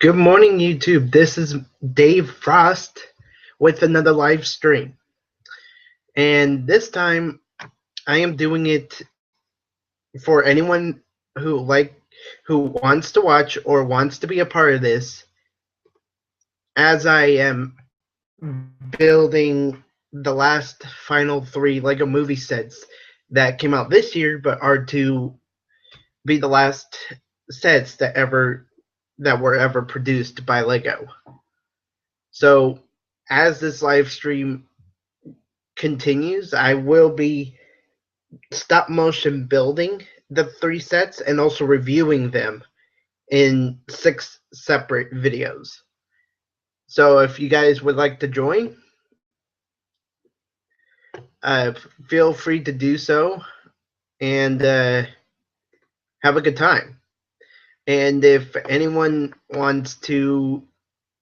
Good morning, YouTube. This is Dave Frost with another live stream. And this time I am doing it for anyone who wants to watch or wants to be a part of this, as I am building the last final 3 Lego movie sets that came out this year but are to be the last sets that were ever produced by Lego. So as this live stream continues, I will be stop motion building the 3 sets and also reviewing them in 6 separate videos. So if you guys would like to join, feel free to do so and have a good time. And if anyone wants to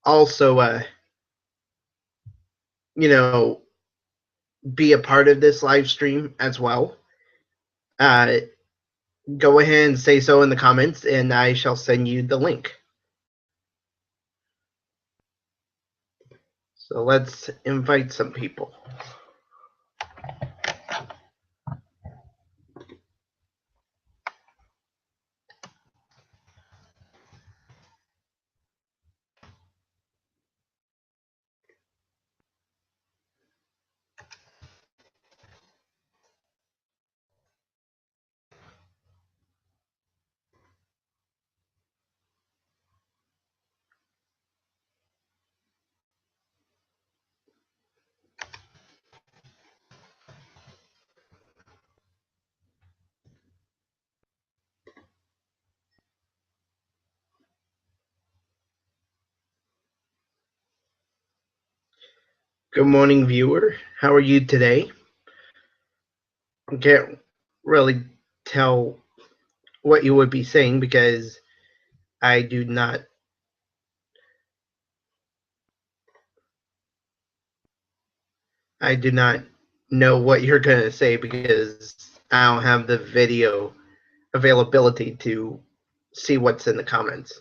also, be a part of this live stream as well, go ahead and say so in the comments, and I shall send you the link. So let's invite some people. Good morning, viewer. How are you today? I can't really tell what you would be saying because I do not know what you're going to say because I don't have the video availability to see what's in the comments.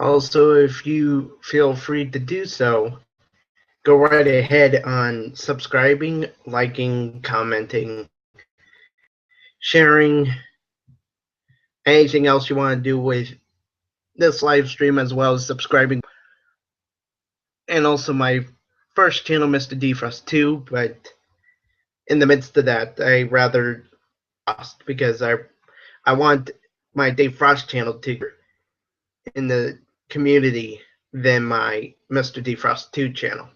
Also, if you feel free to do so, go right ahead on subscribing, liking, commenting, sharing, anything else you want to do with this live stream, as well as subscribing, and also my first channel, Mr. Defrost 2, but in the midst of that, I rather lost because I want my Dave Frost channel to in the community than my Mr. Defrost 2 channel.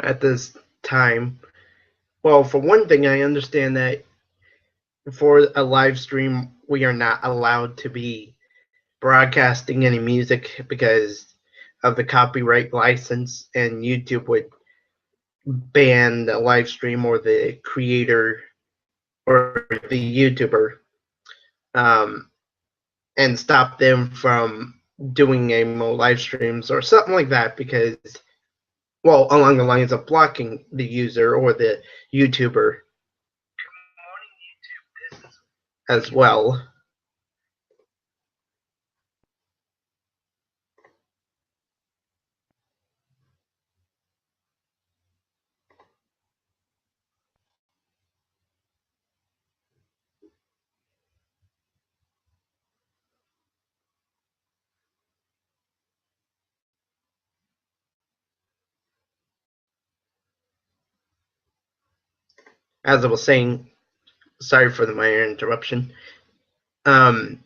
At this time, well, for one thing, I understand that for a live stream, we are not allowed to be broadcasting any music because of the copyright license, and YouTube would ban the live stream or the creator or the YouTuber, um, and stop them from doing any more live streams or something like that because, well, along the lines of blocking the user or the YouTuber as well. As I was saying, sorry for the minor interruption. That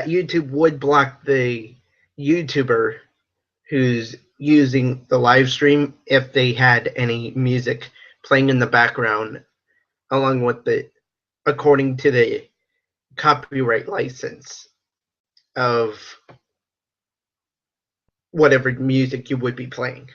YouTube would block the YouTuber who's using the live stream if they had any music playing in the background along with the according to the copyright license of whatever music you would be playing.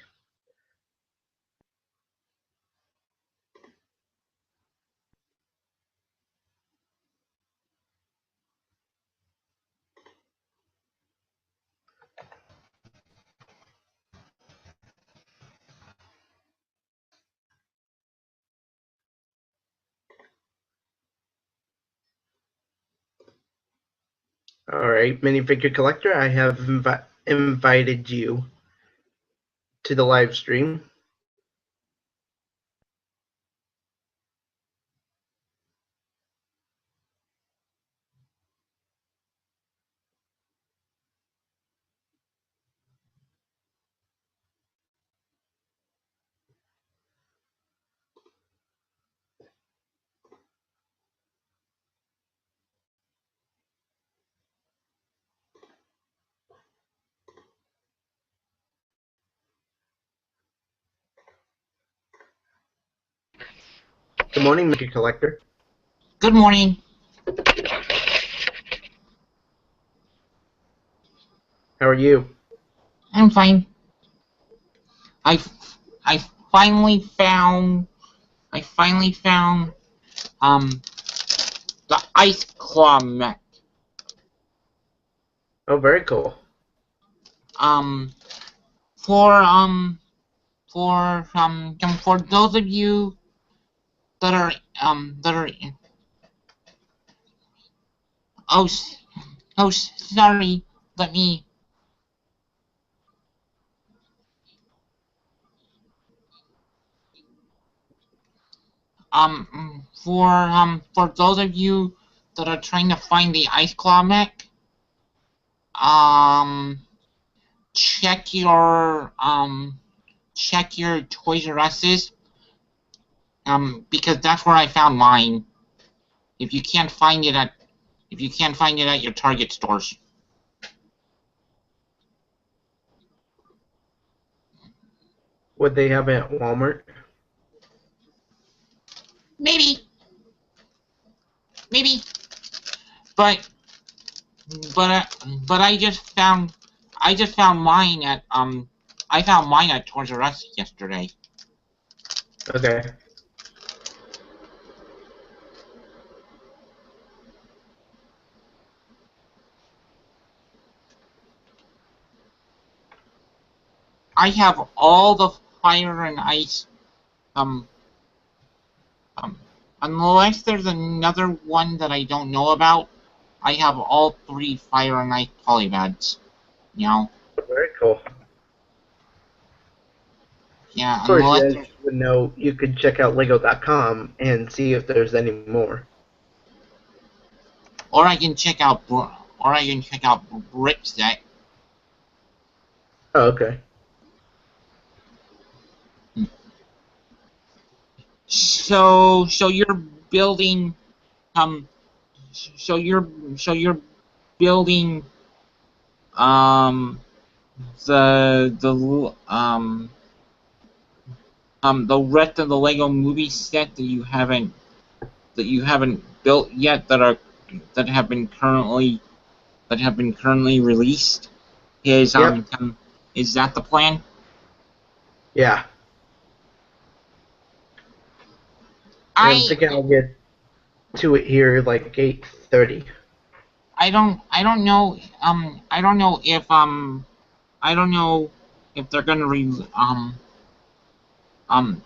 All right, minifigure collector, I have invited you to the live stream. Good morning, Mr. Collector. Good morning. How are you? I'm fine. I finally found the ice claw mech. Oh, very cool. For those of you that are oh sorry, let me for those of you that are trying to find the ice claw mech, check your Toys R Us's, because that's where I found mine. If you can't find it at your Target stores. Would they have it at Walmart? Maybe, maybe, but but uh, but I just found mine at I found mine at Toys R Us yesterday. Okay. I have all the Fire and Ice um unless there's another one that I don't know about. I have all 3 Fire and Ice polybags. You know, Very cool. yeah, Of course, unless as there's, you would know, you could check out Lego.com and see if there's any more. or I can check out Brickset. Oh, okay. So you're building um so you're building um the rest of the Lego movie set that you haven't built yet that have been currently released. Yep. Is that the plan? Yeah. And I'm I thinking I'll get to it here like 8:30. I don't know I don't know if they're gonna um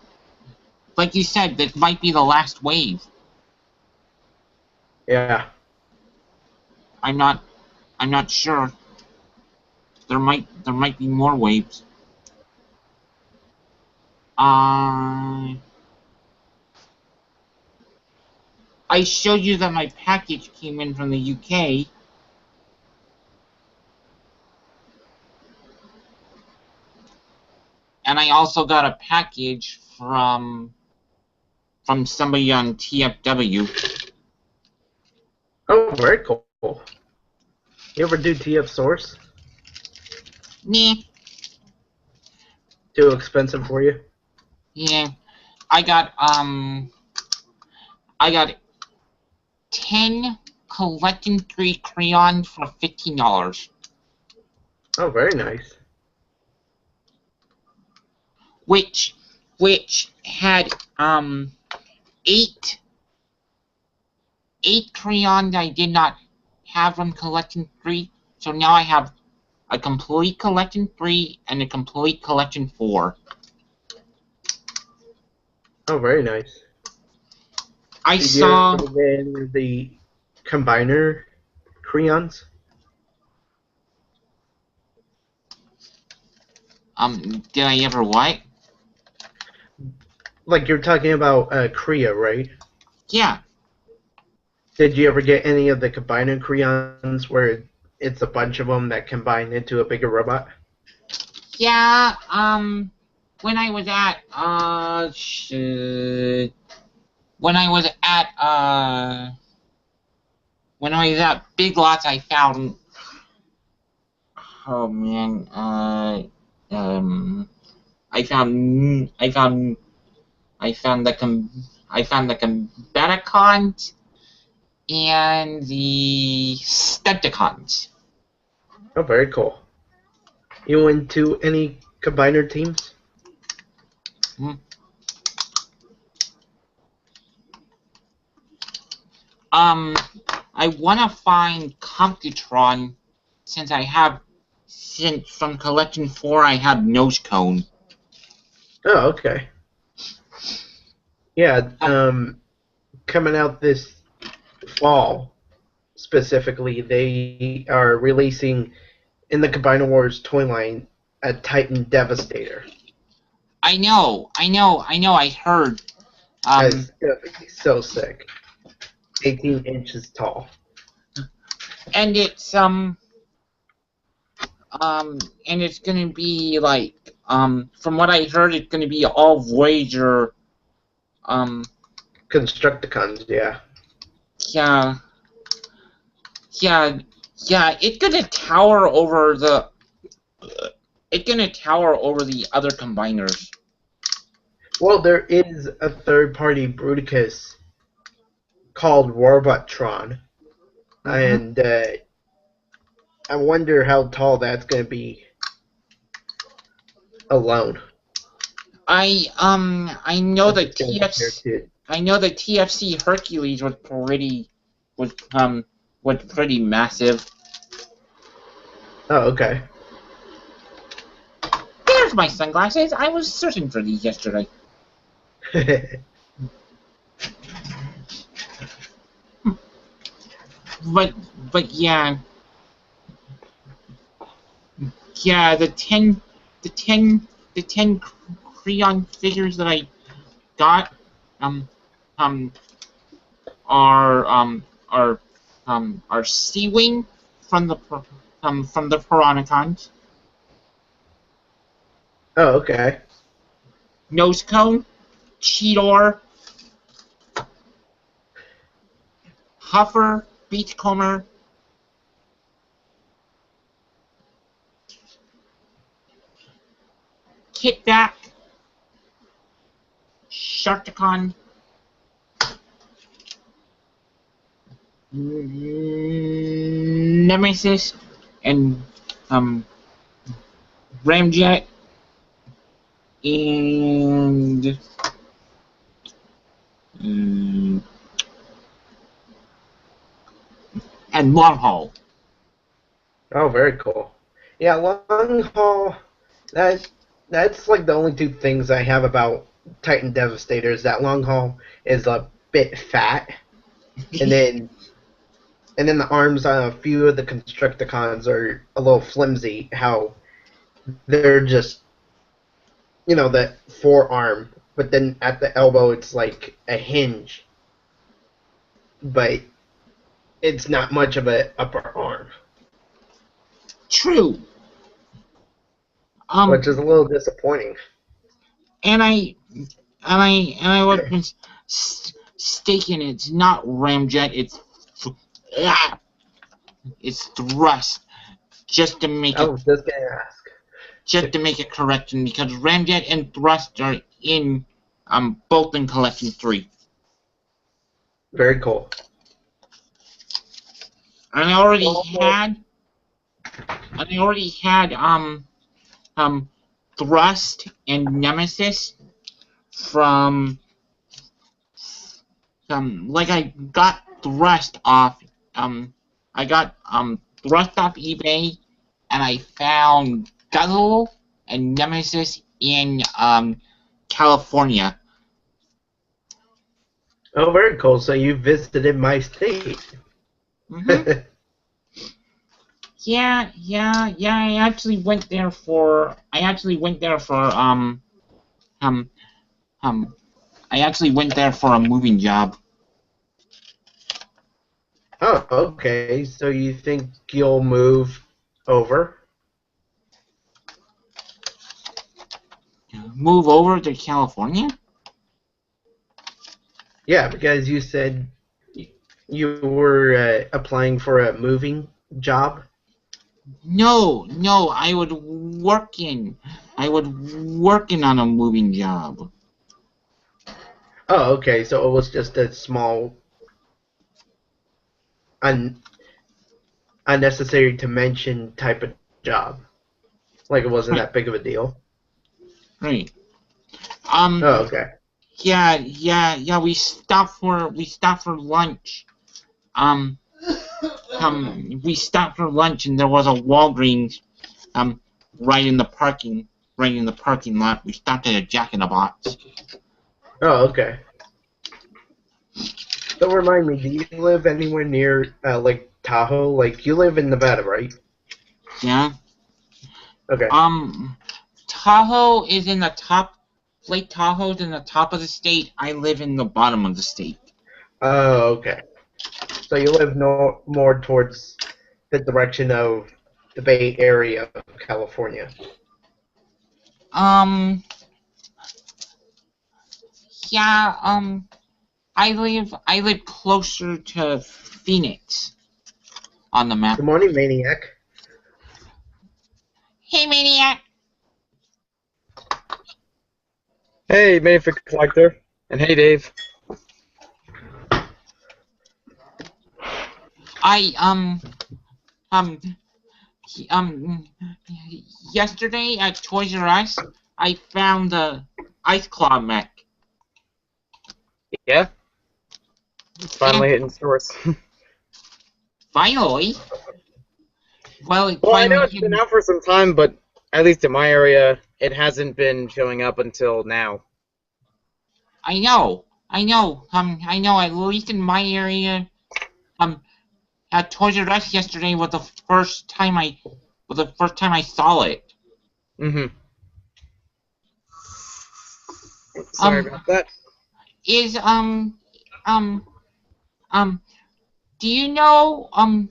like you said, that might be the last wave. Yeah. I'm not sure. There might be more waves. I showed you that my package came in from the UK, and I also got a package from somebody on TFW. Oh, very cool. You ever do TF Source? Nah, Too expensive for you? yeah. I got I got 10 collecting 3 crayons for $15. Oh, very nice. Which had 8 crayons I did not have from collection 3, so now I have a complete collection 3 and a complete collection 4. Oh, very nice. I Did you saw ever get any of the combiner crayons? did I ever what? Like you're talking about Kriya, right? Yeah. Did you ever get any of the combiner crayons where it's a bunch of them that combine into a bigger robot? Yeah, when I was at when I was at Big Lots, I found, oh man, I found the Combaticons and the Stepticons. Oh, very cool. You went to any combiner teams? Hmm. I wanna find Computron since from Collection 4 I have Nose Cone. Oh, okay. Yeah, coming out this fall specifically, they are releasing in the Combiner Wars toy line a Titan Devastator. I know, I heard. That's gonna be so sick. 18 inches tall. And it's gonna be like, from what I heard, it's gonna be all Voyager, Constructicons, yeah. yeah, yeah, yeah, it's gonna tower over the other combiners. Well, there is a third-party Bruticus called Robotron, Mm-hmm. and I wonder how tall that's going to be alone. I know If the it's going to compare TFC. to. I know the TFC Hercules was was pretty massive. Oh, okay. There's my sunglasses. I was searching for these yesterday. But but yeah, the ten the 10 crayon figures that I got um um are Sea-Wing from the Piranacons, Oh, okay. Nose Cone, Cheetor, Huffer, Beachcomber, Kitback, Sharkticon, Nemesis, and um Ramjet, and mm, and Long Oh, very cool. Yeah, long haul. That that's like the only two things I have about Titan Devastators. That long haul is a bit fat, and then the arms on a few of the Constructicons are a little flimsy. How they're just the forearm, but then at the elbow it's like a hinge, but it's not much of a upper arm, True. which is Um, a little disappointing. and I was mistaken. It's not Ramjet. Ah, it's Thrust. Just to make I it was just gonna just ask. to make a correction, because Ramjet and Thrust are in both in Collection 3. Very cool. And Well, I already had um Thrust and Nemesis from like um I got Thrust off eBay, and I found Guzzle and Nemesis in California. oh, very cool. So you visited my state. Mm-hmm. Yeah. Um um I actually went there for a moving job. Oh, okay. So you think you'll move over? Move over to California? Yeah, because you said you were applying for a moving job. No, I would working on a moving job. Oh, okay. So it was just a small, un- unnecessary to mention type of job. Like it wasn't Right, that big of a deal. right. Oh, okay. Yeah. We stopped for lunch. Um, we stopped for lunch, and there was a Walgreens um right in the parking lot. We stopped at a Jack in the Box. Oh, okay. So remind me, do you live anywhere near Lake Tahoe? Like you live in Nevada, right? Yeah. Okay. Um, Tahoe is in the top. Lake Tahoe's in the top of the state. I live in the bottom of the state. Oh, okay. So you live more towards the direction of the Bay Area of California. Um, yeah. I live closer to Phoenix on the map. Good morning, Maniac. Hey, Maniac. Hey, Mayfic Collector, and hey, Dave. I um um yesterday at Toys R Us, I found the Ice Claw mech. Yeah, it's Yeah, finally hitting stores. finally. Well, it Well, I know finally it's hit. been out for some time, but at least in my area, it hasn't been showing up until now. I know. I know. I know. At least in my area, um, at Toys R Us yesterday was the first time I saw it. Mm-hmm. Sorry Um, about that. is um um. Do you know um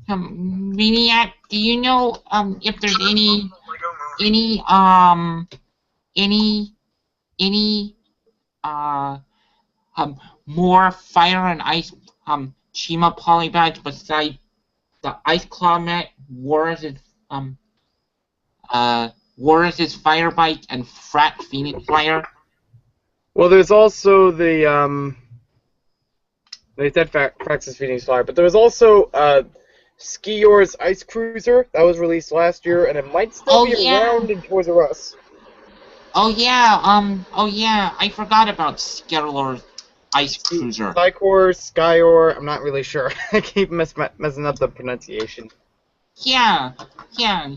Maniac? Do you know if there's any any any uh um more fire and ice Chima polybags besides the Ice Claw Mech, um Warris's Fire Bike, and Frat Phoenix Flyer? Well, there's also they said Frax's Phoenix Flyer, but there was also Skior's Ice Cruiser that was released last year, and it might still Oh be yeah. around in Toys R Us. Oh yeah, I forgot about Skeller's Ice Cruiser. Psychor, Skyor, I'm not really sure. I keep messing up the pronunciation. Yeah, yeah,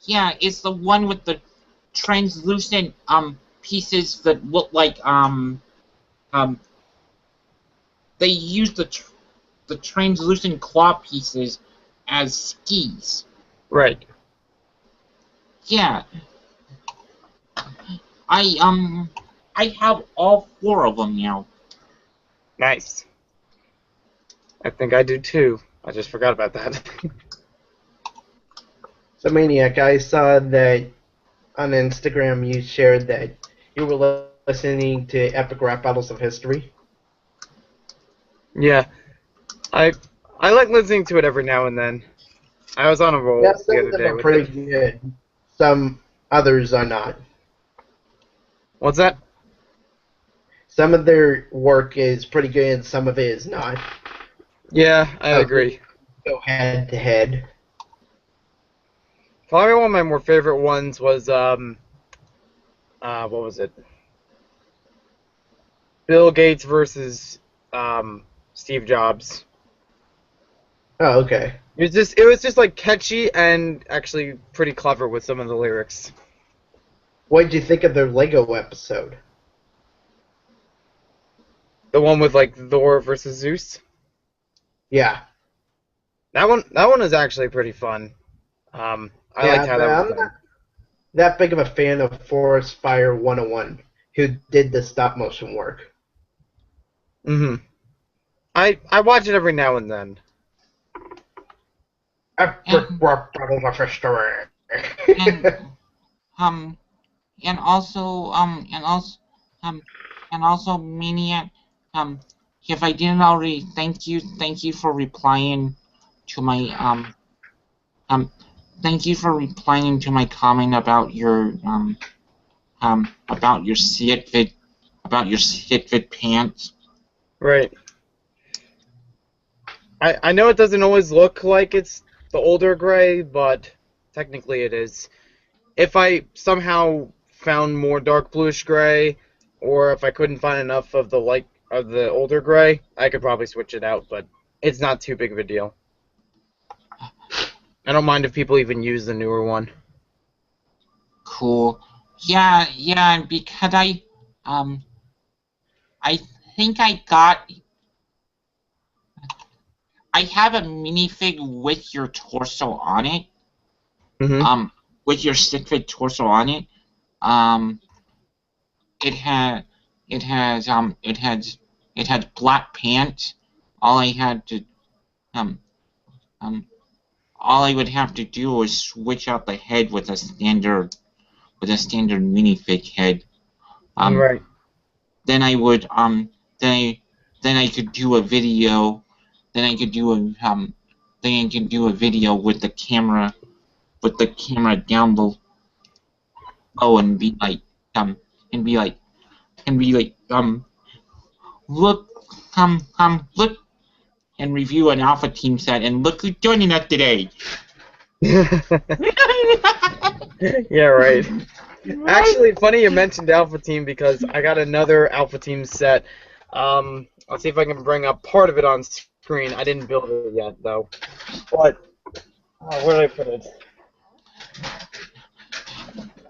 yeah, it's the one with the translucent pieces that look like um they use the translucent claw pieces as skis. Right. Yeah, I um I have all four of them now. Nice. I think I do too. I just forgot about that. So, Maniac, I saw that on Instagram you shared that you were listening to Epic Rap Battles of History. Yeah, I I like listening to it every now and then. I was on a Yeah, roll the some of other them day are with it. pretty good. Some others are not. What's that? Some of their work is pretty good, and some of it is not. Yeah, I As they agree. go head to head. Probably one of my more favorite ones was what was it? Bill Gates versus Steve Jobs. Oh, okay. It was just like catchy and actually pretty clever with some of the lyrics. What did you think of their Lego episode? The one with like Thor versus Zeus. Yeah. That one is actually pretty fun. I liked Yeah, how but that was I'm done. not that big of a fan of Forest Fire 101, who did the stop motion work. Hmm. I watch it every now and then. Epic And Rap Battles of History. and um and also um and also Maniac, um if I didn't already, thank you for replying to my um thank you for replying to my comment about your sit fit pants. Right. I know it doesn't always look like it's the older gray, but technically it is. If I somehow found more dark bluish gray, or if I couldn't find enough of the older gray, I could probably switch it out, but it's not too big of a deal. I don't mind if people even use the newer one. Cool. Yeah, yeah, because um I think I have a minifig with your torso on it. Hmm. Um with your stick fit torso on it. Um it had it has it had black pants. All I had to um um all I would have to do was switch out the head with a standard minifig head. Um Right. then I would then I could do a video. Then I could do a then I could do a video with the camera down below and be like and be like, look, look, and review an Alpha Team set, and look who's joining us today. Yeah, right. Actually, funny you mentioned Alpha Team because I got another Alpha Team set. I'll see if I can bring up part of it on screen. I didn't build it yet, though. But, where did I put it?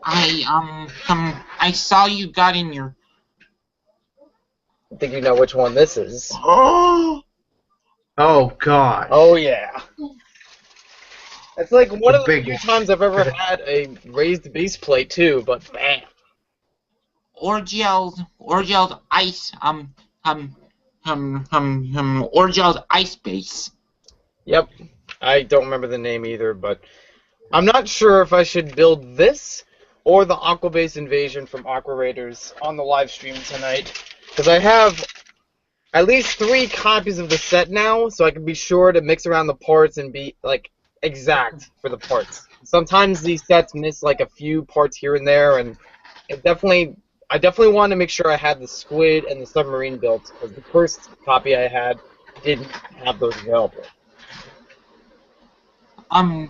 I saw you got in your... I think you know which one this is. Oh God. Oh, yeah. It's like one of the big few one. times I've ever had a raised base plate, too, but bam. Orgeld's ice, Orgeld's ice base. Yep. I don't remember the name either, but I'm not sure if I should build this or the Aqua Base Invasion from Aqua Raiders on the live stream tonight, because I have at least 3 copies of the set now, so I can be sure to mix around the parts and be like exact for the parts. Sometimes these sets miss like a few parts here and there, and I definitely wanted to make sure I had the squid and the submarine built, because the first copy I had didn't have those available. I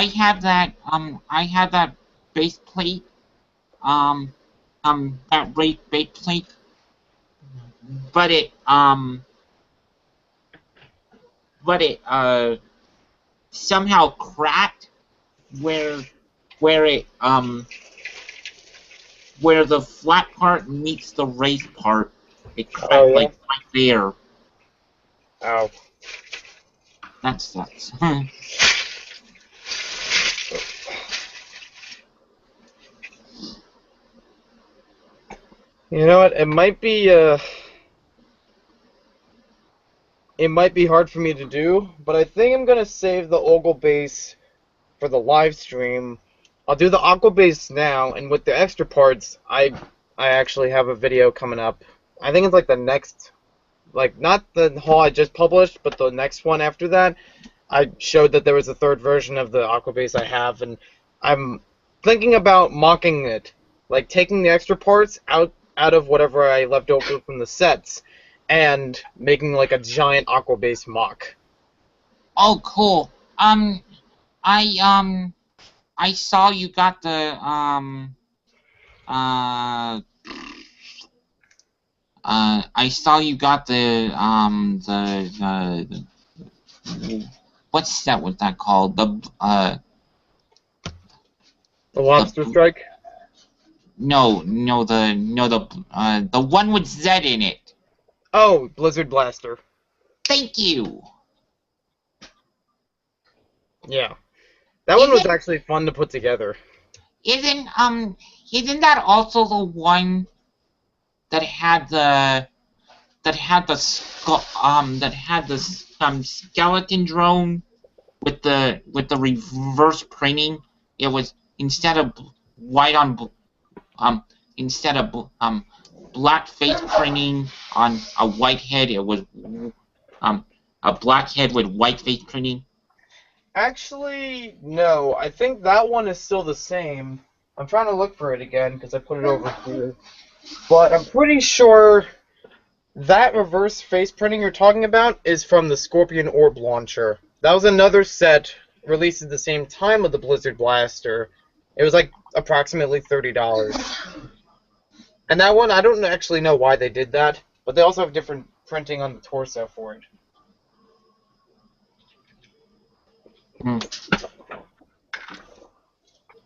had that base plate, that raised base plate, but it somehow cracked where the flat part meets the raised part. It cracked like right there. Ow. That sucks. You know what? It might be hard for me to do, but I think I'm gonna save the Ogle base for the live stream. I'll do the Aqua base now, and with the extra parts, I actually have a video coming up. I think it's like the next, like not the haul I just published, but the next one after that. I showed that there was a 3rd version of the Aqua base I have, and I'm thinking about mocking it, like taking the extra parts out of whatever I left over from the sets, and making like a giant Aqua base mock. Oh, cool. I saw you got the I saw you got the what's that? What's that called? The Lobster Strike? No, the one with Z in it. Oh, Blizzard Blaster. Thank you. Yeah. That one was actually fun to put together. Isn't that also the one that had the skeleton drone with the reverse printing? It was instead of black face printing on a white head, it was a black head with white face printing. Actually, no. I think that one is still the same. I'm trying to look for it again because I put it over here. But I'm pretty sure that reverse face printing you're talking about is from the Scorpion Orb Launcher. That was another set released at the same time with the Blizzard Blaster. It was like approximately $30. And that one, I don't actually know why they did that, but they also have different printing on the torso for it.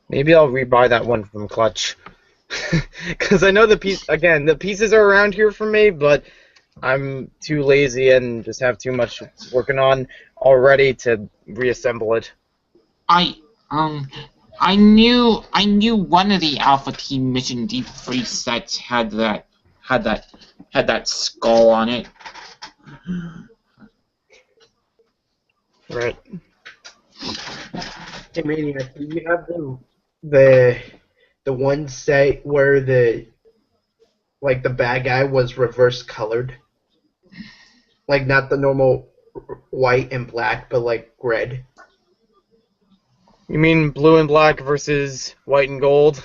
Maybe I'll rebuy that one from Clutch. Because I know the pieces are around here for me, but I'm too lazy and just have too much working on already to reassemble it. I knew one of the Alpha Team Mission D3 sets had that skull on it. Right. Hey, Maniac, do you have the one set where the bad guy was reverse colored? Like, not the normal white and black, but like red? You mean blue and black versus white and gold?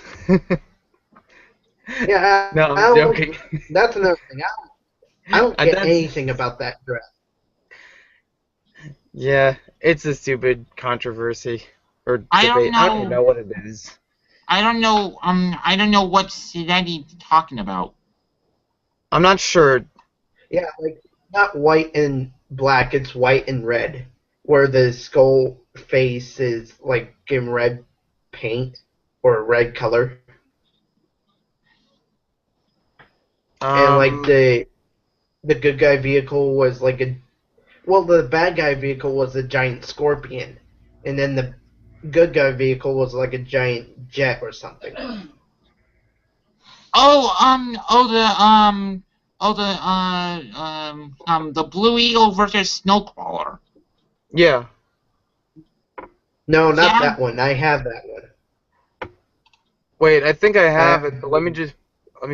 Yeah, No, I I'm don't. joking. That's another thing. I don't get That's, anything about that dress. yeah, it's a stupid controversy or I don't debate. I don't even know. know what it is. I don't know. I don't know what set he's talking about. I'm not sure. Yeah, like not white and black. It's white and red, where the skull face is like in red paint or red color, and like Um, the good guy vehicle was like a well, the bad guy vehicle was a giant scorpion, and then the good guy vehicle was like a giant jet or something. The Blue Eagle versus Snowcrawler. yeah. No, not Yeah, that one. I have that one. Wait, I think I have Uh, it, but let me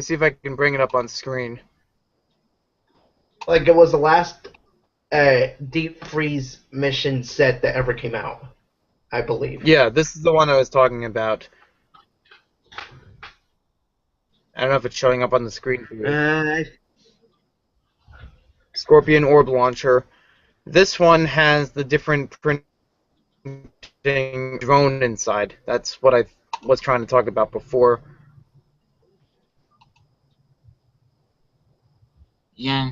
see if I can bring it up on screen. like it was the last deep freeze mission set that ever came out, I believe. Yeah, this is the one I was talking about. I don't know if it's showing up on the screen for you. Uh, Scorpion Orb Launcher. This one has the different printing drone inside. That's what I was trying to talk about before. yeah.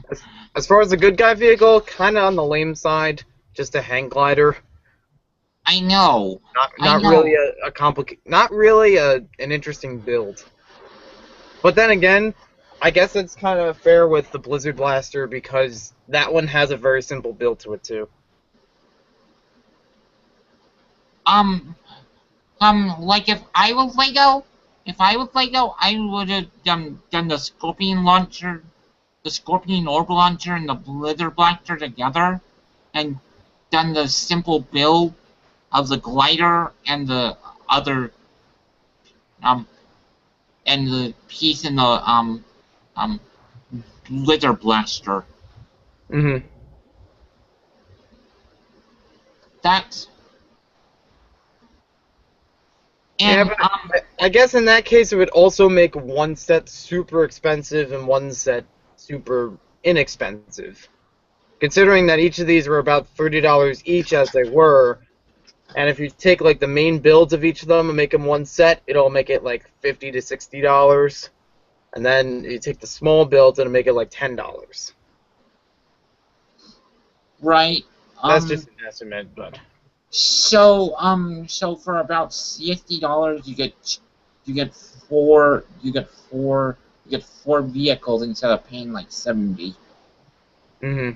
As far as the good guy vehicle, kind of on the lame side. Just a hang glider. I know. Not really a not really an interesting build. But then again, I guess it's kind of fair with the Blizzard Blaster because that one has a very simple build to it too. Like if I was Lego, I would have done the Scorpion launcher, the Scorpion Orb launcher, and the Blizzard Blaster together, and done the simple build of the glider and the other um and the piece in the um Blizzard Blaster. Mm-hmm. That's Yeah, and but I guess in that case it would also make one set super expensive and one set super inexpensive. Considering that each of these were about $30 each as they were, and if you take like the main builds of each of them and make them one set, it'll make it like $50 to $60. And then you take the small builds and make it like $10. right. That's just an estimate, but So for about $60 you get four vehicles instead of paying like 70. mm-hmm.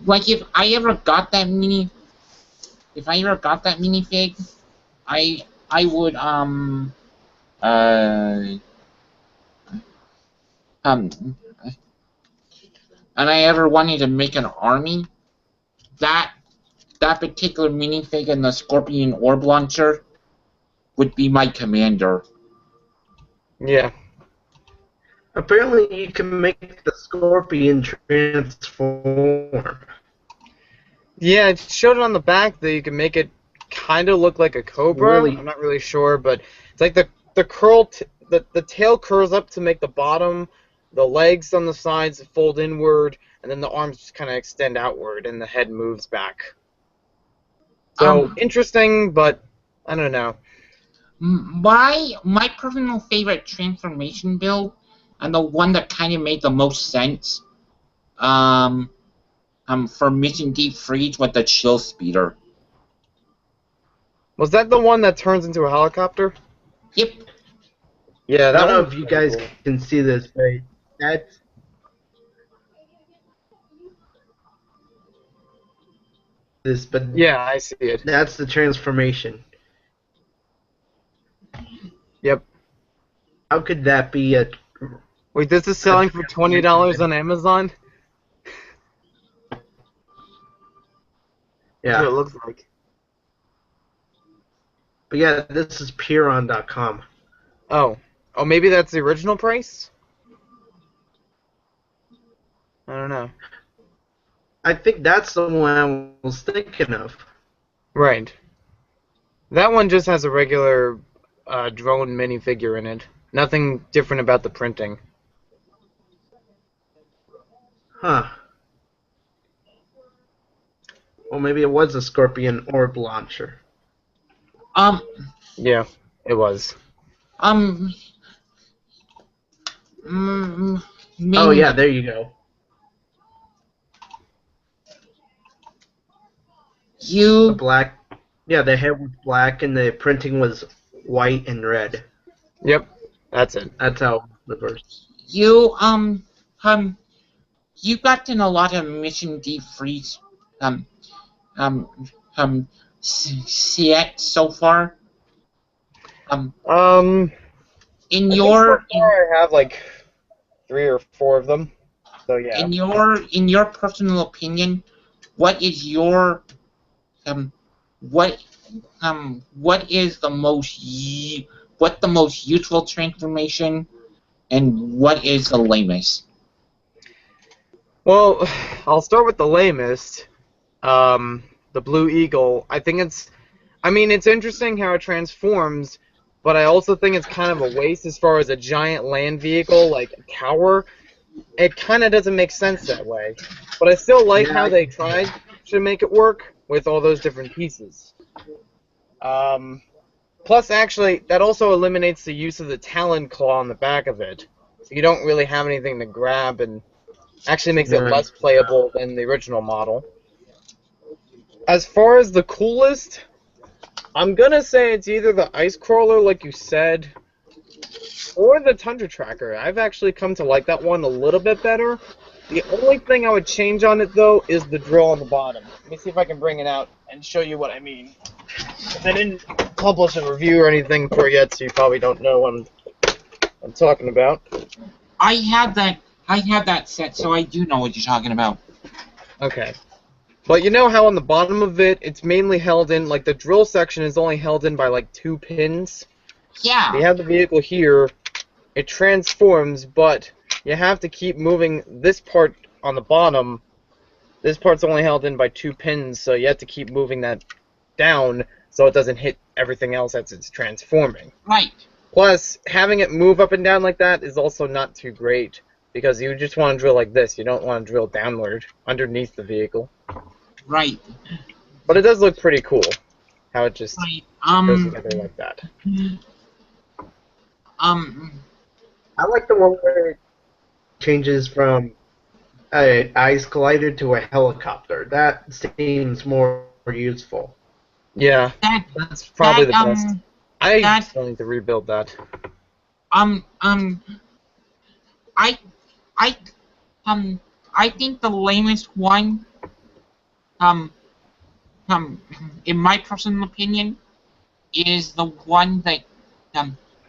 Like if I ever got that minifig, I would uh um and I ever wanted to make an army, that particular minifig and the Scorpion Orb Launcher would be my commander. Yeah. apparently, you can make the scorpion transform. Yeah, it showed it on the back that you can make it kind of look like a cobra. Really? I'm not really sure, but it's like the the tail curls up to make the bottom, the legs on the sides fold inward, and then the arms just kind of extend outward, and the head moves back. So interesting, but I don't know. My personal favorite transformation build, and the one that kind of made the most sense, for Mission Deep Freeze with the Chill Speeder. Was that the one that turns into a helicopter? Yep. Yeah, I that don't know one if was you pretty guys cool. can see this, but that's this, but Yeah, I see it. that's the transformation. Yep. How could that be a Wait, this is selling for $20 on Amazon? That's what yeah? it looks like. But yeah, this is Puron.com. Oh. Oh, maybe that's the original price? I don't know. I think that's the one I was thinking of. Right. That one just has a regular drone minifigure in it. Nothing different about the printing. Huh. Well, maybe it was a Scorpion orb launcher. Um, Yeah, it was. um, mm, Oh, maybe yeah, there you go. The you, black... Yeah, the head was black and the printing was white and red. Yep, that's it. That's how it was reversed. you, you've gotten a lot of Mission Deep Freeze, um, um, set so far. Um, Um, in I think so your, far I have like 3 or 4 of them. So yeah. in your personal opinion, what is your, what what is the most what the most useful transformation, and what is the lamest? Well, I'll start with the lamest. The Blue Eagle. I mean, it's interesting how it transforms, but I also think it's kind of a waste as far as a giant land vehicle like a tower. It kind of doesn't make sense that way. But I still like Yeah, how they tried to make it work with all those different pieces. Plus, actually, that also eliminates the use of the Talon Claw on the back of it. So you don't really have anything to grab, and actually makes it Right. less playable than the original model. As far as the coolest, I'm gonna say it's either the Ice Crawler, like you said, or the Tundra Tracker. I've actually come to like that one a little bit better. The only thing I would change on it, though, is the drill on the bottom. Let me see if I can bring it out and show you what I mean. I didn't publish a review or anything for it yet, so you probably don't know what I'm talking about. I have that set, so I do know what you're talking about. Okay. But you know how on the bottom of it, it's mainly held in, like the drill section is only held in by like 2 pins? Yeah. You have the vehicle here, it transforms, but you have to keep moving this part on the bottom. This part's only held in by 2 pins, so you have to keep moving that down so it doesn't hit everything else as it's transforming. Right. Plus, having it move up and down like that is also not too great, because you just want to drill like this. You don't want to drill downward underneath the vehicle. Right. But it does look pretty cool, how it just Right. goes together like that. I like the one where it changes from a ice glider to a helicopter. That seems more useful. Yeah, that that's probably that, the best. I still need to rebuild that. I I I think the lamest one, in my personal opinion, is the one that,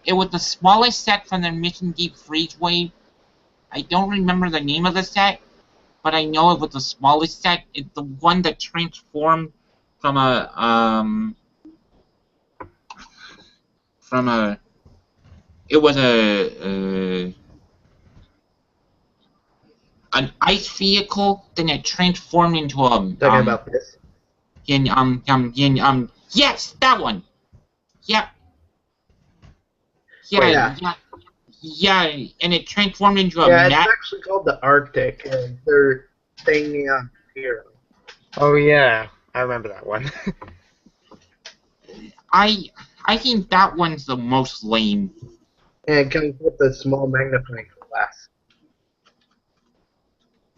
it was the smallest set from the Mission Deep Freeze Wave. I don't remember the name of the set, but I know it was the smallest set. It's the one that transformed from it was an ice vehicle, then it transformed into a Talking about this. yes, that one. Yep. Yeah, Oh, yeah. yeah, and it transformed into a Yeah, it's mat. actually called the Arctic, and they're staying on here. Oh yeah, I remember that one. I think that one's the most lame. And it comes with a small magnifying glass.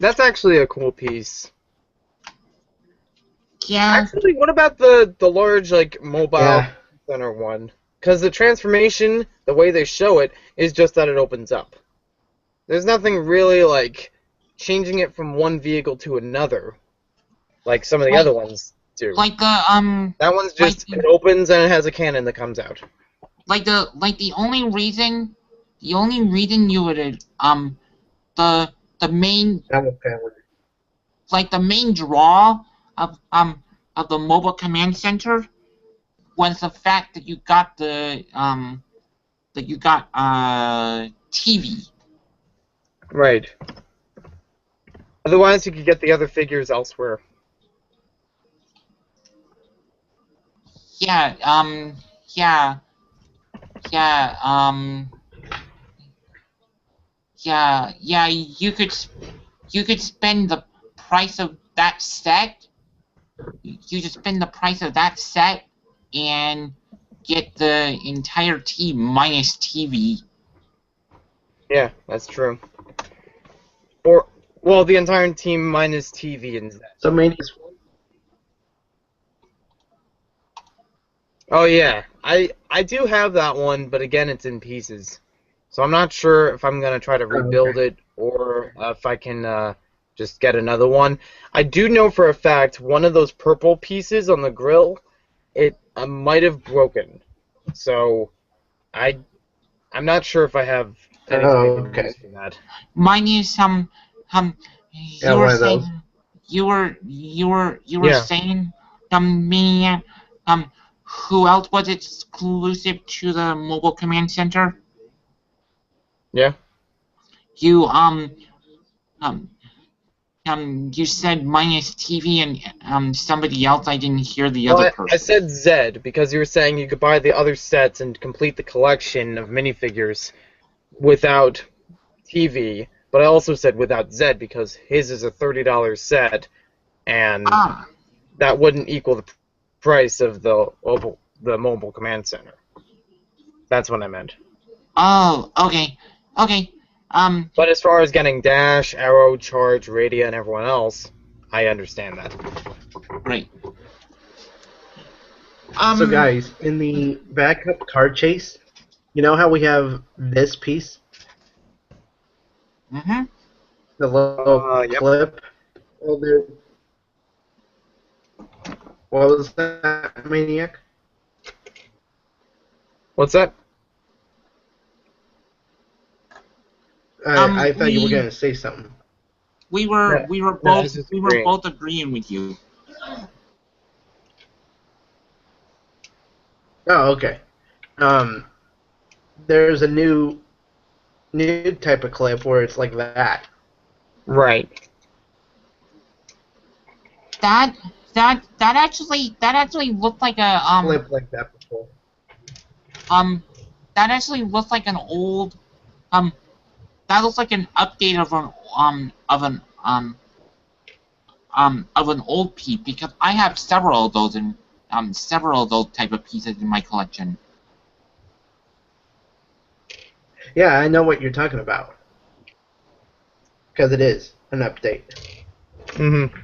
That's actually a cool piece. Yeah. Actually, what about the large like mobile Yeah. center one? Because the transformation, the way they show it, is just that it opens up. There's nothing really like changing it from one vehicle to another, like some of the other ones do. Like the That one's just it opens and it has a cannon that comes out. the only reason you would the main That was kind of weird. like the main draw of the mobile command center was the fact that you got TV. Right. Otherwise, you could get the other figures elsewhere. Yeah, yeah, yeah, yeah, you could spend the price of that set. You just spend the price of that set and get the entire team minus TV. Yeah, that's true. Or, well, the entire team minus TV and Zed. So Mania's Oh yeah, I do have that one, but again, it's in pieces. So I'm not sure if I'm gonna try to rebuild okay. it or if I can just get another one. I do know for a fact one of those purple pieces on the grill, it might have broken. So I'm not sure if I have anything I Oh, can okay. use for that. Mine is Yeah, you were one of saying those. you were Yeah, saying me who else was exclusive to the mobile command center? yeah. You um you said minus TV and somebody else. I didn't hear the other Well, I person. said Zed because you were saying you could buy the other sets and complete the collection of minifigures without TV, but I also said without Zed because his is a $30 set, and Ah, that wouldn't equal the price of the mobile command center. That's what I meant. oh, okay, okay. But as far as getting Dash, Arrow, Charge, Radia, and everyone else, I understand that. Great. So guys, in the backup card chase, you know how we have this piece, Mhm. the little Yep. clip? Well, there. What was that, Maniac? What's that? I thought you were We gonna say something. we were No, we were no, I both was just we were agreeing. both agreeing with you. Oh, okay. Um, there's a new type of clip where it's like that. Right. That that actually looked like a Clip like that before. um that actually looks like an old um that looks like an update of an old piece because I have several of those in several of those type of pieces in my collection. Yeah, I know what you're talking about. Because it is an update. Mm-hmm.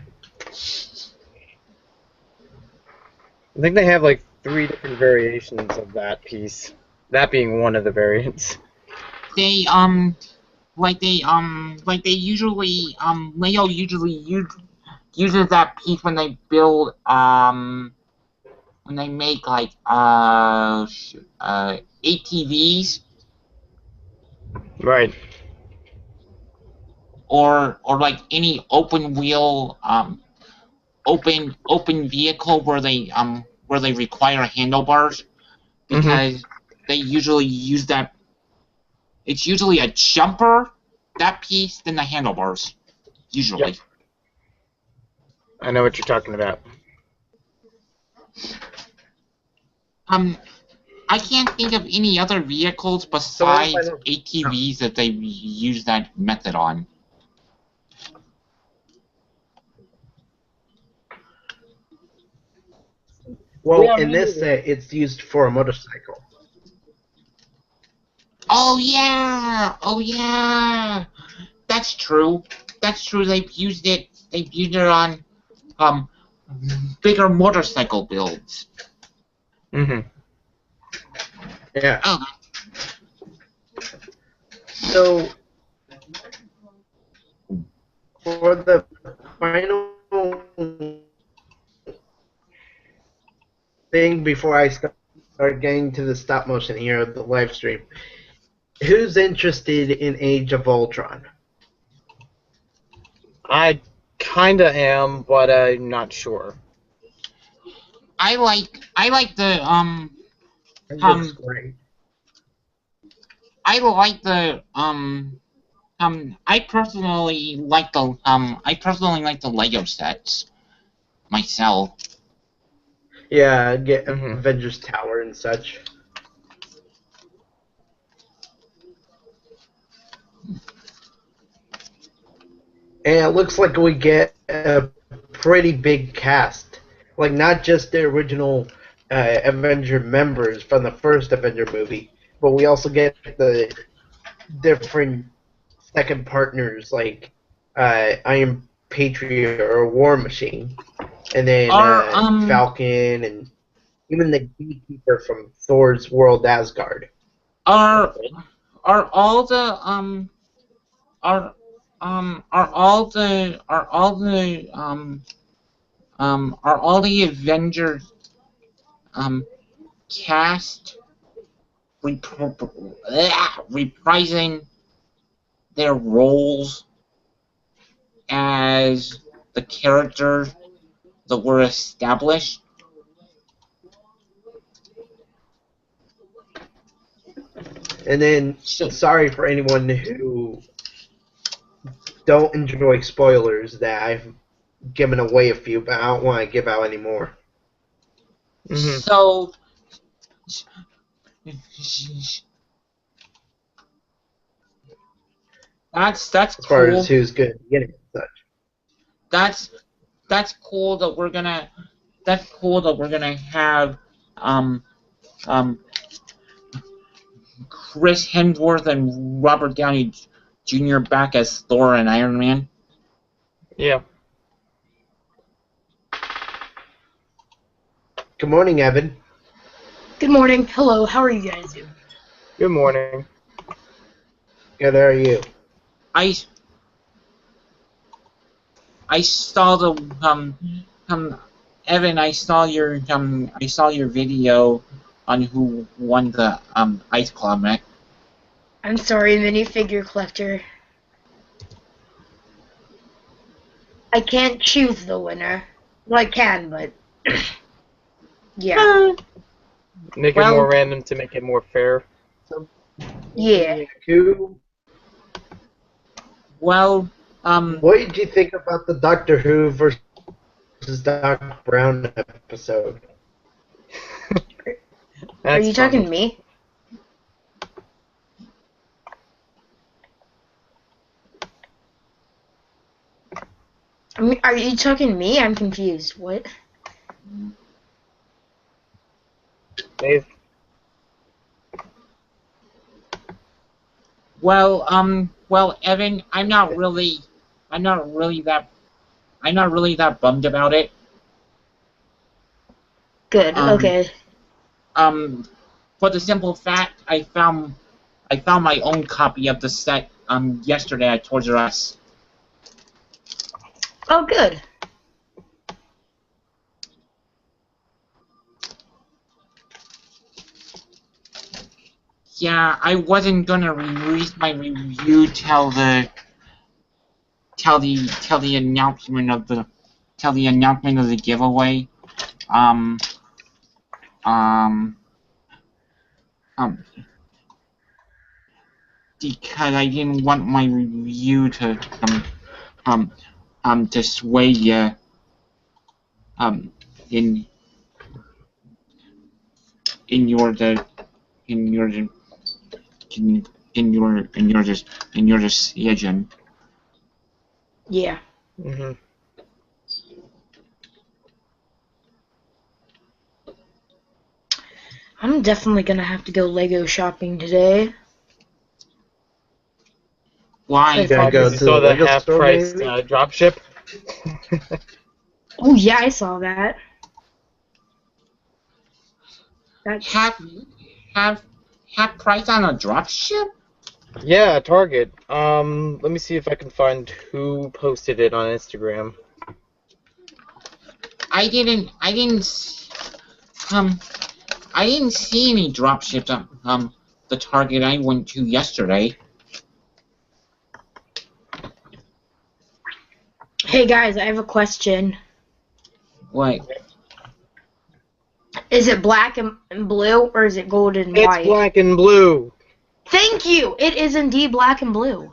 I think they have like 3 different variations of that piece. That being one of the variants. They like they usually Leo usually uses that piece when they build when they make like ATVs Right. or like any open wheel open vehicle where they require handlebars Mm-hmm. because they usually use that. It's usually a jumper, that piece, then the handlebars Yep. usually. I know what you're talking about. um I can't think of any other vehicles So one besides final. ATVs that they use that method on. Well, Yeah, in me this neither. set, it's used for a motorcycle. Oh yeah! Oh yeah! That's true. That's true. They've used it. They've used it on um bigger motorcycle builds. Mm-hmm. Yeah. Oh, So for the final thing before I start getting to the stop motion here of the live stream, who's interested in Age of Ultron? I kinda am, but I'm not sure. I like the It looks um great. I like the I personally like the Lego sets myself. Yeah, get Mhm. Avengers Tower and such. And it looks like we get a pretty big cast. Like, not just the original Avenger members from the first Avenger movie, but we also get the different second partners, like Iron Patriot or War Machine, and then Are Falcon, and even the Beekeeper from Thor's World Asgard. are Okay. are all the are all the Avengers cast reprising their roles as the characters that were established? And then, So, sorry for anyone who don't enjoy spoilers that I've given away a few, but I don't want to give out any more. Mhm. so that's As far as cool. who's good at beginning and such. That's that's cool that we're gonna have um um Chris Hemsworth and Robert Downey Jr. back as Thor and Iron Man. Yeah. Good morning, Evan. Good morning. Hello. How are you guys doing? Good morning. Good, how are you? I saw the Evan, I saw your video on who won the Ice Claw mech. I'm sorry, minifigure collector. I can't choose the winner. Well, I can, but yeah. Make it Well, more random to make it more fair. Yeah. Who? well, What did you think about the Doctor Who versus Doc Brown episode? Are That's you talking to funny. me? I mean, are you talking to me? I'm confused. What? Dave? well, Evan, I'm not really that bummed about it. Good. Okay. For the simple fact, I found my own copy of the set yesterday at Toys R Us. Oh, good. Yeah, I wasn't gonna release my review till the announcement of the giveaway. Um, um, um, because I didn't want my review to to sway you in in your the in your in, in your decision. Yeah. Mhm. I'm definitely gonna have to go Lego shopping today. Why? If Gonna I go Because could. you to the saw the Lego store, half-price maybe? dropship. Oh yeah, I saw that. That's Half half price on a dropship? Yeah, Target. Let me see if I can find who posted it on Instagram. I didn't I didn't see any dropships on the Target I went to yesterday. Hey guys, I have a question. What? Is it black and blue or is it gold and It's white? black and blue. Thank you. It is indeed black and blue.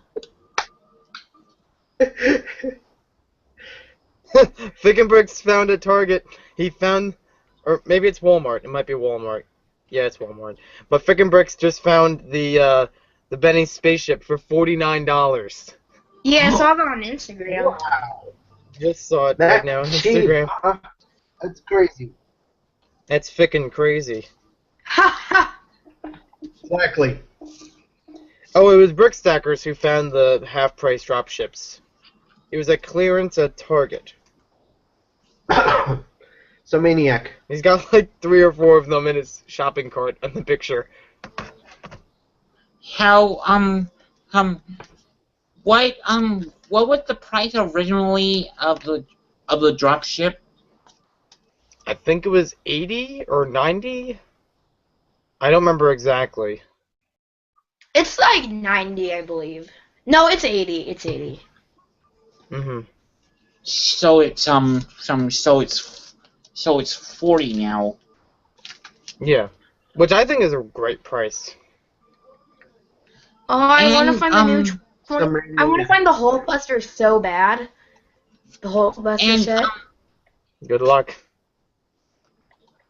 Fickenbricks found at Target. He found, or maybe it's Walmart. It might be Walmart. Yeah, it's Walmart. But Fickenbricks just found the Benny spaceship for $49. Yeah, I saw that on Instagram. Wow. Just saw it right That now on cheap, Instagram. huh? That's crazy. That's Ficken crazy. Ha ha! Exactly. Oh, it was Brickstackers who found the half-price dropships. It was at clearance at Target. So Maniac. He's got like 3 or 4 of them in his shopping cart in the picture. How what was the price originally of the dropship? I think it was 80 or 90. I don't remember exactly. It's like 90, I believe. No, it's 80. It's 80. Mhm. So it's so it's 40 now. Yeah, which I think is a great price. Oh, I want to And, find the new. I want to find the Hulkbuster so bad. The Hulkbuster And set. Good luck.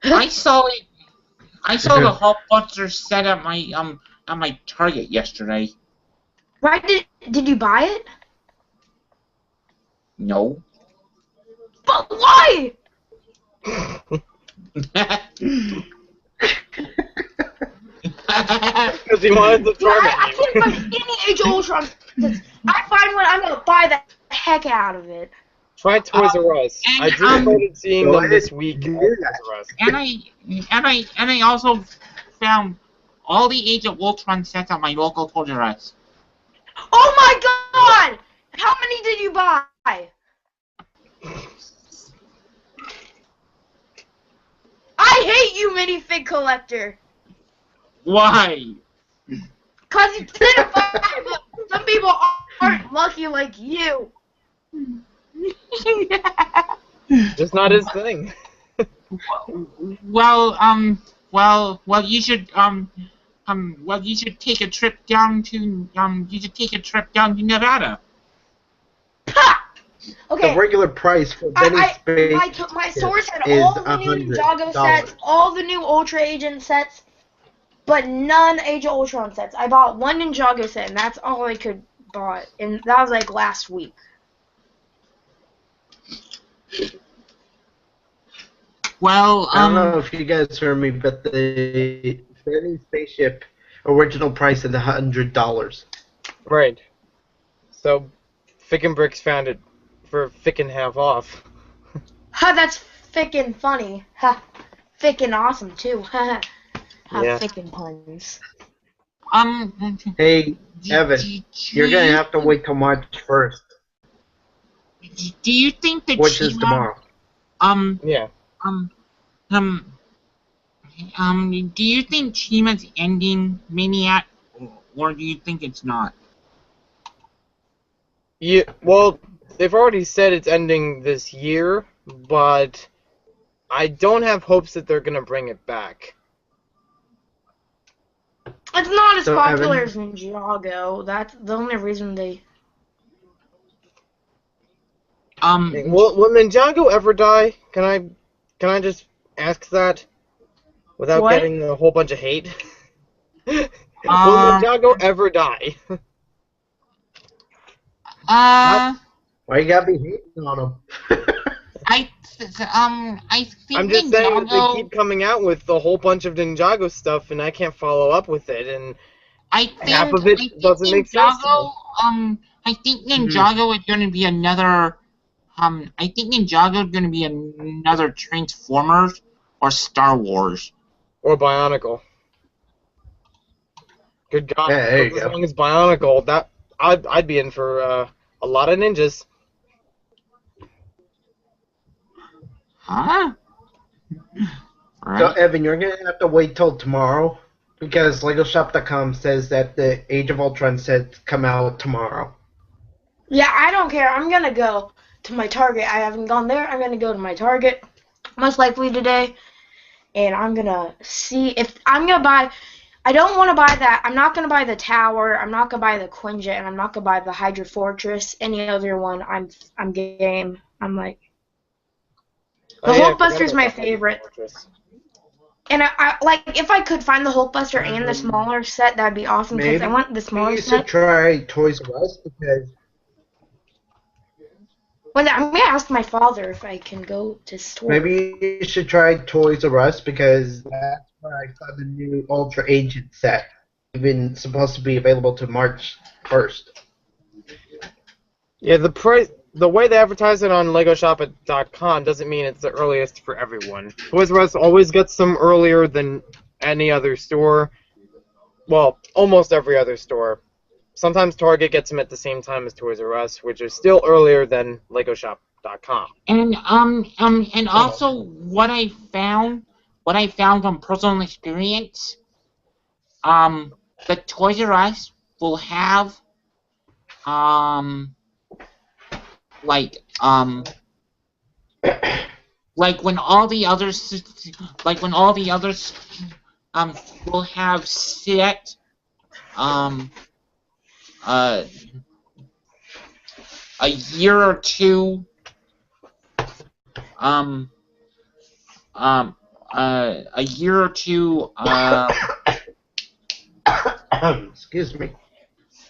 I saw it. I saw the Hulkbuster set at my Target yesterday. Why did you buy it? No. But why? Because he wanted the I tournament. can't find any Age of Ultron. I find one, I'm gonna buy the heck out of it. Try Toys R Us. and, I just started seeing go them this ahead, week do at Toys that. R Us. And I also found all the Age of Ultron sets at my local Toys R Us. Oh my god! How many did you buy? I hate you, minifig collector. Why? Cause you didn't buy them. Some people aren't lucky like you. Just not his thing. Well, you should you should take a trip down to Nevada. Ha! Okay. The regular price for Benny Space my source had is all the new Ninjago sets, all the new Ultra Agent sets, but none Age of Ultron sets. I bought one Ninjago set, and that's all I could buy, and that was like last week. Well, I don't know if you guys heard me, but the Benny Spaceship original price is $100. Right. So, Fickenbricks found it for Ficken half off. Ha, that's fickin' funny. Ha, fickin' awesome too. Ha, Yeah. fickin' puns. Hey, Evan, you're going to have to wait till March 1st, Do you think that which is tomorrow. Yeah. Do you think Chima's ending Maniac, or do you think it's not? Yeah. Well, they've already said it's ending this year, but I don't have hopes that they're gonna bring it back. It's not as So, popular Evan? as Ninjago. That's the only reason they. Will Ninjago ever die? Can I just ask that without What? getting a whole bunch of hate? Will Ninjago ever die? Why you gotta be hating on him? I think I'm just saying that they Ninjago. keep coming out with a whole bunch of Ninjago stuff, and I can't follow up with it, and half of it doesn't make sense to me. I think Ninjago is going to be another. I think Ninjago is going to be another Transformers or Star Wars. Or Bionicle. Good God! Yeah, there you as go. long as Bionicle, that I'd be in for a lot of ninjas. Huh? So, Right. Evan, you're going to have to wait till tomorrow because LegoShop.com says that the Age of Ultron sets come out tomorrow. Yeah, I don't care. I'm gonna go to my Target. I haven't gone there. I'm gonna go to my Target, most likely today, and I'm gonna see if I'm gonna buy. I don't want to buy that. I'm not going to buy the Tower. I'm not going to buy the Quinjet, and I'm not going to buy the Hydra Fortress. Any other one, I'm game. I'm like, the Hulkbuster's my favorite. And I like, if I could find the Hulkbuster and the smaller set, that'd be awesome, because I want the smaller set. Maybe you should try Toys R Us, because... Well, I'm going to ask my father if I can go to store. Maybe you should try Toys R Us, because that's where I saw the new Ultra Agent set. Even supposed to be available to March 1st. Yeah, the way they advertise it on LegoShop.com doesn't mean it's the earliest for everyone. Toys R Us always gets them earlier than any other store. Well, almost every other store. Sometimes Target gets them at the same time as Toys R Us, which is still earlier than LegoShop.com. And also what I found from personal experience, the Toys R Us will have like when all the others will have set a year or two Excuse me.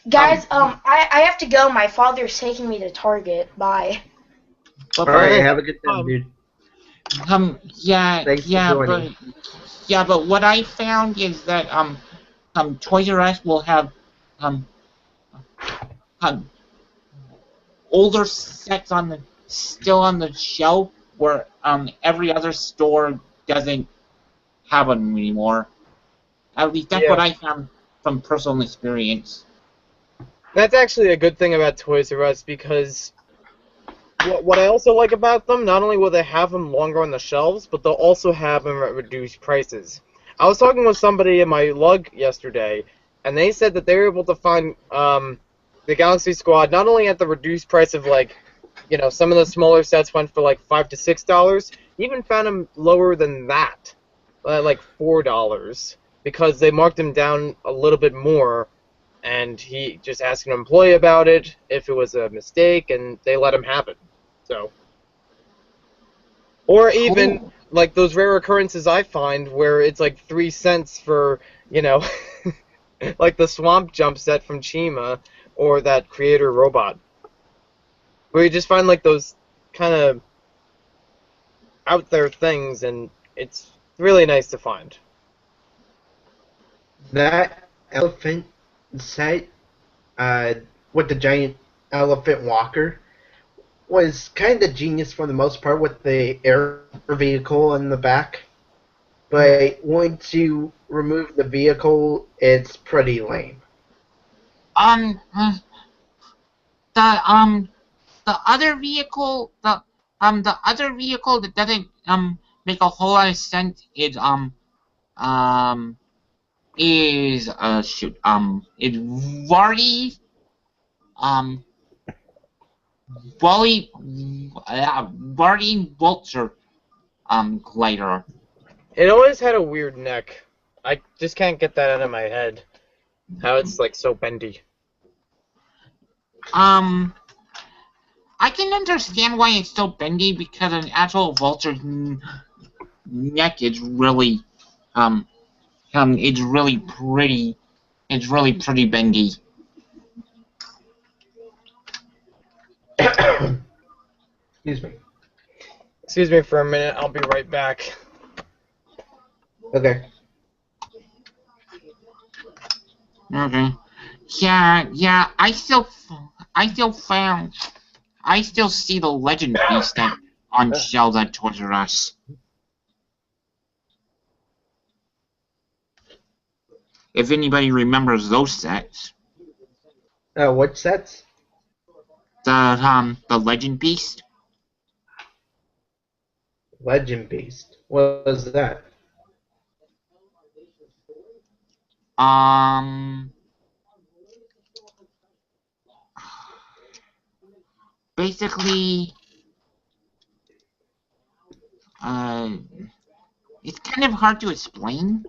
Guys, I have to go. My father's taking me to Target. Bye. Alright, have a good time, dude. Thanks for joining. But what I found is that Toys R Us will have older sets still on the shelf, where every other store doesn't have them anymore. At least that's what I found from personal experience. That's actually a good thing about Toys R Us, because what I also like about them, not only will they have them longer on the shelves, but they'll also have them at reduced prices. I was talking with somebody in my lug yesterday, and they said that they were able to find the Galaxy Squad not only at the reduced price of, like, you know, some of the smaller sets went for like $5 to $6. You even found them lower than that, like $4, because they marked them down a little bit more. And he just asked an employee about it, if it was a mistake, and they let him have it. So, or even like those rare occurrences I find where it's like 3 cents for, you know, like the Swamp Jump set from Chima, or that Creator Robot, where you just find like those kind of out there things, and it's really nice to find. That elephant set with the giant elephant walker was kind of genius for the most part, with the air vehicle in the back. But once you remove the vehicle, it's pretty lame. The other vehicle that doesn't make a whole lot of sense is Vardy Vulture glider. It always had a weird neck. I just can't get that out of my head. How it's like so bendy. I can understand why it's so bendy, because an actual vulture's neck is really it's really pretty bendy. Excuse me. Excuse me for a minute, I'll be right back. Okay. Okay. Yeah, I still see the Legend Beast on shelves at Toys R Us. If anybody remembers those sets. What sets? The Legend Beast. Legend Beast. What was that? Basically, it's kind of hard to explain.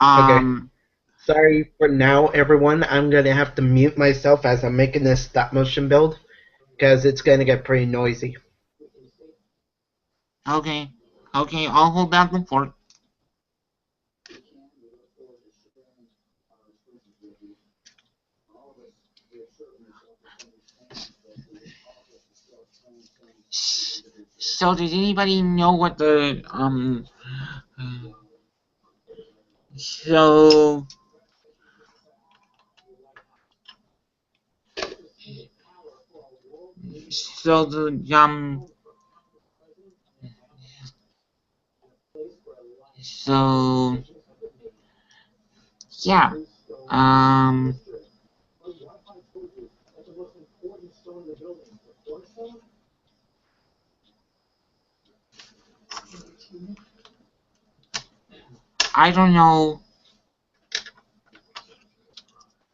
Sorry for now, everyone. I'm gonna have to mute myself as I'm making this stop motion build because it's gonna get pretty noisy. Okay, I'll hold back the fort. So, does anybody know what the so the so yeah, I don't know.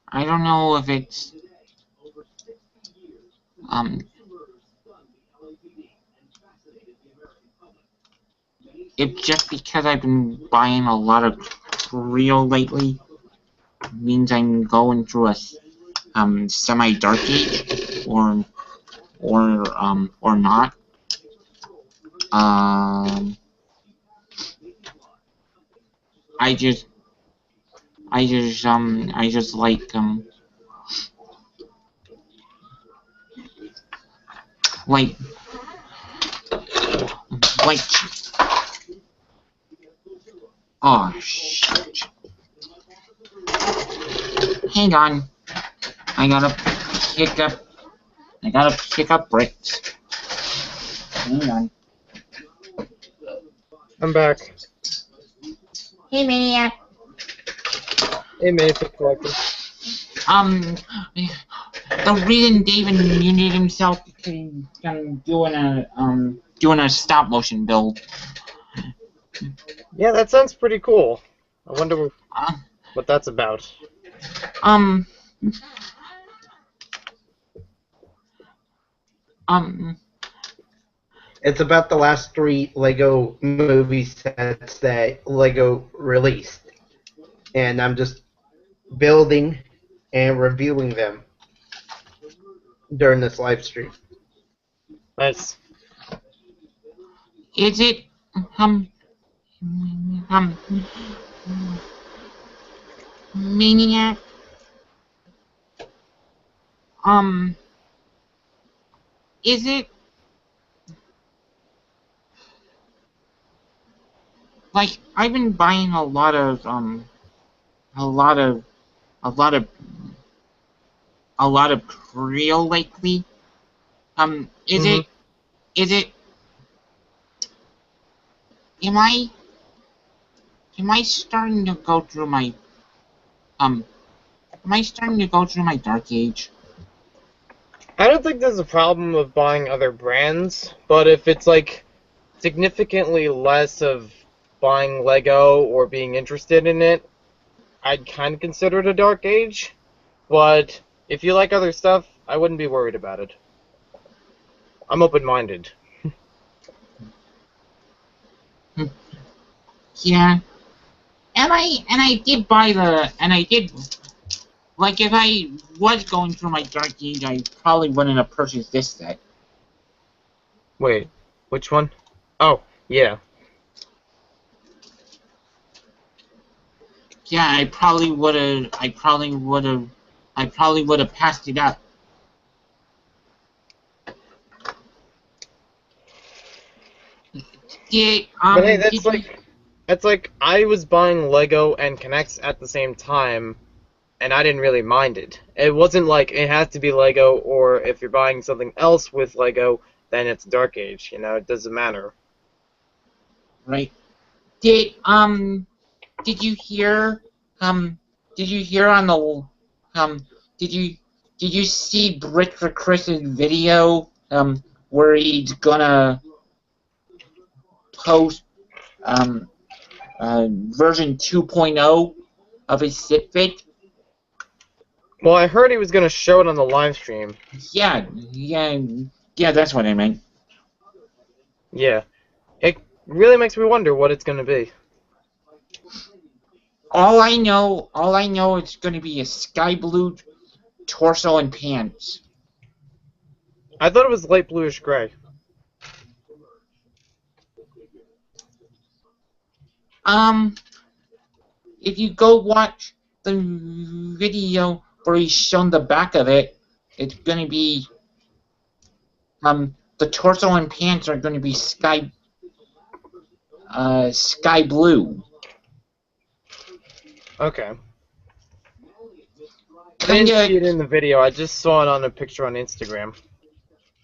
I don't know if it's if just because I've been buying a lot of real lately means I'm going through a semi-dark age or not. I just like like oh shit. Hang on. I gotta pick up bricks. Hang on. I'm back. Hey, Maniac. Hey, Maniac Collector. The reason David muted himself because I'm doing a stop motion build. Yeah, that sounds pretty cool. I wonder what that's about. It's about the last 3 Lego movie sets that Lego released, and I'm just building and reviewing them during this live stream. Nice. Is it Maniac? Is it like I've been buying a lot of real lately. Is it am I starting to go through my dark age? I don't think there's a problem of buying other brands, but if it's like significantly less of buying Lego or being interested in it, I'd kind of consider it a dark age. But if you like other stuff, I wouldn't be worried about it. I'm open-minded. Yeah. And I did buy like if I was going through my dark age, I probably wouldn't have purchased this set. Wait, which one? Oh, yeah. Yeah, I probably would have passed it up. But hey, that's like I was buying Lego and Connects at the same time, and I didn't really mind it. It wasn't like it has to be Lego, or if you're buying something else with Lego, then it's Dark Age. You know, it doesn't matter. Right. Did you hear on the did you see Brick for Chris's video where he's gonna post version 2.0 of his SitFit? Well, I heard he was gonna show it on the live stream. Yeah, that's what I meant. Yeah. It really makes me wonder what it's gonna be. All I know, it's going to be a sky blue torso and pants. I thought it was light bluish gray. If you go watch the video where he's shown the back of it, it's going to be the torso and pants are going to be sky blue. Okay. I didn't see it in the video. I just saw it on a picture on Instagram.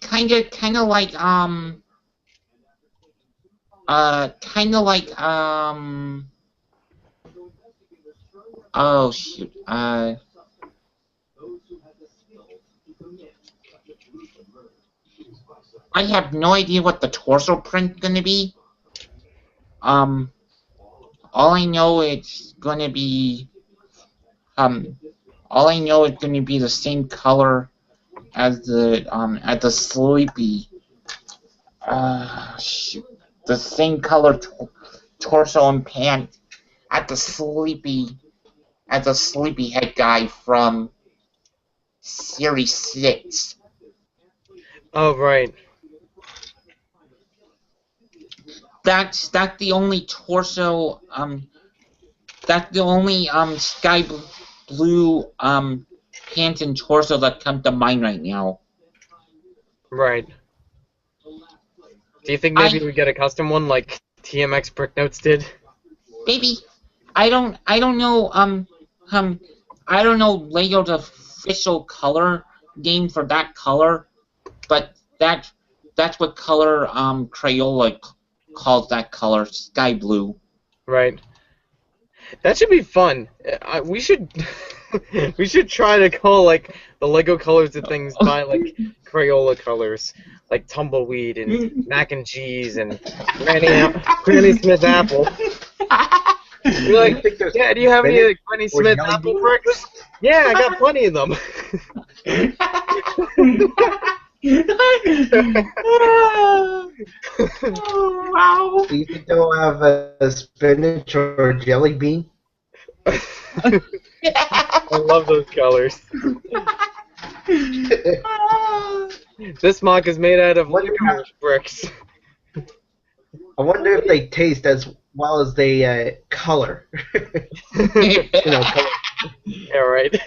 Kind of like oh shoot, I have no idea what the torso print's gonna be. All I know it's gonna be all I know it's gonna be the same color as the Sleepy. Shoot, the same color torso and pants at the Sleepy head guy from Series 6. Oh, right. That's the only torso that's the only sky blue pants and torso that come to mind right now. Right. Do you think maybe we get a custom one like TMX Brick Notes did? Maybe. I don't know I don't know Lego's official color game for that color, but that's what color Crayola calls that color, sky blue. Right. That should be fun. We should we should try to call like the Lego colors of things by like Crayola colors, like Tumbleweed and Mac and Cheese and Granny Smith Apple. You're like, yeah, do you have any Granny Smith apple bricks? Yeah, I got plenty of them. Oh, wow. Do you think they'll have a spinach or jelly bean? I love those colors. This mock is made out of Lego bricks. I wonder if they taste as well as they color. Color. Yeah, right.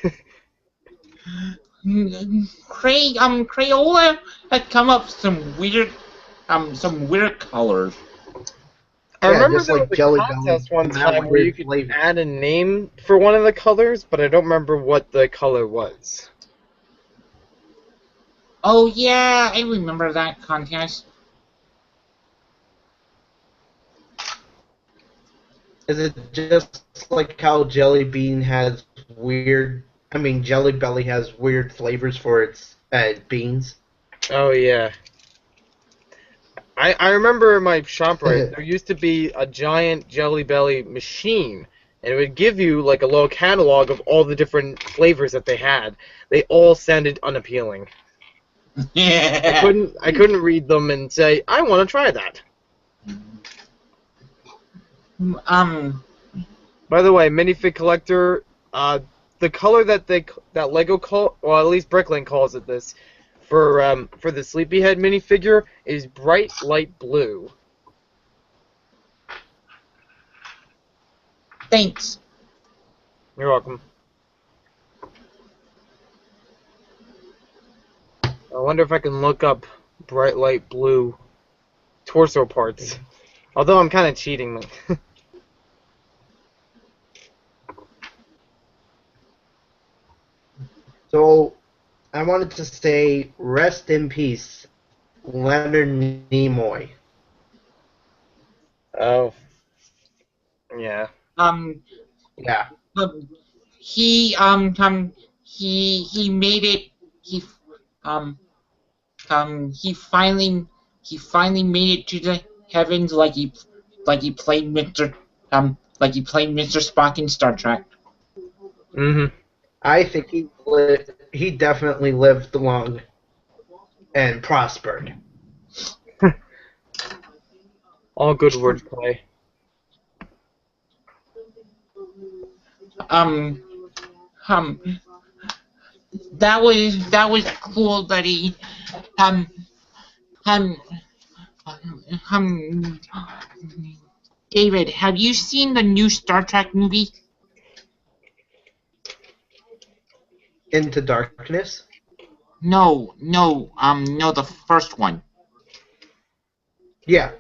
Crayola had come up with some weird colors. I remember just there like was a Jelly contest Belly, one time where you could flavor. add a name for one of the colors, but I don't remember what the color was. Oh yeah, I remember that contest. Is it just like how Jelly Bean has Jelly Belly has weird flavors for its beans? Oh, yeah. I remember in my shop there used to be a giant Jelly Belly machine, and it would give you like a little catalog of all the different flavors that they had. They all sounded unappealing. Yeah. I couldn't read them and say, I want to try that. By the way, Minifig Collector, the color that Lego or at least Bricklink calls it this, for the Sleepyhead minifigure is bright light blue. Thanks. You're welcome. I wonder if I can look up bright light blue torso parts. Although I'm kind of cheating. So, I wanted to say, rest in peace, Leonard Nimoy. Oh. Yeah. Yeah. He made it. He finally made it to the heavens like he played Mr. Spock in Star Trek. Mm-hmm. I think he definitely lived long and prospered. All good wordplay. um, um, that was cool that he, um, um, um, David, have you seen the new Star Trek movie? Into Darkness? No, the first one. Yeah.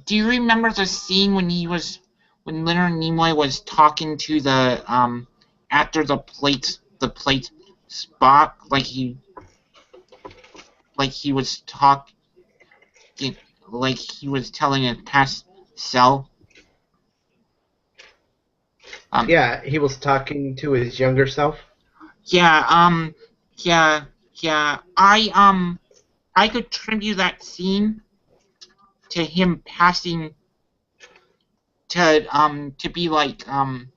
Do you remember the scene when Leonard Nimoy was talking to the after the plate Spock, like he was talking, like he was telling a past self. Yeah, he was talking to his younger self. Yeah, yeah, yeah. I could attribute that scene to him passing to be like um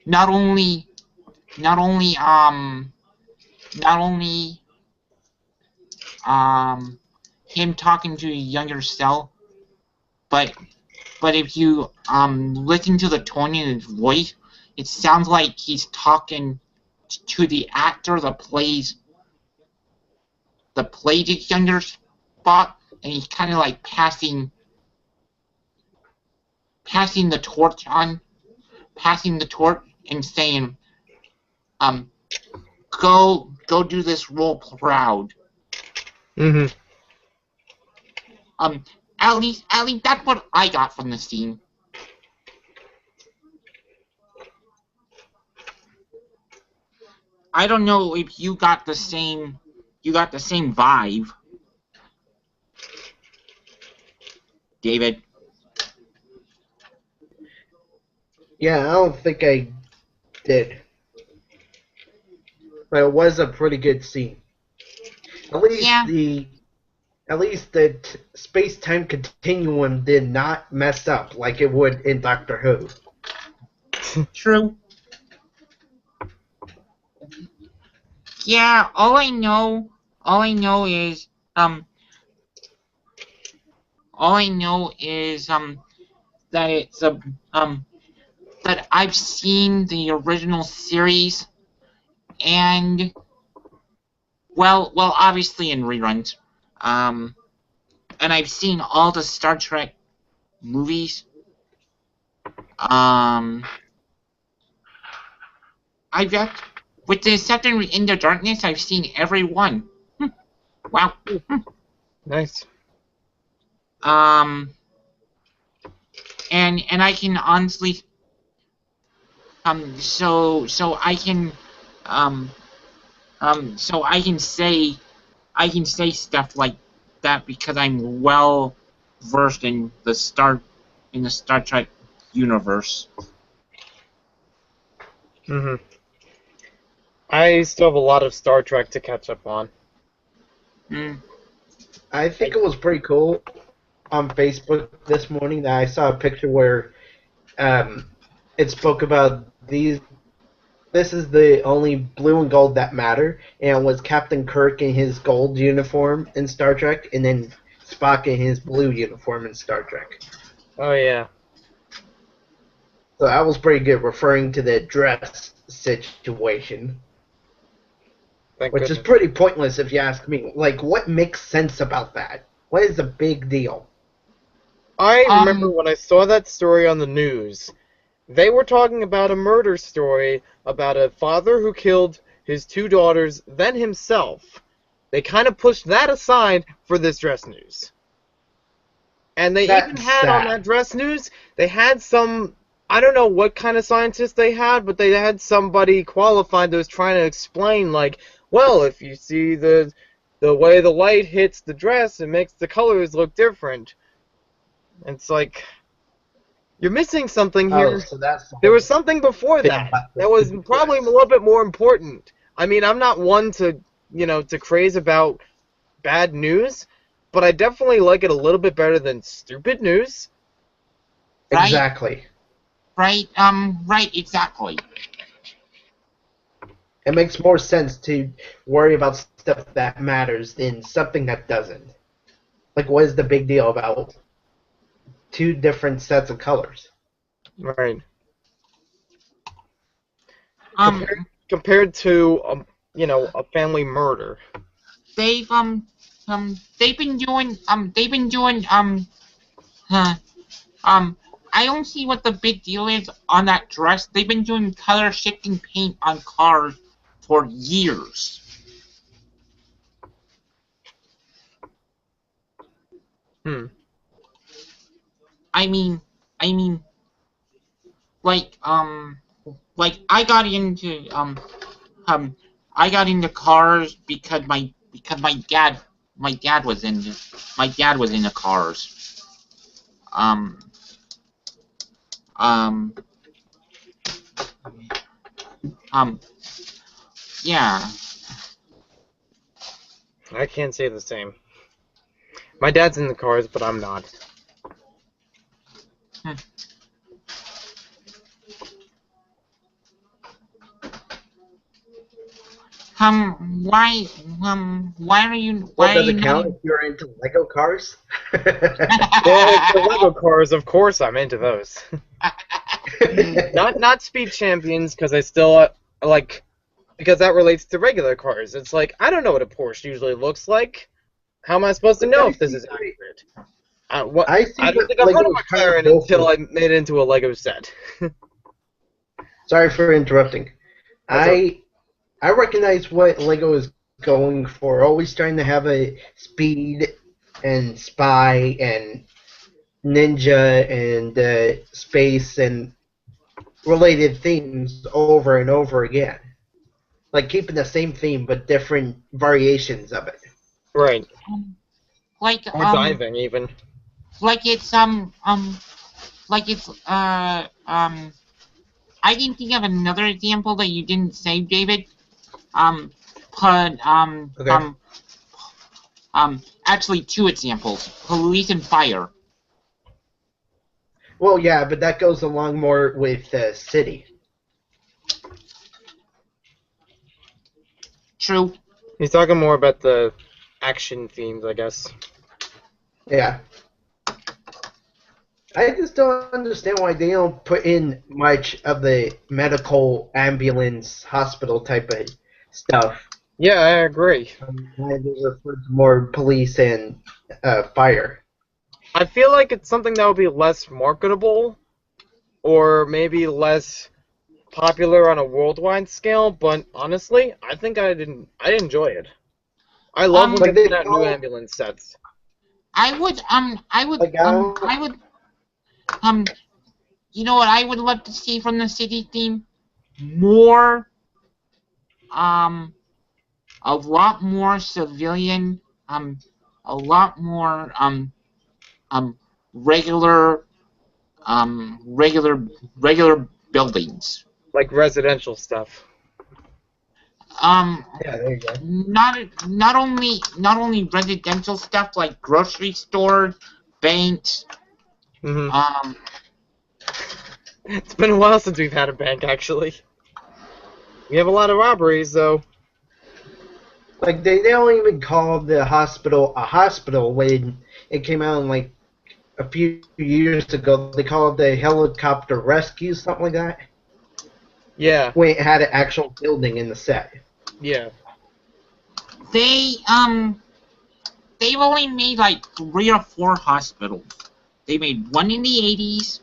not only not only not only him talking to a younger self, but if you listen to the tone in his voice, it sounds like he's talking to the actor that played his younger spot, and he's kind of like passing the torch and saying, go do this role proud. Mm-hmm. At least that's what I got from the scene. I don't know if you got the same vibe, David. Yeah, I don't think I did. But it was a pretty good scene. At least Yeah. the space-time continuum did not mess up like it would in Doctor Who. True. Yeah, all I know is that it's that I've seen the original series, and well obviously in reruns, and I've seen all the Star Trek movies. I've got, with the exception of Into Darkness, I've seen every one. Wow. Nice. And I can honestly so I can say stuff like that because I'm well versed in the Star Trek universe. Mm-hmm. I still have a lot of Star Trek to catch up on. I think it was pretty cool on Facebook this morning that I saw a picture where it spoke about these. This is the only blue and gold that matter, and it was Captain Kirk in his gold uniform in Star Trek, and then Spock in his blue uniform in Star Trek. Oh yeah. So that was pretty good, referring to the dress situation. Which is pretty pointless if you ask me. Like, what makes sense about that? What is the big deal? I remember when I saw that story on the news, they were talking about a murder story about a father who killed his 2 daughters, then himself. They kind of pushed that aside for this dress news. And they even had on that dress news, they had some, I don't know what kind of scientist they had, but they had somebody qualified that was trying to explain, like, well, if you see the way the light hits the dress, it makes the colors look different. And it's like, you're missing something here. So there was something before that that was probably a little bit more important. I mean, I'm not one to, to craze about bad news, but I definitely like it a little bit better than stupid news. Right? Exactly. Right, exactly. It makes more sense to worry about stuff that matters than something that doesn't. Like, what is the big deal about two different sets of colors. Right. Um, Compared to a family murder. they've been doing huh, I don't see what the big deal is on that dress. They've been doing color shifting paint on cars for years. Hmm. I mean, like I got into I got into cars because my dad was into cars. Um um um yeah. I can't say the same. My dad's in the cars, but I'm not. Hmm. Why are you Well, does it not count if you're into Lego cars? Well, the Lego cars, of course, I'm into those. Not Speed Champions, because I still because that relates to regular cars. It's like, I don't know what a Porsche usually looks like. How am I supposed to know if this is accurate? I see I don't what think I've heard of Lego's trying to McLaren go until for. I made it into a Lego set. Sorry for interrupting. That's okay. I recognize what Lego is going for. Always trying to have a speed and spy and ninja and space and related themes over and over again. Like keeping the same theme but different variations of it. Right. like Or diving, even. like it's like it's I can think of another example that you didn't say, David. But Okay. actually two examples: police and fire. Well, yeah, but that goes along more with City. True. He's talking more about the action themes, I guess. Yeah. I just don't understand why they don't put in much of the medical ambulance hospital type of stuff. Yeah, I agree. Why they refer to more police and fire. I feel like it's something that would be less marketable, or maybe less popular on a worldwide scale, but honestly, I think I enjoy it. I love when they Like they put out new call, ambulance sets. I would like I don't, you know what I would love to see from the city theme? More a lot more civilian a lot more regular regular buildings. Like residential stuff. Um, yeah, there you go. not only residential stuff like grocery stores, banks. Hmm. It's been a while since we've had a bank, actually. We have a lot of robberies, though. Like they don't even call the hospital a hospital when it came out in like a few years ago. They call it the helicopter rescue, something like that. Yeah, When it had an actual building in the set. yeah. They they've only made like 3 or 4 hospitals. They made one in the 80s,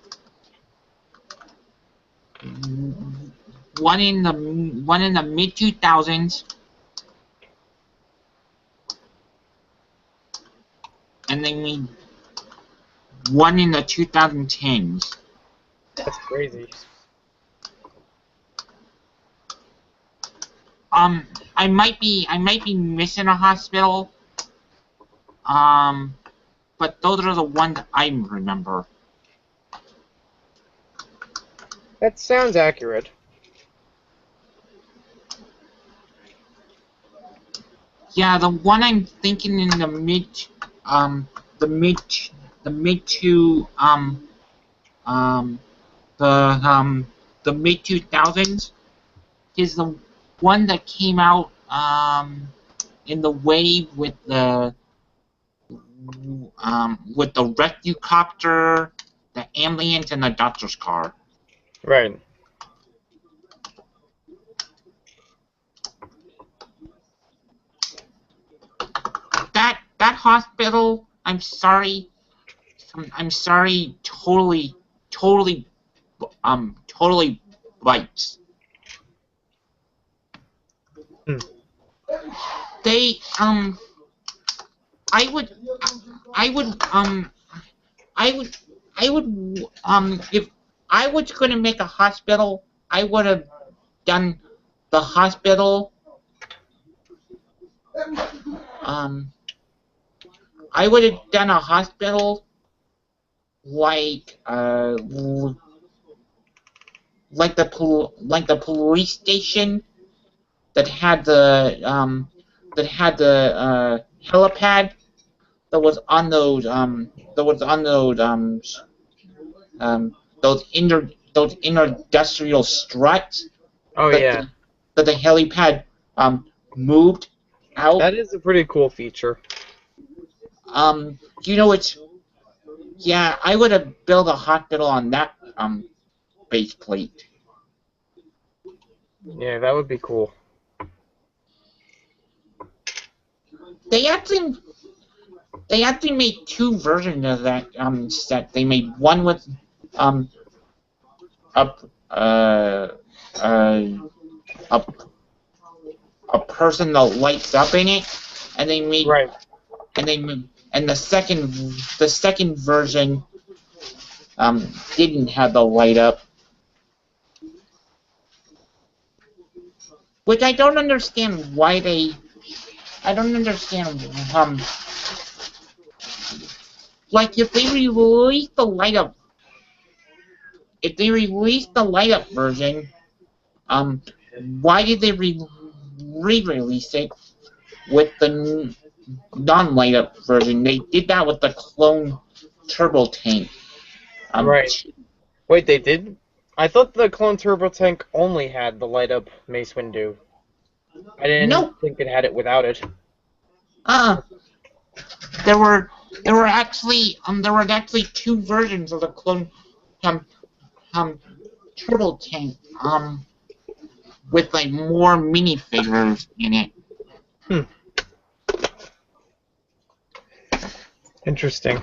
one in the mid 2000s, and they made one in the 2010s. That's crazy. I might be missing a hospital. But those are the ones I remember. That sounds accurate. Yeah, the one I'm thinking in the the mid to the mid 2000s is the one that came out in the wave with the rescue copter the ambulance and the doctor's car. Right. That hospital, I'm sorry, totally bites. They I would if I was going to make a hospital, I would have done the hospital. I would have done a hospital like the police station that had the helipad that was on those industrial struts. Oh, yeah. That the helipad moved out. That is a pretty cool feature. You know, yeah, I would have built a hospital on that base plate. Yeah, that would be cool. They actually made two versions of that set. They made one with a person that lights up in it, and they made and the second version didn't have the light up, which I don't understand why they. I don't understand like if they released the light up version, why did they re-release it with the non-light up version? They did that with the clone turbo tank. Right. Wait, they did? I thought the clone turbo tank only had the light up Mace Windu. I didn't think it had it without it. There were actually two versions of the clone turbo tank with like more minifigures in it. Interesting.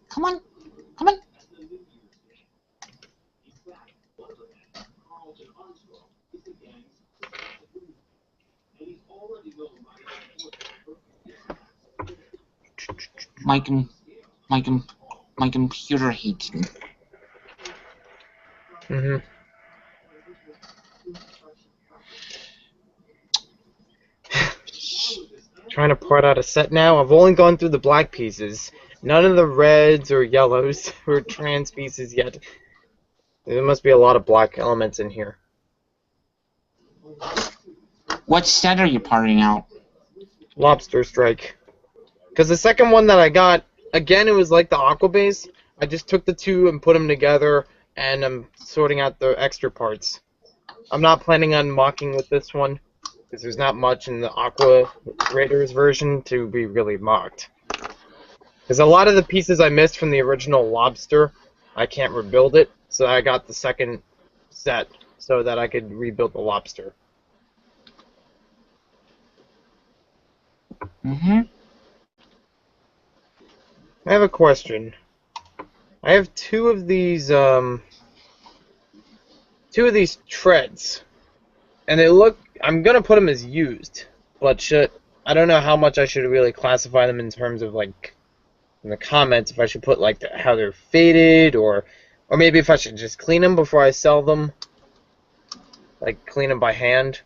Come on. My computer hates me. Trying to part out a set now. I've only gone through the black pieces. None of the reds or yellows or trans pieces yet. There must be a lot of black elements in here. What set are you parting out? Lobster Strike. Because the second one that I got, again, it was like the Aqua base. I just took the two and put them together, and I'm sorting out the extra parts. I'm not planning on mocking with this one, because there's not much in the Aqua Raiders version to be really mocked. Because a lot of the pieces I missed from the original Lobster, I can't rebuild it, so I got the second set so that I could rebuild the Lobster. I have a question. I have two of these treads, and they look. I'm gonna put them as used, but I don't know how much I should really classify them in terms of like in the comments. If I should put like how they're faded, or maybe if I should just clean them before I sell them, like clean them by hand,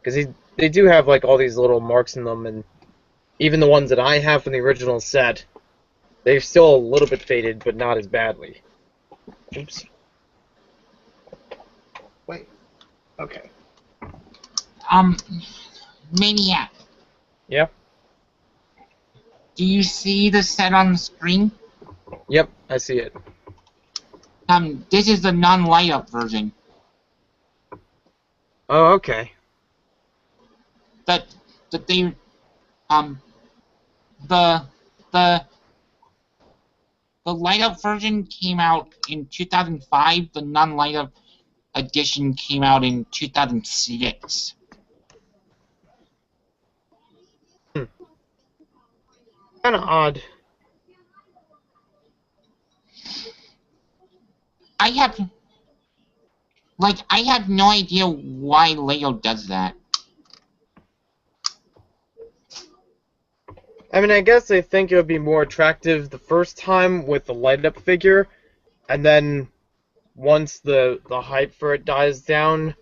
because they do have like all these little marks in them, and even the ones that I have from the original set, they're still a little bit faded, but not as badly. Oops. Wait. Okay. Maniac. Yeah? Do you see the set on the screen? Yep, I see it. This is the non-light up version. Oh, okay. That they the the the light up version came out in 2005. The non-light up edition came out in 2006. Kind of odd. I have I have no idea why Lego does that. I mean, I guess they think it would be more attractive the first time with the light up figure, and then once the hype for it dies down,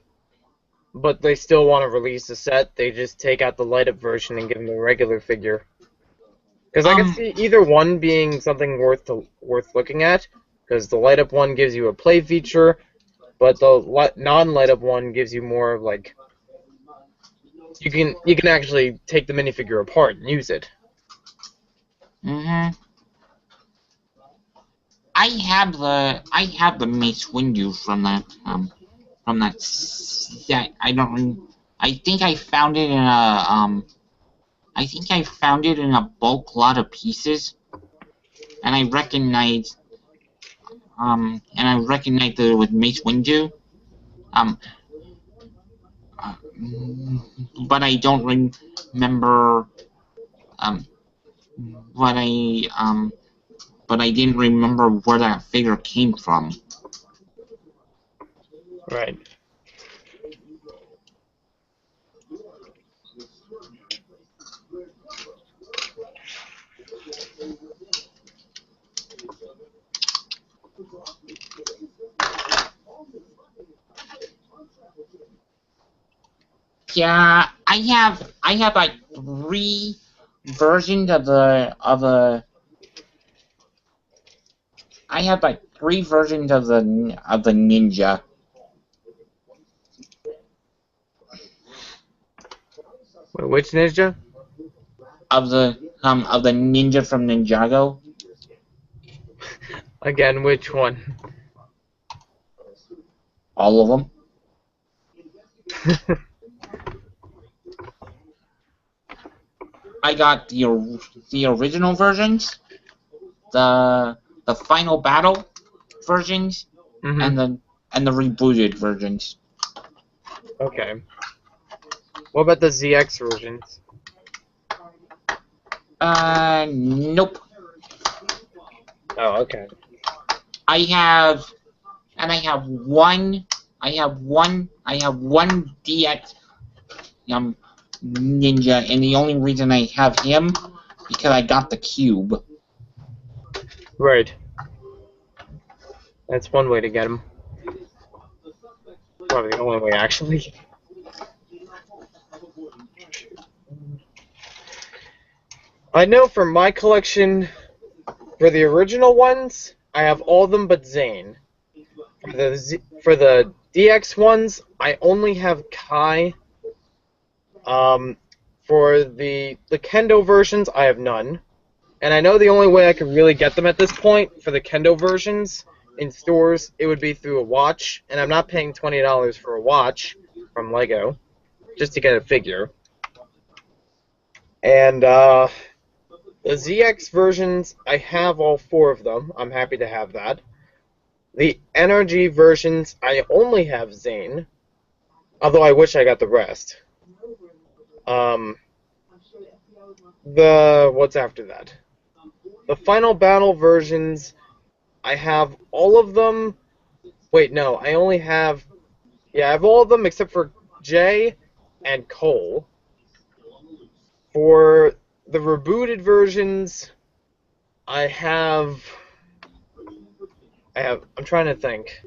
but they still want to release the set, they just take out the light up version and give them the regular figure. Because I could see either one being something worth looking at, because the light up one gives you a play feature, but the non-light up one gives you more like you can actually take the minifigure apart and use it. I have the Mace Windu from that set. I think I found it in a I think I found it in a bulk lot of pieces, and I recognized that it was Mace Windu. Um, but I don't remember what but I didn't remember where that figure came from. Right. Yeah, I have like 3 versions of the I have like 3 versions of the ninja. Wait, which ninja? Of the ninja from Ninjago. Again, which one? All of them. I got the original versions, the final battle versions, and the rebooted versions. Okay. What about the ZX versions? Nope. Oh, okay. I have one DX ninja, and the only reason I have him because I got the cube. Right. That's one way to get him. Probably the only way, actually. I know for my collection, for the original ones, I have all of them but Zane. For the DX ones, I only have Kai. For the Kendo versions, I have none. And I know the only way I could really get them at this point for the Kendo versions in stores, it would be through a watch, and I'm not paying $20 for a watch from Lego just to get a figure. And the ZX versions, I have all 4 of them. I'm happy to have that. The NRG versions, I only have Zane, although I wish I got the rest. What's after that? The Final Battle versions, I have all of them. Wait, no, I only have... Yeah, I have all of them except for Jay and Cole. For the rebooted versions, I'm trying to think.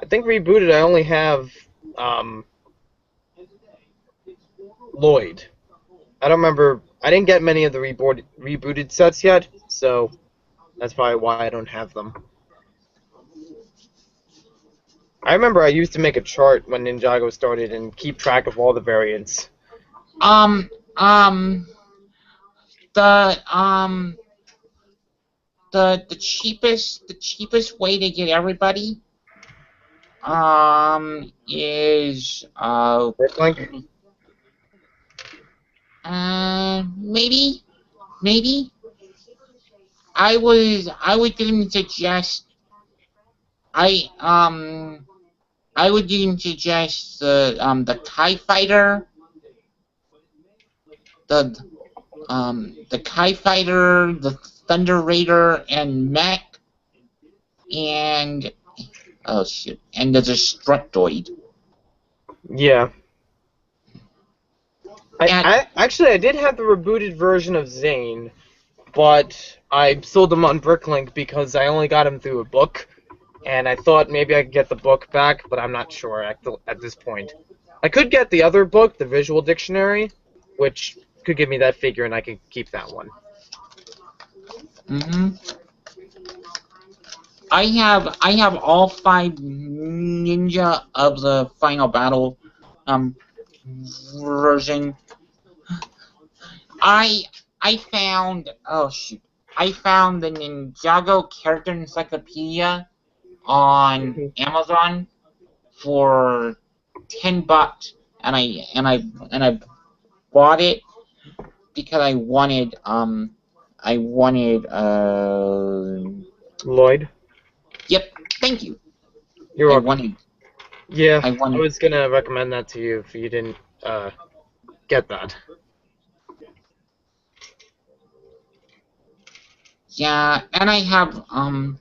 I think rebooted I only have Lloyd. I don't remember. I didn't get many of the rebooted sets yet, so that's probably why I don't have them. I remember I used to make a chart when Ninjago started and keep track of all the variants. The cheapest way to get everybody is Bricklink? maybe, maybe. I would even suggest I would even suggest the TIE Fighter, the TIE Fighter, the Thunder Raider, and Mech, and oh shit, and the Destructoid. Yeah. And I did have the rebooted version of Zane, but I sold him on Bricklink because I only got him through a book, and I thought maybe I could get the book back, but I'm not sure at this point. I could get the other book, the Visual Dictionary, which could give me that figure, and I could keep that one. I have all 5 Ninja of the Final Battle version. I found I found the Ninjago Character Encyclopedia on Amazon for $10, and I bought it because I wanted Lloyd? Yep, thank you. You're welcome. Yeah, I I was gonna recommend that to you if you didn't get that. Yeah, and I have and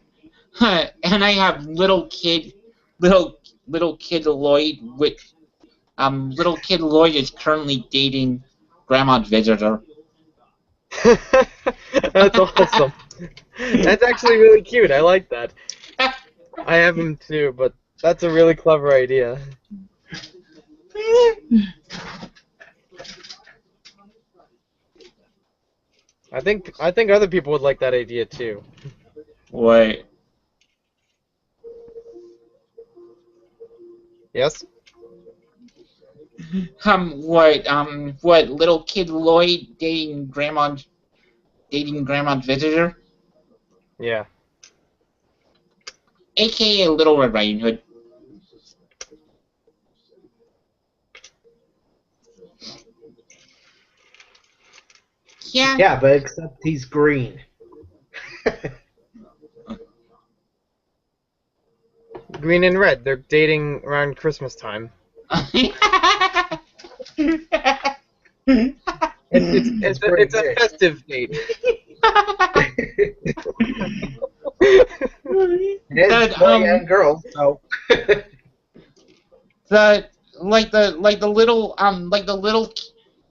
I have little kid Lloyd, which little kid Lloyd is currently dating Grandma Visitor. That's awesome. That's actually really cute. I like that. I have him too, but that's a really clever idea. I think other people would like that idea too. What? Yes? What little kid Lloyd dating Grandma Visitor? Yeah. AKA Little Red Riding Hood. Yeah. Yeah, but except he's green. Green and red. They're dating around Christmas time. It's a festive date. It's boy and girl, so the little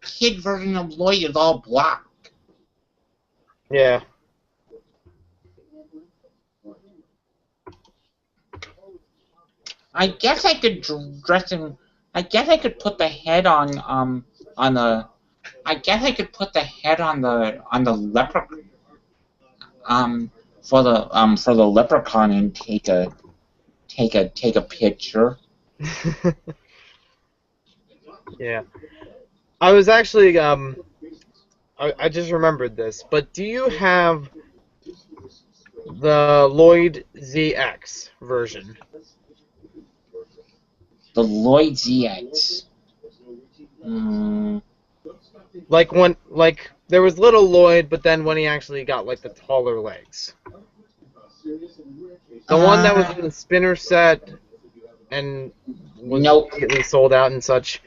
kid version of Lloyd is all black. Yeah. I guess I could dress him. I guess I could put the head on the. I guess I could put the head on the leprechaun for the leprechaun and take a picture. Yeah. I was actually I just remembered this, but do you have the Lloyd ZX version? The Lloyd ZX. Like there was little Lloyd, but then when he actually got like the taller legs. The one that was in the spinner set and was immediately sold out and such.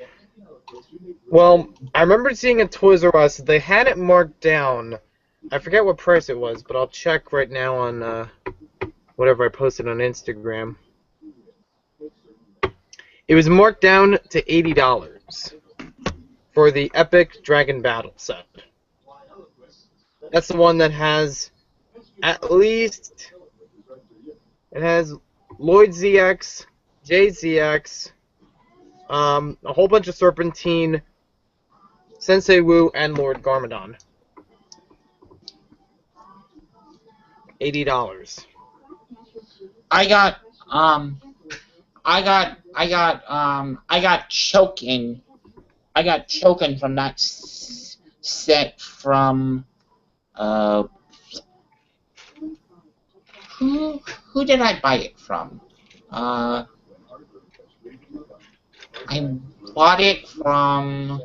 Well, I remember seeing at Toys R Us, they had it marked down. I forget what price it was, but I'll check right now on whatever I posted on Instagram. It was marked down to $80 for the Epic Dragon Battle set. That's the one that has at least... It has Lloyd ZX, JZX, a whole bunch of Serpentine, Sensei Wu, and Lord Garmadon. $80. I got Chokin. I got Chokin from that set from who did I buy it from? I bought it from.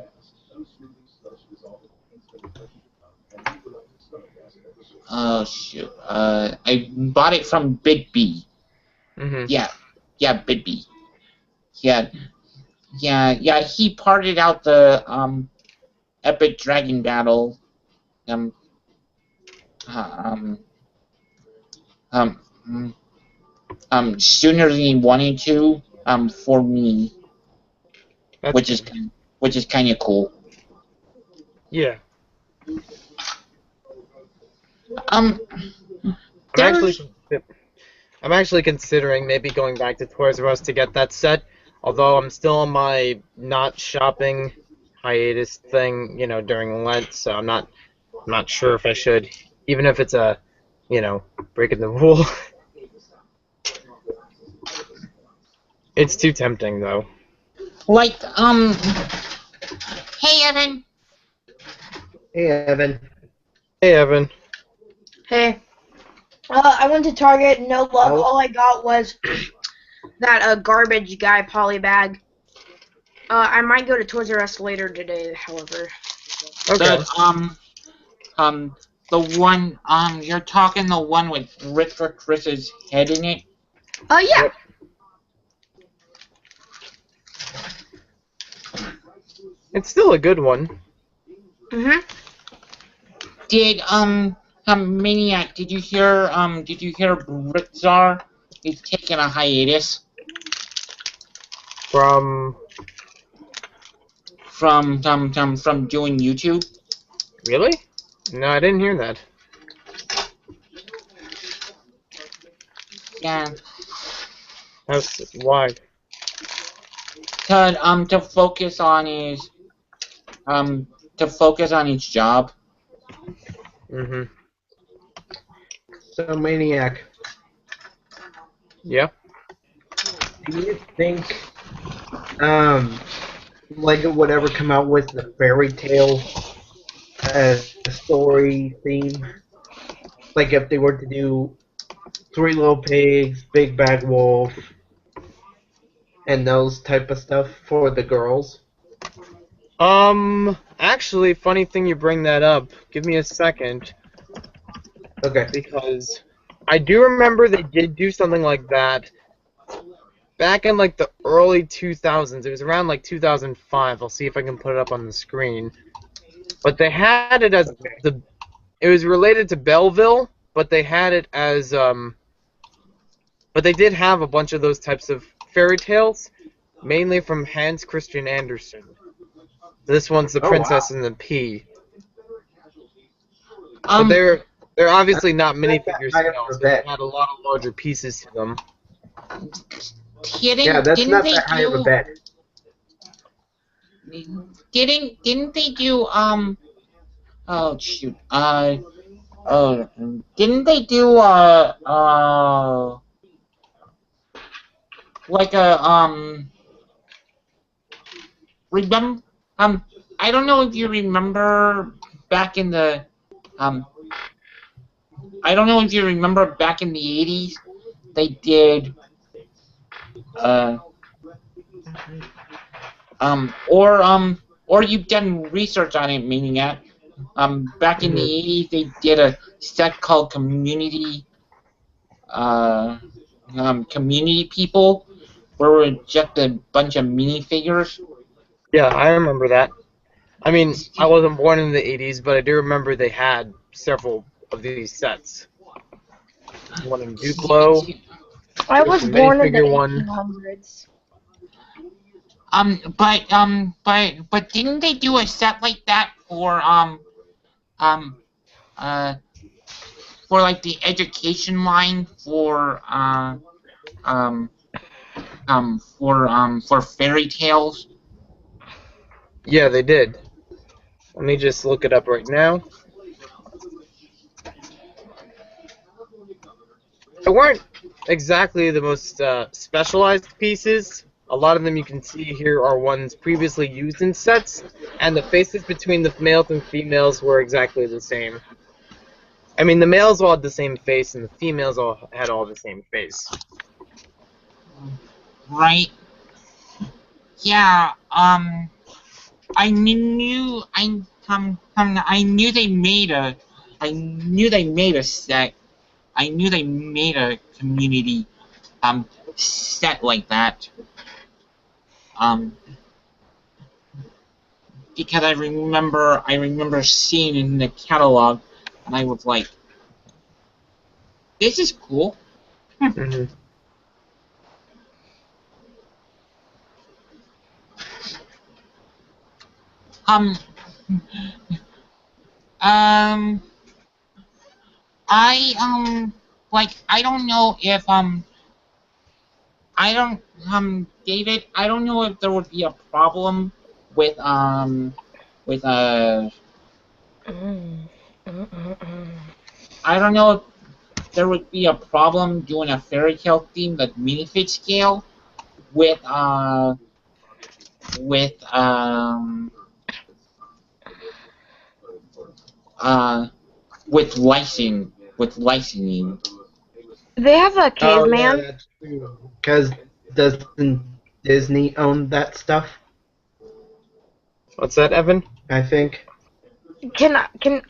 Oh shoot! I bought it from BitB. Mm-hmm. Yeah, yeah, BitB. Yeah, yeah. He parted out the epic dragon battle. Um, um, um, sooner than he wanted to. For me, That's which is good. kind of cool. Yeah. Um, I'm actually there's I'm actually considering maybe going back to Toys R Us to get that set, although I'm still on my not shopping hiatus thing, during Lent, so I'm not sure if I should, even if it's a, breaking the rule. It's too tempting though. like Hey Evan. Hey, Evan. Hey Evan. Hey. I went to Target, no luck. Oh. All I got was that garbage guy poly bag. I might go to Toys R Us later today, however. Okay. The one you're talking the one with Richard Chris's head in it. Yeah. Yep. It's still a good one. Mhm. Did Maniac? Did you hear Britzar is taking a hiatus From from doing YouTube? really? No, I didn't hear that. Yeah. Why? To focus on his job. Mhm. So, Maniac, Yeah. do you think Lego would ever come out with the fairy tale story theme? Like if they were to do Three Little Pigs, Big Bad Wolf, and those type of stuff for the girls? Actually, funny thing you bring that up. Give me a second, Okay. because I do remember they did do something like that back in like the early 2000s. It was around like 2005. I'll see if I can put it up on the screen. But they had it as it was related to Belleville, but they had it as but they did have a bunch of those types of fairy tales, mainly from Hans Christian Andersen. This one's The Oh, wow. Princess and the Pea. But Um, they're obviously not Not that minifigure high of scale, a so they bet. had a lot of larger pieces to them. Yeah, that's not that high of a bet. Didn't they do oh shoot didn't they do like a remember I don't know if you remember back in the um I don't know if you remember back in the 80s they did uh or you've done research on it, meaning that back in the Mhm. 80s they did a set called uh community people where we're just a bunch of minifigures. Yeah, I remember that. I mean, I wasn't born in the 80s, but I do remember they had several of these sets. One in Duplo, I there's was a born in the minifigure one. 1800s. But didn't they do a set like that um uh for like the education line um for fairy tales? Yeah, they did. Let me just look it up right now. They weren't exactly the most specialized pieces. A lot of them you can see here are ones previously used in sets, and the faces between the males and females were exactly the same. I mean, the males all had the same face, and the females all had the same face. Right. Yeah. I knew they made a. I knew they made a set. I knew they made a community set like that. Because I remember seeing it in the catalog, and I was like, "This is cool." Mm-hmm. Um, um, I don't know if I don't David, I don't know if there would be a problem with with Mm, mm, mm, mm. I don't know if there would be a problem doing a fairy tale theme like minifig scale with with um uh with licensing. They have a Oh yeah, caveman. that's true. Because doesn't Disney own that stuff? What's that, Evan? I think. Can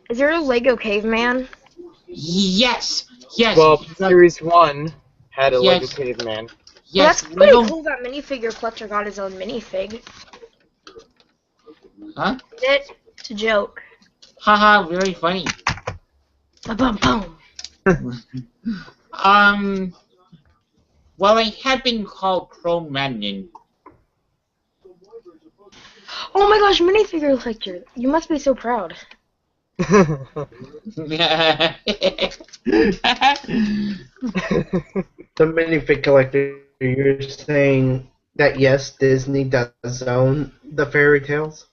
is there a Lego caveman? Yes, yes, Well, Series 1 had a Lego yes, caveman. Well, that's yes. pretty Lego, cool that minifigure collector got his own minifig. huh? It's a joke. Haha, very funny. Ba-bum, boom. Um, well, I had been called Cro-Magnon. Oh my gosh, minifigure collector! You must be so proud. The minifig collector, you're saying that yes, Disney does own the fairy tales?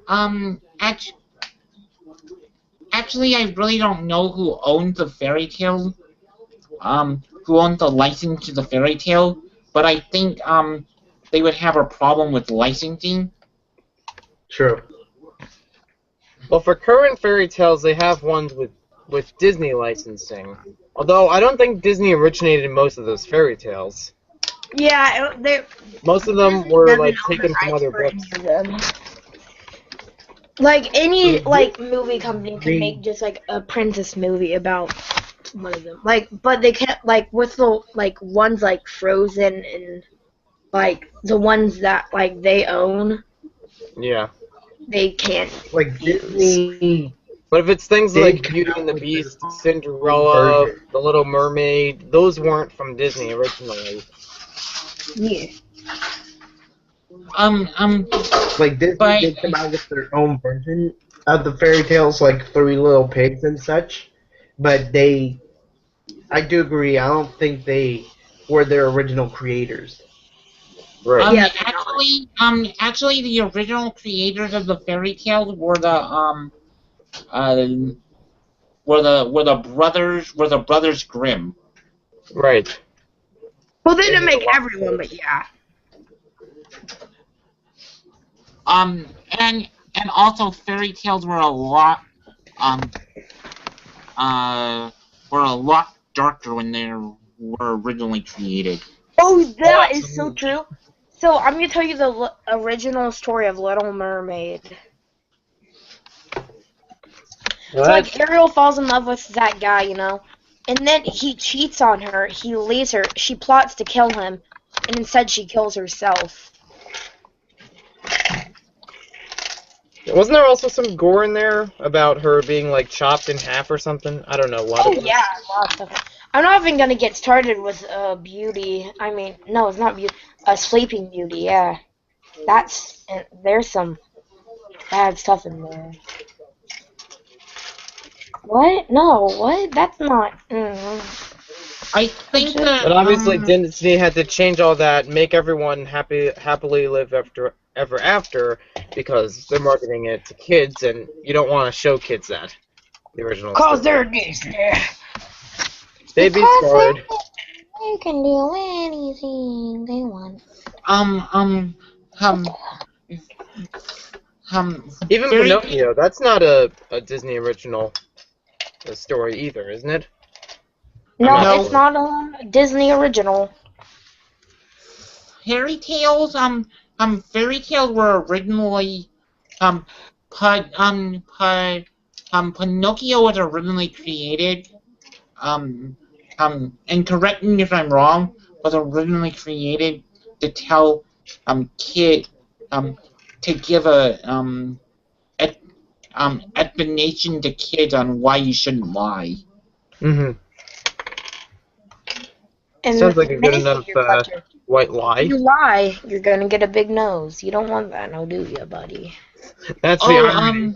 Um, actually, I really don't know who owns the fairy tale. Who owns the license to the fairy tale? But I think they would have a problem with licensing. True. Well, for current fairy tales, they have ones with Disney licensing. Although I don't think Disney originated most of those fairy tales. Yeah, Most of them Disney were doesn't like own the taken from rights other for any books. of them. Like any Mhm. movie company could They- make just like a princess movie about one of them. Like, but they can't like with the like ones like Frozen and like the ones that like they own, Yeah. they can't Like use. Disney But if it's things did like come Beauty out and the with their Beast, own Cinderella, version. The Little Mermaid, those weren't from Disney originally. Yeah. Like Disney But did come out with their own version of the fairy tales, like Three Little Pigs and such. But I do agree. I don't think they were their original creators. Right. Yeah, they're not. actually, the original creators of the fairy tales were uh, were the brothers Grimm. Right. Well, they They didn't made a make lot of everyone, those. but yeah. Um, and also fairy tales were a lot um were a lot darker when they were originally created. Oh, Oh, that is so absolutely. true. So I'm gonna tell you the original story of Little Mermaid. So What? like Ariel falls in love with that guy, you know, and then he cheats on her. He leaves her. She plots to kill him, and instead she kills herself. Wasn't there also some gore in there about her being like chopped in half or something? I don't know what Oh it was. yeah, lots of. I'm not even gonna get started with Beauty. I mean, no, it's not Beauty. Sleeping Beauty. Yeah, there's some bad stuff in there. What? No, what? That's not. I think But obviously Disney had to change all that, make everyone happily live ever after, because they're marketing it to kids, and you don't want to show kids that. The original Cause story. they're Disney. They'd be scarred. They can do anything they want. um um um Even fairy Pinocchio, that's not a Disney original story either, isn't it? I'm No, not No. it's sure. not Disney original. Fairy tales were originally Pinocchio was originally created and correct me if I'm wrong, was originally created to tell kid to give a explanation to kids on why you shouldn't lie. Mm-hmm. And Sounds like a good enough white lie. If you lie, you're gonna get a big nose. You don't want that, no, do you, buddy? That's the irony.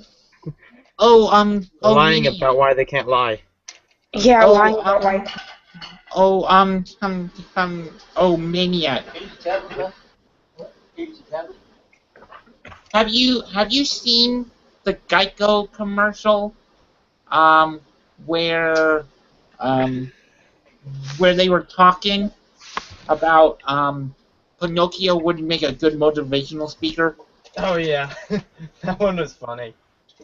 Lying really? about why they can't lie. Yeah, lying about why. Maniac. Have you seen the Geico commercial? Where they were talking about Pinocchio wouldn't make a good motivational speaker. Oh yeah, that one was funny.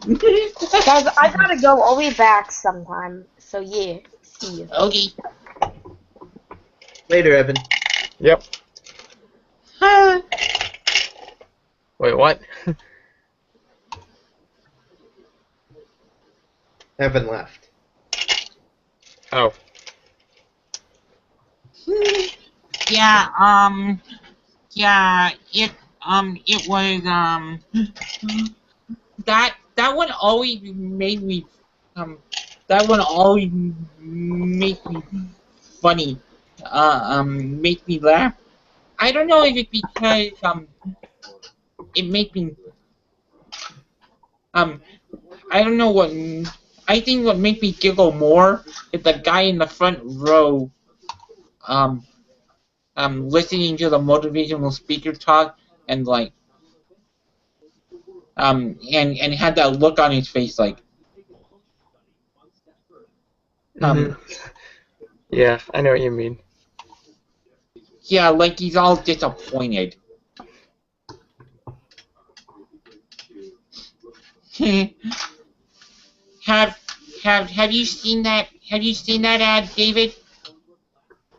Guys, I gotta go. I'll be back sometime. So yeah, see you. Okay. Later, Evan. Yep. Wait, what? Evan left. Oh. Yeah. It was that one always made me funny. Make me laugh. I don't know if it's because it made me I don't know what. I think what made me giggle more is the guy in the front row listening to the motivational speaker talk and like and had that look on his face like Yeah, I know what you mean. yeah, like he's all disappointed. Have you seen that? Have you seen that ad, David?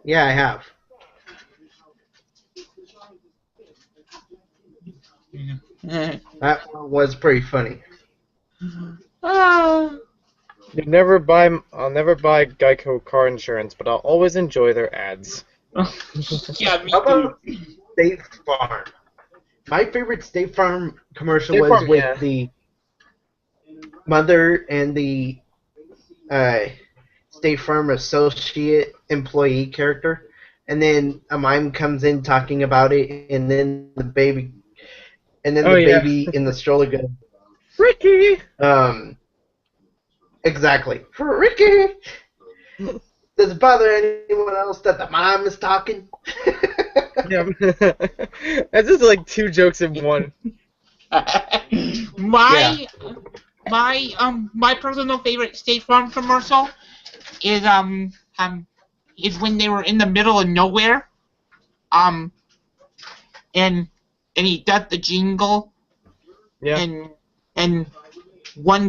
Yeah, I have. That one was pretty funny. I'll never buy Geico car insurance, but I'll always enjoy their ads. Yeah, me How too. about State Farm? My favorite State Farm commercial was with the mother and the State Farm associate employee character, and then a mime comes in talking about it, and then the baby, baby in the stroller goes, Ricky. Exactly, for Ricky. Does it bother anyone else that the mom is talking? Yeah. That's just like two jokes in one. My personal favorite State Farm commercial is when they were in the middle of nowhere, and he does the jingle, and one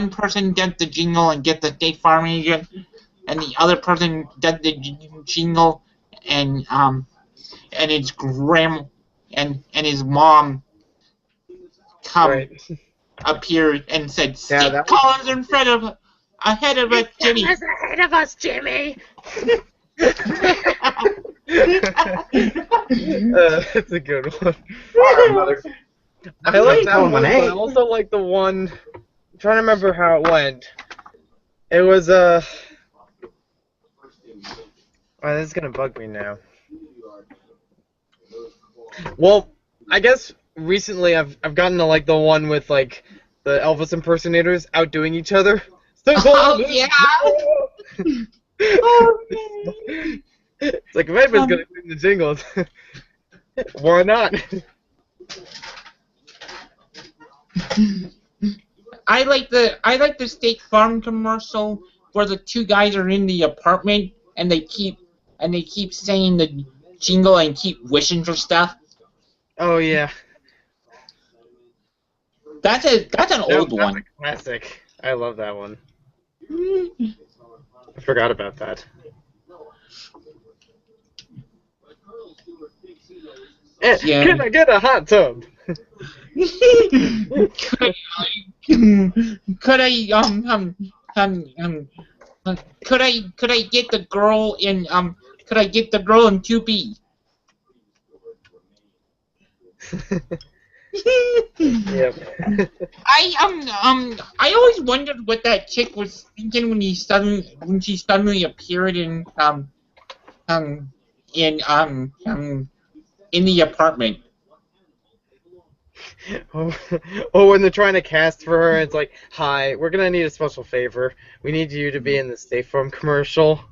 person does the jingle and gets the State Farm agent, and the other person does the jingle and his and his mom appeared and said, "State Collins in front of ahead of us, Jimmy." Ahead of us, Jimmy. That's a good one. I like that one, but I also like the one. I'm trying to remember how it went. It was oh, this is gonna bug me now. Well, I guess recently I've gotten to like the one with like the Elvis impersonators outdoing each other. Oh yeah. It's like if anybody's gonna sing the jingles, why not? I like the State Farm commercial where the two guys are in the apartment and they keep saying the jingle and keep wishing for stuff. Oh yeah. That's an old one. That's a classic. I love that one. I forgot about that. Yeah. Can I get a hot tub? Could I get the girl in could I get the girl in 2B? Yep. I always wondered what that chick was thinking when she suddenly appeared in in the apartment. Oh, when they're trying to cast for her, it's like, hi, we're gonna need a special favor. We need you to be in the State Farm commercial.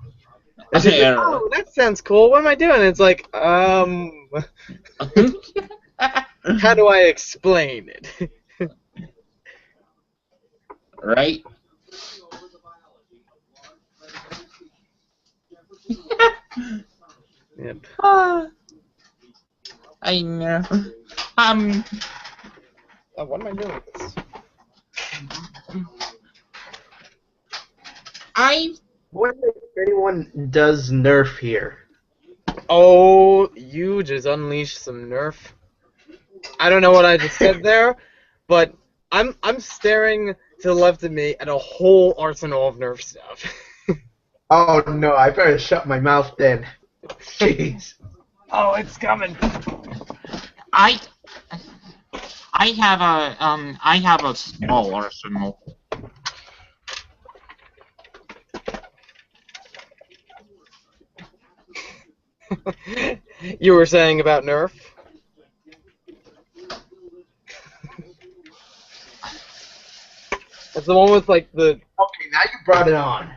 And she's like, oh, that sounds cool. What am I doing? And it's like, how do I explain it? Right? Yep. I know. What am I doing with this? I wonder if anyone does Nerf here. Oh, you just unleashed some Nerf. I don't know what I just said there, but I'm staring to the left of me at a whole arsenal of Nerf stuff. Oh no, I better shut my mouth then. Jeez. Oh, it's coming. I have a small arsenal. You were saying about Nerf? That's the one with like the. Okay, now you brought it on.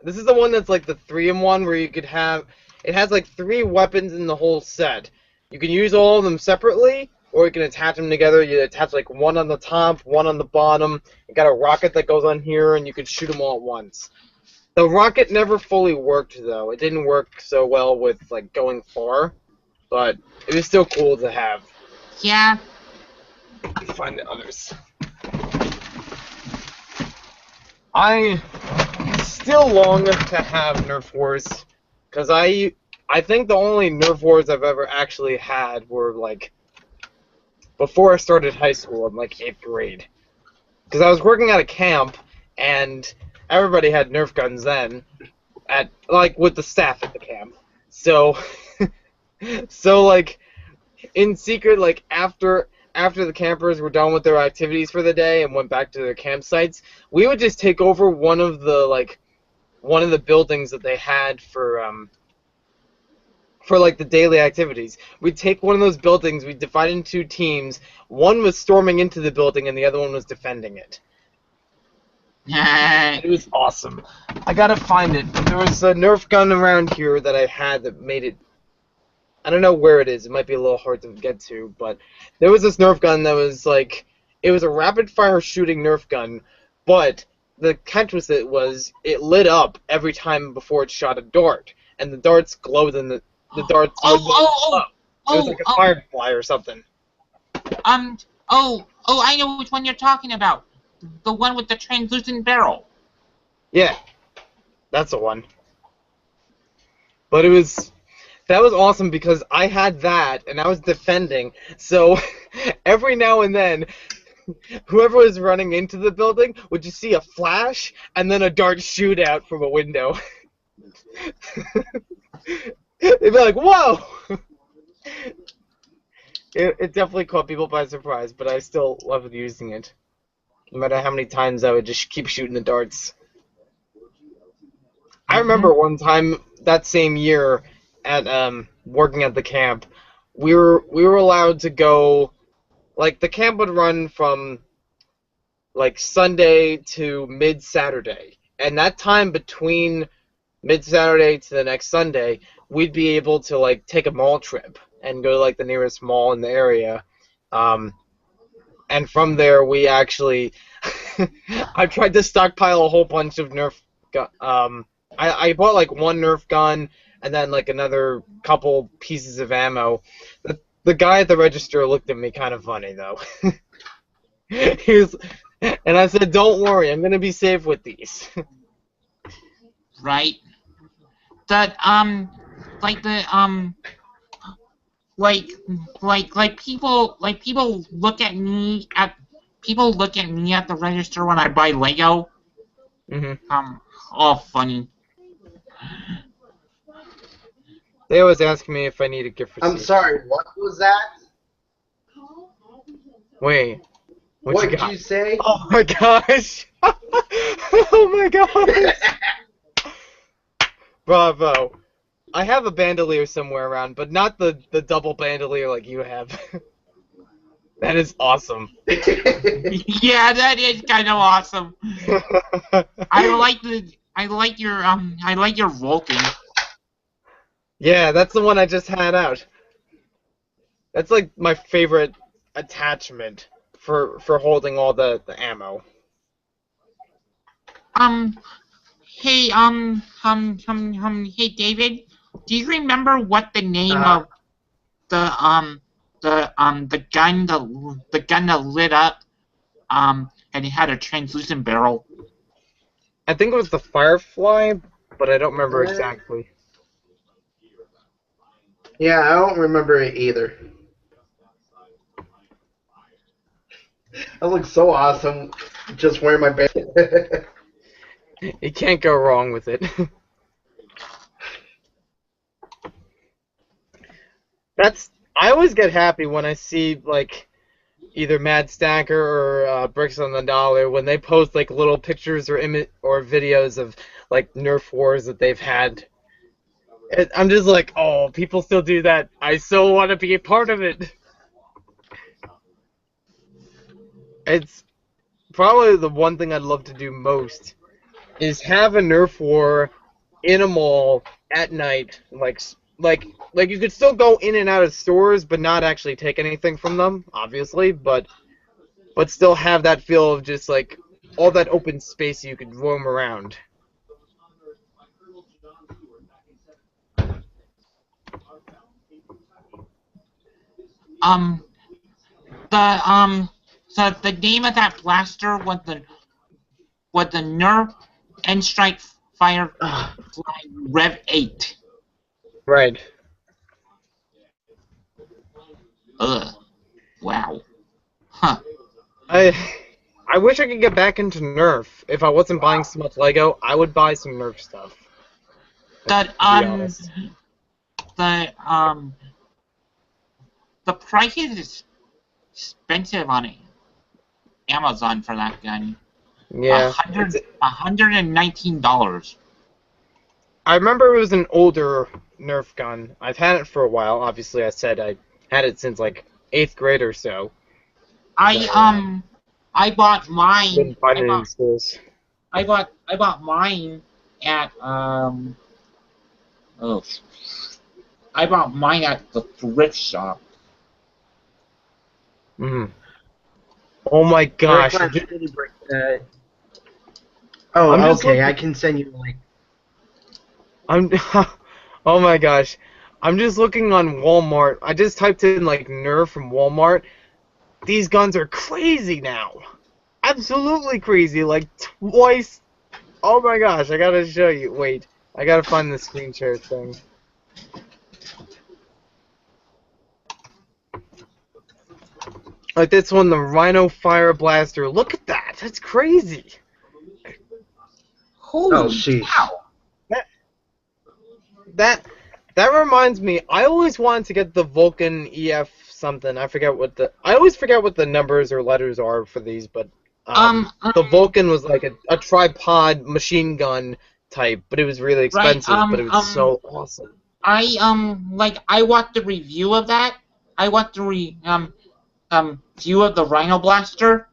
This is the one that's like the 3-in-1 where you could have. It has like 3 weapons in the whole set. You can use all of them separately, or you can attach them together. You attach like one on the top, one on the bottom. You got a rocket that goes on here, and you can shoot them all at once. The rocket never fully worked though. It didn't work so well with like going far, but it was still cool to have. Yeah. Find the others. I still long to have Nerf Wars, because I think the only Nerf Wars I've ever actually had were like before I started high school in like 8th grade, because I was working at a camp and everybody had Nerf guns then, at like with the staff at the camp. So, so like in secret, like after the campers were done with their activities for the day and went back to their campsites, we would just take over one of the buildings that they had for like the daily activities. We'd take one of those buildings, we'd divide it into 2 teams. One was storming into the building and the other one was defending it. It was awesome. I gotta find it. There was a Nerf gun around here that I had that made it. I don't know where it is. It might be a little hard to get to, but there was this Nerf gun that was like, it was a rapid-fire shooting Nerf gun, but the catch with it was it lit up every time before it shot a dart, and the darts glowed in the darts. It was like a firefly or something. I know which one you're talking about. The one with the translucent barrel. Yeah, that's the one. But that was awesome because I had that and I was defending. So every now and then, whoever was running into the building would just see a flash and then a dart shoot out from a window. They'd be like, "Whoa!" It definitely caught people by surprise, but I still loved using it. No matter how many times I would just keep shooting the darts. I remember one time that same year at working at the camp, we were allowed to go, like the camp would run from like Sunday to mid-Saturday, and that time between mid-Saturday to the next Sunday, we'd be able to like take a mall trip and go to like the nearest mall in the area. And from there, we actually, I tried to stockpile a whole bunch of Nerf gun. I bought like 1 Nerf gun and then like another couple pieces of ammo. The guy at the register looked at me kind of funny though. And I said, "Don't worry, I'm gonna be safe with these." Right. That like the like people look at me at the register when I buy Lego. All funny. They always ask me if I need a gift receipt. I'm sorry, what was that? Wait, what Did you say? Oh my gosh! Oh my gosh! Bravo. I have a bandolier somewhere around, but not the double bandolier like you have. That is awesome. Yeah, that is kind of awesome. I like your Vulcan. Yeah, that's the one I just had out. That's like my favorite attachment for holding all the ammo. Hey, hey, David, do you remember what the name of the gun that lit up, and it had a translucent barrel? I think it was the Firefly, but I don't remember exactly. Yeah, I don't remember it either. I look so awesome just wearing my band. You can't go wrong with it. I always get happy when I see like either Mad Stacker or Bricks on the Dollar when they post like little pictures or videos of like Nerf wars that they've had. I'm just like, oh, people still do that. I so want to be a part of it. It's probably the one thing I'd love to do most is have a Nerf war in a mall at night, like you could still go in and out of stores, but not actually take anything from them, obviously, but still have that feel of just like all that open space you could roam around. So the name of that blaster was the Nerf N-Strike Firefly Rev 8. Right. Ugh. Wow. Huh. I wish I could get back into Nerf. If I wasn't buying so much Lego, I would buy some Nerf stuff. The price is expensive on Amazon for that gun. Yeah. $119. I remember it was an older Nerf gun. I've had it for a while. Obviously, I said I had it since like 8th grade or so. I bought mine. Didn't find it in schools. I bought mine at I bought mine at the thrift shop. Oh my gosh! Okay. I can send you a link. Oh my gosh! I'm just looking on Walmart. I just typed in like Nerf from Walmart. These guns are crazy now. Absolutely crazy. Like twice. Oh my gosh! I gotta show you. Wait. I gotta find the screen share thing. Like this one, the Rhino Fire Blaster. Look at that. That's crazy. Holy cow. That reminds me. I always wanted to get the Vulcan EF something. I always forget what the numbers or letters are for these, but the Vulcan was like a tripod machine gun type, but it was really expensive, but it was so awesome. I watched the review of that. I watched the view of the Rhino Blaster,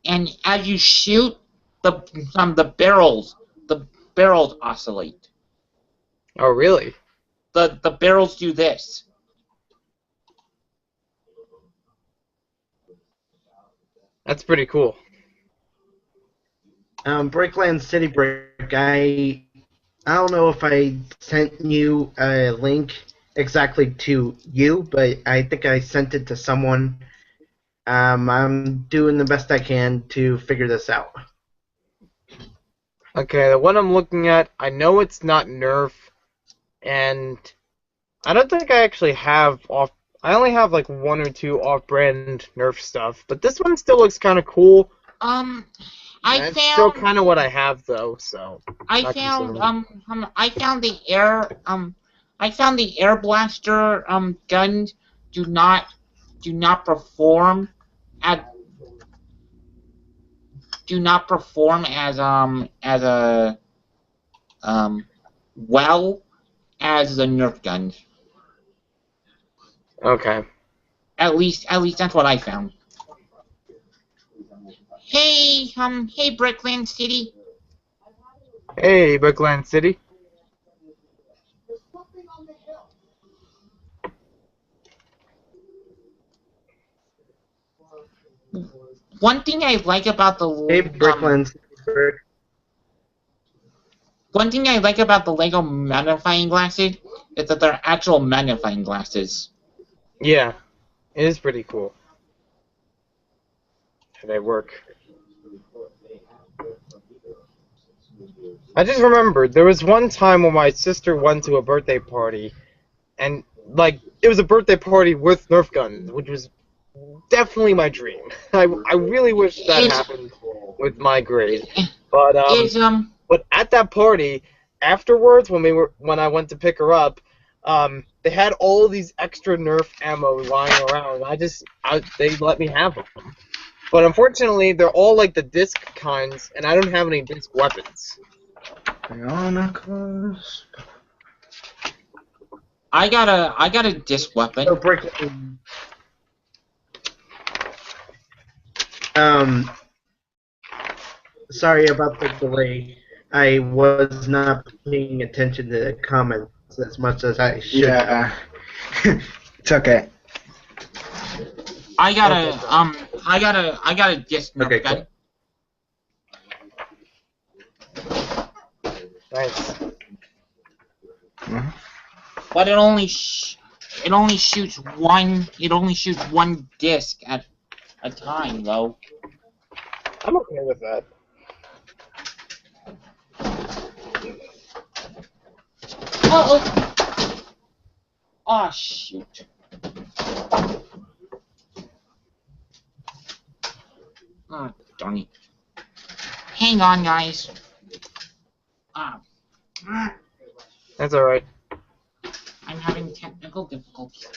and as you shoot, the barrels oscillate. Oh, really? The barrels do this. That's pretty cool. Breakland City Break, I don't know if I sent you a link exactly to you, but I think I sent it to someone. I'm doing the best I can to figure this out. Okay, the one I'm looking at, I know it's not Nerf, and I don't think I actually have I only have like 1 or 2 off-brand Nerf stuff, but this one still looks kind of cool. It's still kind of what I have though, so. I found the air blaster guns do not perform as a well as the Nerf guns. Okay. At least that's what I found. Hey, Brickland City. Hey, Brickland City. One thing I like about the Lego magnifying glasses is that they're actual magnifying glasses. Yeah, it is pretty cool. They work. I just remembered there was one time when my sister went to a birthday party, and like it was a birthday party with Nerf guns, which was definitely my dream. I really wish that happened with my grade, but at that party afterwards when I went to pick her up, they had all these extra Nerf ammo lying around. They let me have them, but unfortunately they're all like the disc kinds, and I don't have any disc weapons. I got a disc weapon. Sorry about the delay. I was not paying attention to the comments as much as I should. Yeah. It's okay. I got a disc Nerf gun. Cool. Nice. But it only shoots one disc at a time, though. I'm okay with that. Uh-oh. Oh, shoot. Oh, darn it. Hang on, guys. That's alright. I'm having technical difficulties.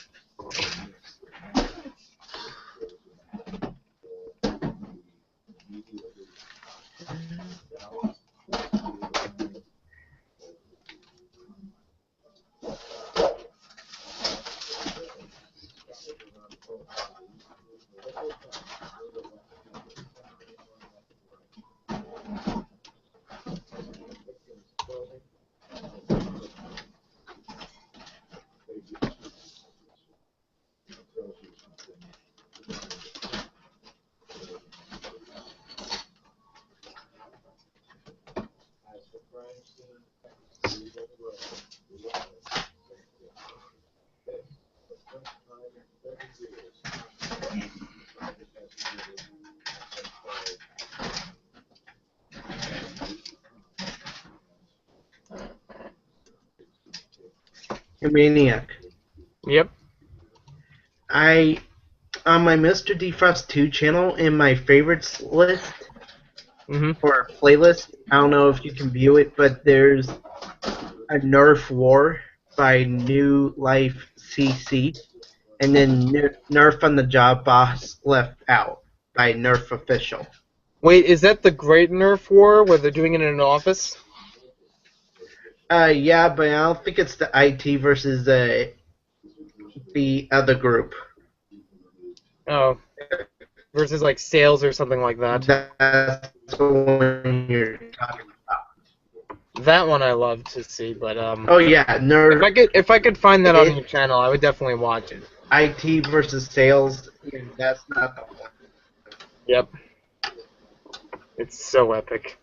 Maniac. Yep. On my Mr. Defrost 2 channel, in my favorites list, or playlist, I don't know if you can view it, but there's a Nerf War by New Life CC, and then Nerf on the Job Boss Left Out by Nerf Official. Wait, is that the Great Nerf War where they're doing it in an office? Yeah, but I don't think it's the IT versus the other group. Oh. Versus like sales or something like that. That's the one you're talking about. That one I love to see, but Oh yeah, Nerf. If I could find that on your channel, I would definitely watch it. IT versus sales. Yeah, that's not the one. Yep. It's so epic.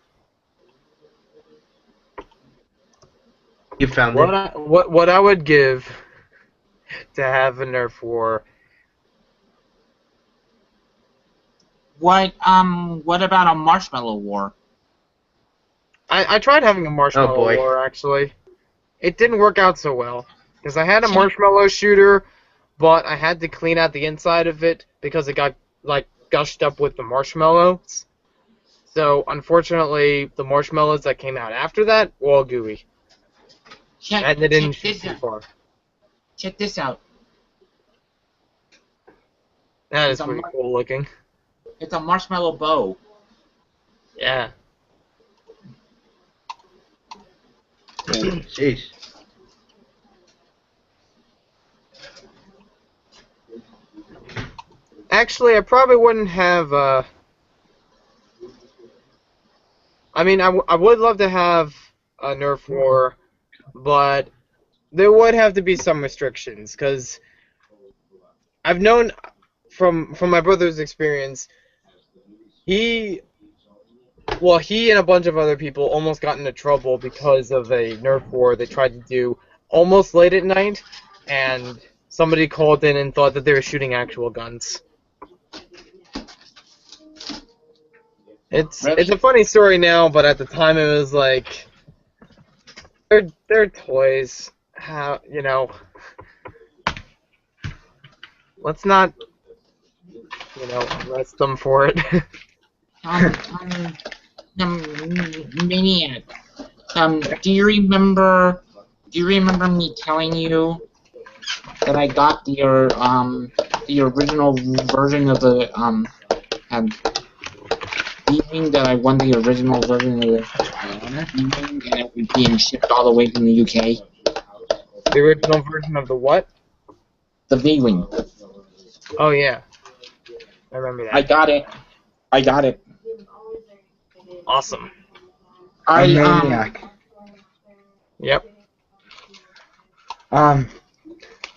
You found it. What I would give to have a Nerf War. What about a Marshmallow War? I tried having a Marshmallow War, actually. It didn't work out so well. Because I had a marshmallow shooter, but I had to clean out the inside of it because it got like gushed up with the marshmallows. So unfortunately, the marshmallows that came out after that were all gooey, and they didn't shoot too far. Check this out. That is It's a pretty cool looking. It's a marshmallow bow. Yeah. Jeez. Actually, I probably wouldn't have. I mean, I would love to have a Nerf war, but there would have to be some restrictions because I've known from my brother's experience, he and a bunch of other people almost got into trouble because of a Nerf war they tried to do almost late at night, and somebody called in and thought that they were shooting actual guns. It's a funny story now, but at the time it was like they're toys. How let's not arrest them for it. Maniac. Do you remember me telling you that I got the original version of the evening that I won the original version of the evening, and it was being shipped all the way from the UK? The original version of the what? The V-Wing. Oh yeah, I remember that. I got it. Awesome. A maniac. Yep. Are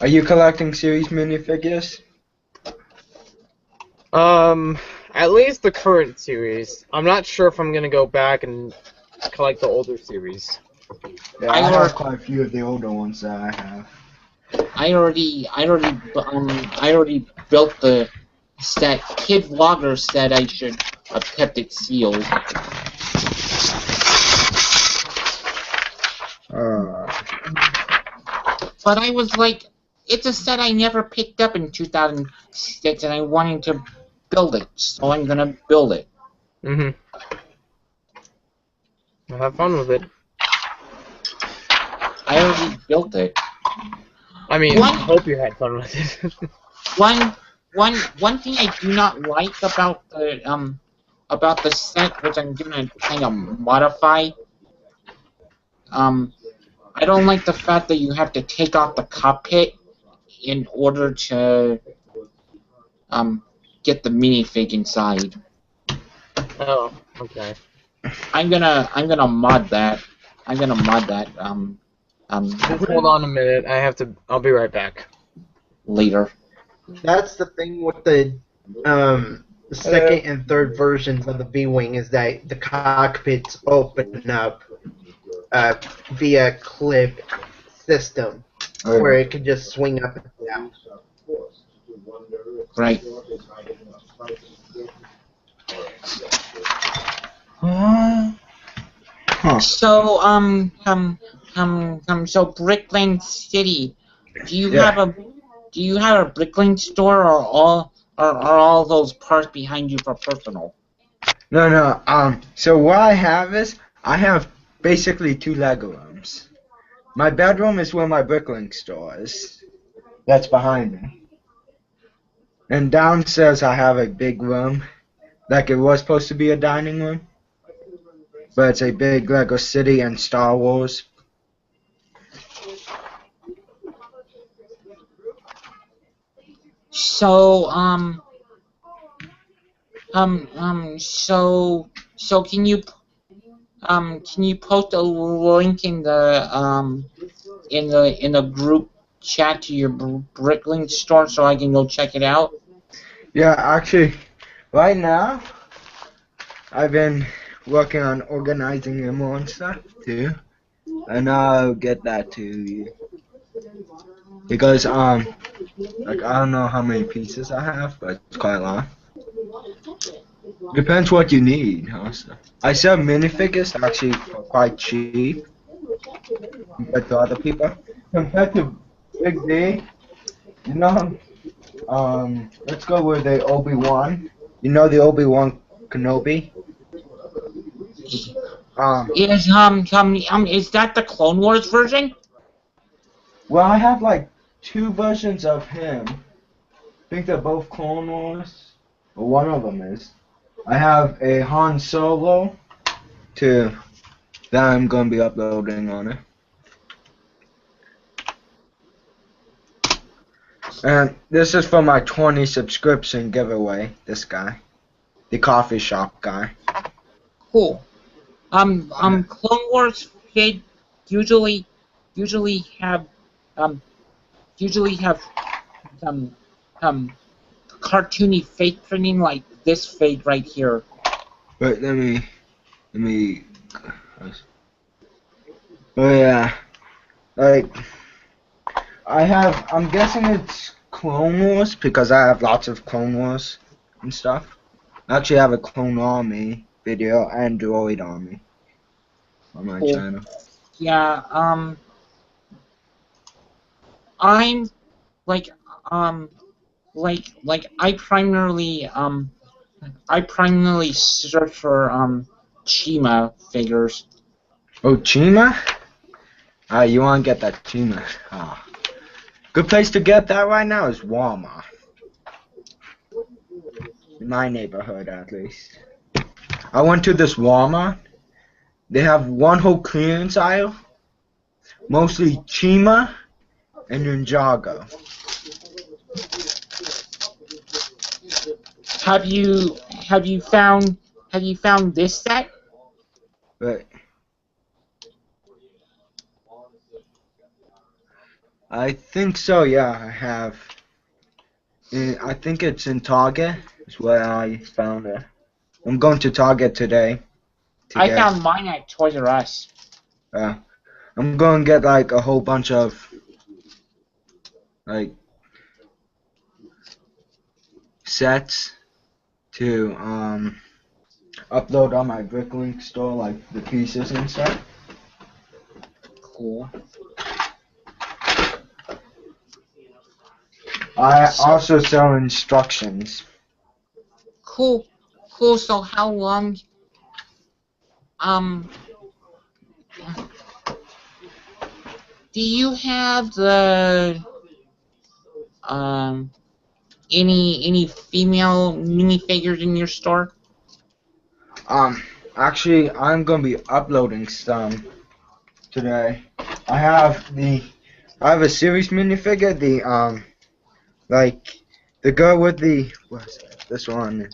you collecting series minifigures? At least the current series. I'm not sure if I'm gonna go back and collect the older series. Yeah, I have quite a few of the older ones that I have. I already built the set. Kid Vlogger said I should have kept it sealed. But I was like, it's a set I never picked up in 2006, and I wanted to build it, so I'm gonna build it. Well, have fun with it. I already built it. I mean, I hope you had fun with it. One thing I do not like about the set, which I'm gonna kind of modify. I don't like the fact that you have to take off the cockpit in order to get the minifig inside. Oh, okay. I'm gonna mod that. Just hold on a minute. I'll be right back. Later. That's the thing with the second and third versions of the V-Wing is that the cockpits open up via clip system, where it can just swing up and down. Right. So so Brickland City, do you have a Brickland store, or are all those parts behind you for personal? No. So what I have is I have basically 2 Lego rooms. My bedroom is where my Bricklink store is. That's behind me. And downstairs I have a big room, like it was supposed to be a dining room, but it's a big Lego City and Star Wars. So so can you post a link in the group chat to your Bricklink store so I can go check it out? Yeah, actually, right now I've been working on organizing them more and stuff too, and I'll get that to you. Because like I don't know how many pieces I have, but it's quite a lot. Depends what you need, also. I sell minifigures actually for quite cheap compared to other people. Compared to Big D, You know, let's go with the Obi-Wan. You know the Obi-Wan Kenobi? Is that the Clone Wars version? Well, I have like two versions of him. I think they're both Clone Wars. Or one of them is. I have a Han Solo that I'm going to be uploading on it. And this is for my 20 subscription giveaway. This guy. The coffee shop guy. Cool. Clone Wars fig usually have cartoony fake printing like this fig right here. Wait, let me. Oh yeah, like I'm guessing it's Clone Wars because I have lots of Clone Wars and stuff. I actually have a Clone Army video and Droid Army on my channel. Yeah, I'm like I primarily search for Chima figures. Oh, Chima? You want to get that Chima? Good place to get that right now is Walmart. In my neighborhood, at least. I went to this Walmart. They have one whole clearance aisle, mostly Chima and Ninjago. Have you found this set? Right. I think so. Yeah, I have. I think it's in Target. Is where I found it. I'm going to Target today. I found mine at Toys R Us. I'm going to get like a whole bunch of like sets to upload on my Bricklink store, like the pieces and stuff. Cool. I also sell instructions. Cool. So how long? Do you have the any female minifigures in your store? Actually, I'm gonna be uploading some today. I have a series minifigure, like the girl with what's that? This one.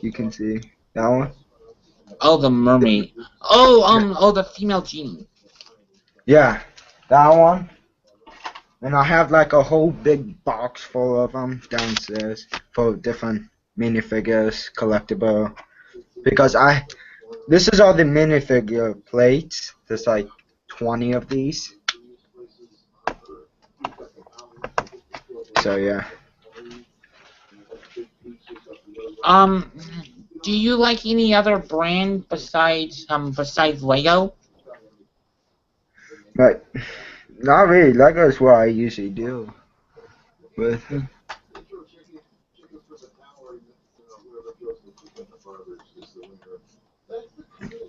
You can see that one. Oh, the mermaid. Oh, the female genie. Yeah, that one. And I have like a whole big box full of them downstairs for different minifigures, collectible. Because this is all the minifigure plates. There's like 20 of these. So yeah. Do you like any other brand besides Lego? But not really. Lego is what I usually do with.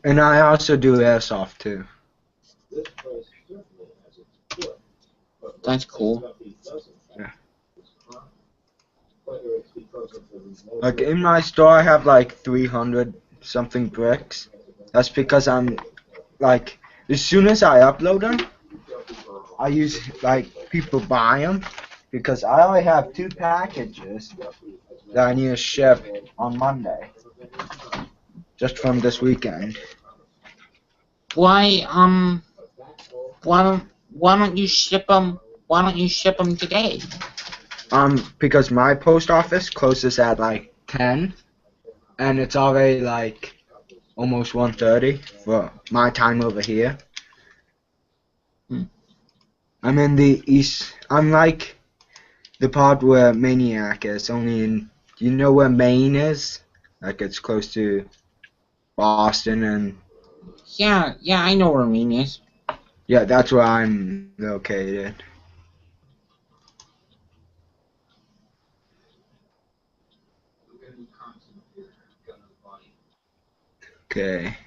And I also do airsoft too. That's cool. Yeah. Like in my store, I have like 300 something bricks. That's because I'm like, as soon as I upload them, I use like people buy them because I only have 2 packages that I need to ship on Monday, just from this weekend. Why don't you ship them? Why don't you ship them today? Because my post office closes at like 10, and it's already like almost 1:30 for my time over here. I'm in the east. I'm like the part where Maniac is. Only in. You know where Maine is? Like it's close to Boston and. Yeah, I know where Maine is. Yeah, that's where I'm located. Okay.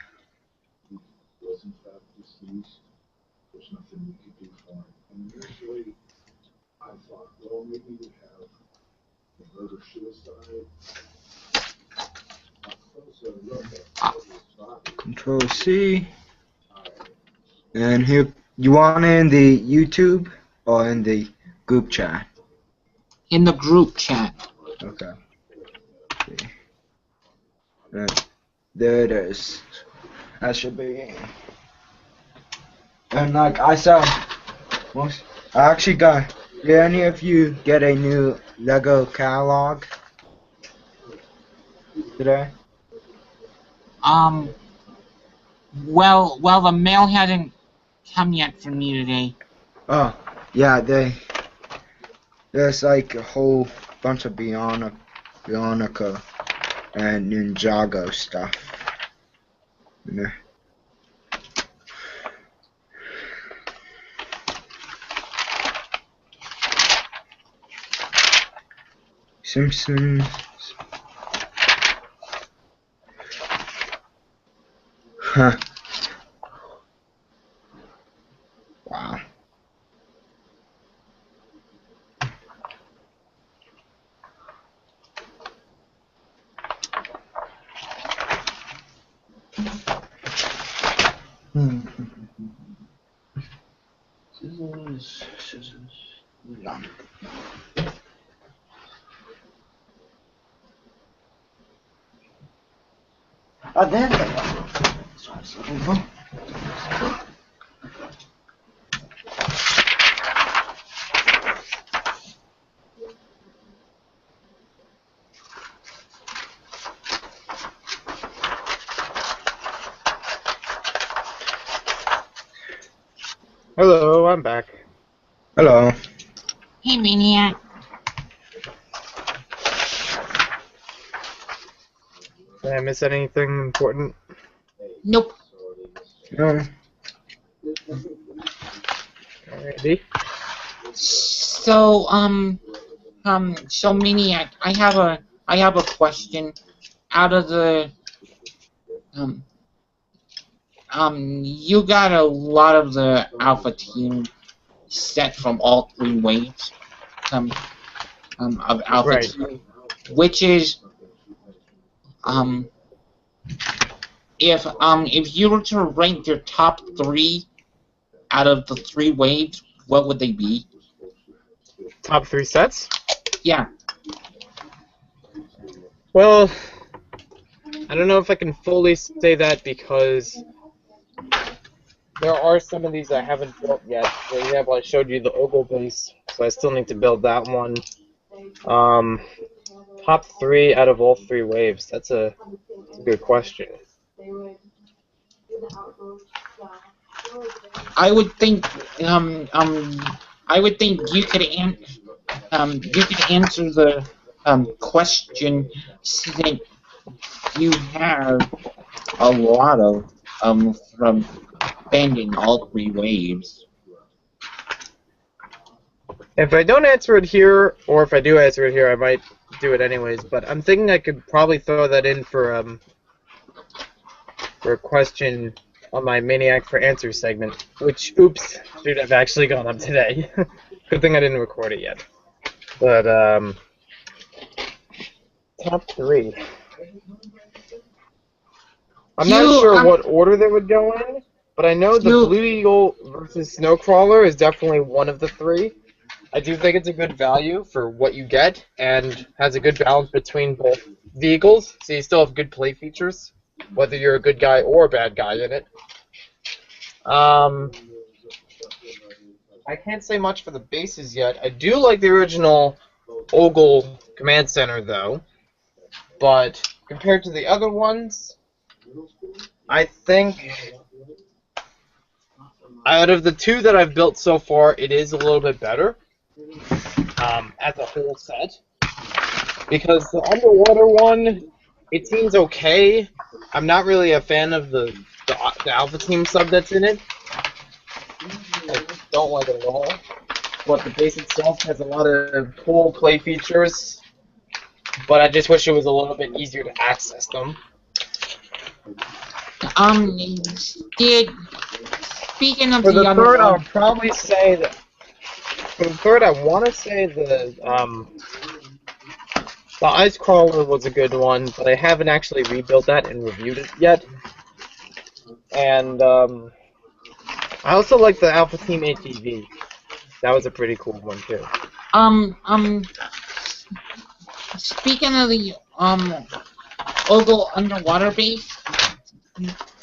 Control C. And here, you want it in the YouTube or in the group chat? In the group chat. Okay. Okay. Right. There it is. That should be. And like I saw, I actually got. Did any of you get a new Lego catalog today? Well, the mail hasn't come yet for me today. Oh, yeah, there's like a whole bunch of Bionica and Ninjago stuff in there. Simpsons. Huh. Wow. Scissors. Yum. Oh, there they are. That's what I was looking for. Hello, I'm back. Hello. Hey, Maniac. Did I miss anything important? Nope. No. Alrighty. So, so Maniac, I have a question. Out of the, you got a lot of the Alpha Team set from all three waves, of Alpha Right. Team, which is, if you were to rank your top three out of the three waves, what would they be? Top 3 sets? Yeah. Well, I don't know if I can fully say that because there are some of these I haven't built yet. For example, I showed you the Ogle base, so I still need to build that one. Top 3 out of all 3 waves. That's a good question. I would think you could answer the question since you have a lot of from bending all three waves. If I don't answer it here, or if I do answer it here, I might do it anyways. But I'm thinking I could probably throw that in for a question on my Maniac for Answers segment, which, oops, should have actually gone up today. Good thing I didn't record it yet. But, top 3. I'm not sure what order they would go in, but I know the Blue Eagle versus Snowcrawler is definitely one of the 3. I do think it's a good value for what you get, and has a good balance between both vehicles, so you still have good play features, whether you're a good guy or a bad guy in it. I can't say much for the bases yet. I do like the original Ogle Command Center, though, but compared to the other ones, I think out of the 2 that I've built so far, it is a little bit better as a whole set. Because the underwater one, it seems okay. I'm not really a fan of the Alpha Team sub that's in it. I don't like it at all. But the base itself has a lot of cool play features. But I just wish it was a little bit easier to access them. Did speaking of For the other third, I'll one, probably say that. For the third, I want to say the Ice Crawler was a good one, but I haven't actually rebuilt that and reviewed it yet. And I also like the Alpha Team ATV. That was a pretty cool one too. Speaking of the Ogle underwater base,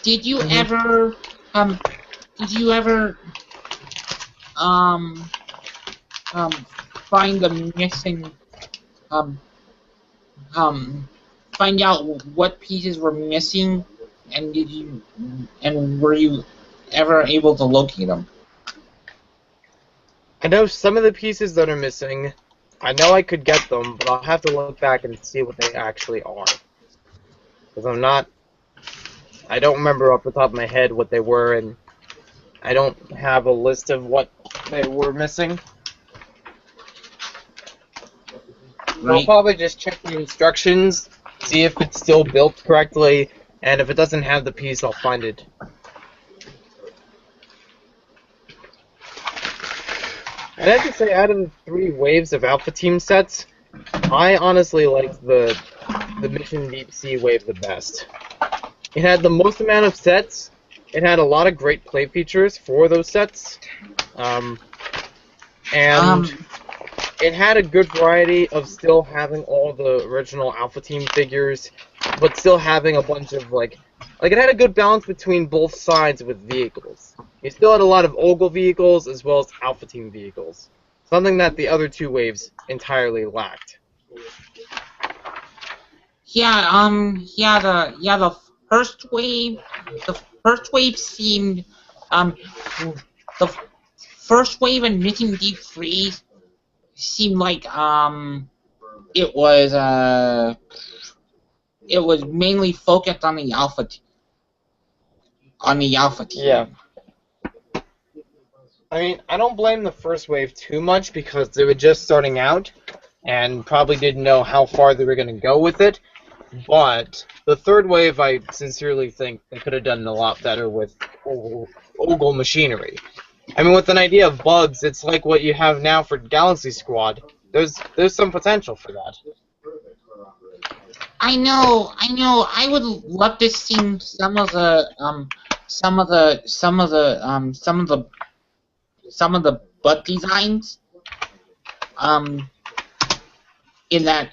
did you ever find the missing find out what pieces were missing, and were you ever able to locate them? I know some of the pieces that are missing. I know I could get them, but I'll have to look back and see what they actually are. Because I don't remember off the top of my head what they were, and I don't have a list of what they were missing. Right. I'll probably just check the instructions, see if it's still built correctly, and if it doesn't have the piece, I'll find it. I'd have to say, out of the 3 waves of Alpha Team sets, I honestly liked the Mission Deep Sea wave the best. It had the most amount of sets, it had a lot of great play features for those sets, and it had a good variety of still having all the original Alpha Team figures, but still having a bunch of, like it had a good balance between both sides with vehicles. You still had a lot of Ogle vehicles as well as Alpha Team vehicles. Something that the other 2 waves entirely lacked. The first wave seemed the first wave in Mission Deep Freeze seemed like it was mainly focused on the Alpha Team. Yeah. I mean, I don't blame the first wave too much because they were just starting out and probably didn't know how far they were going to go with it. But the third wave, I sincerely think they could have done a lot better with Ogle machinery. I mean, with an idea of bugs, it's like what you have now for Galaxy Squad. There's some potential for that. I know. I would love to see some of the butt designs in that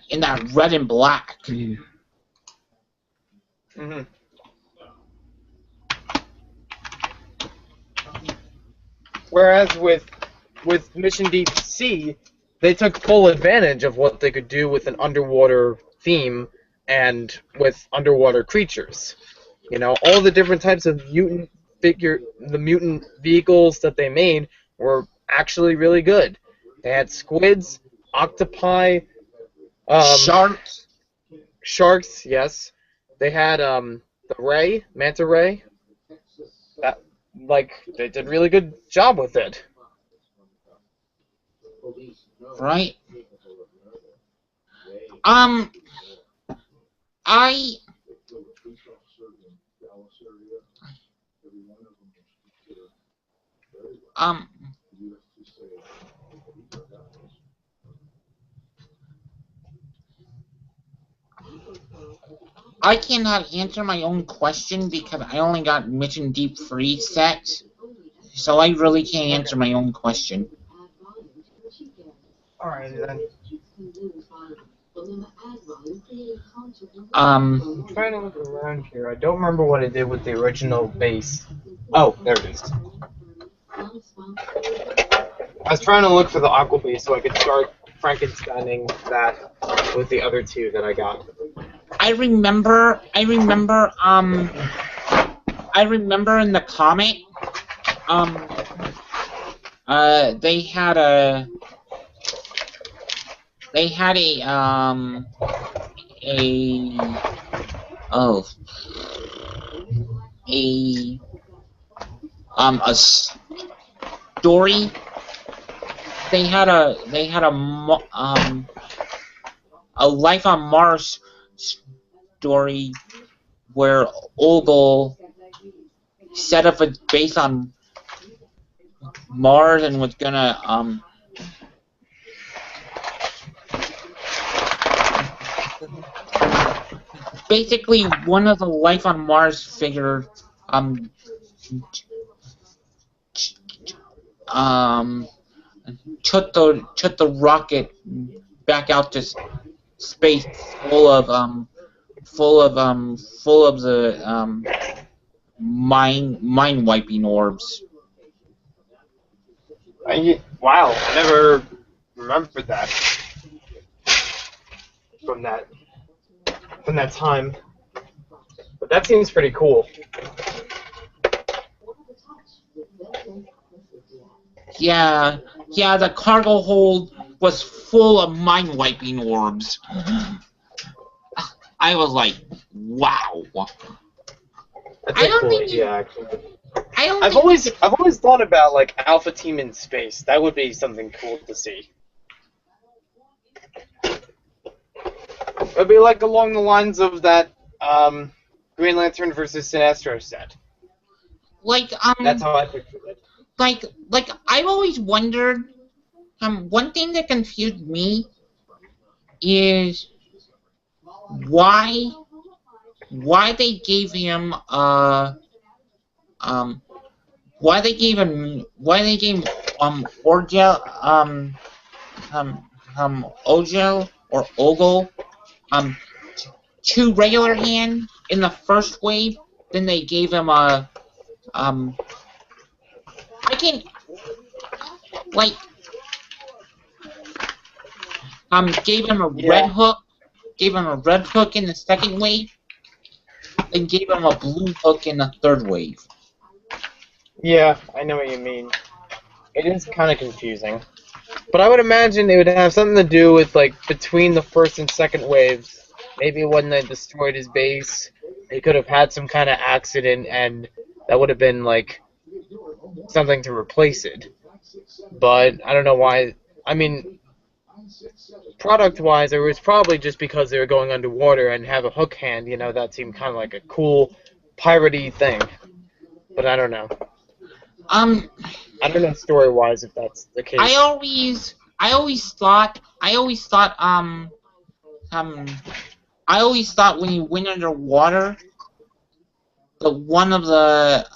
red and black. Mm-hmm. Whereas with Mission Deep Sea, they took full advantage of what they could do with an underwater theme and with underwater creatures. You know, all the different types of mutant vehicles that they made were actually really good. They had squids, octopi, sharks, yes. They had the manta ray. That, they did a really good job with it. Right. I cannot answer my own question because I only got Mission Deep Freeze sets, so I really can't answer my own question. Alright then. I'm trying to look around here. I don't remember what I did with the original base. Oh, there it is. I was trying to look for the aqua base so I could start Frankensteining that with the other 2 that I got. I remember in the comic, they had a story. They had a Life on Mars story where Ogle set up a base on Mars and was gonna basically one of the life on Mars figured took the rocket back out to space full of the mind wiping orbs. Wow, I never remembered that from that time. But that seems pretty cool. Yeah, the cargo hold was full of mind wiping orbs. I was like, wow. That's a cool idea, actually. I've always always thought about like Alpha Team in space. That would be something cool to see. It'd be like along the lines of that Green Lantern versus Sinestro set. That's how I pictured it. Like I've always wondered. One thing that confused me is why they gave him Ogel or Ogle two regular hand in the first wave, then they gave him a I can like gave him a red hook, in the second wave, and gave him a blue hook in the third wave. Yeah, I know what you mean. It is kind of confusing. But I would imagine it would have something to do with, like, between the first and second waves. Maybe when they destroyed his base, they could have had some kind of accident, and that would have been, like, something to replace it. But I don't know why. I mean, product-wise, it was probably just because they were going underwater and have a hook hand, you know, that seemed kind of like a cool, piratey thing. But I don't know. I don't know story-wise if that's the case. I always thought when he went underwater, that one of the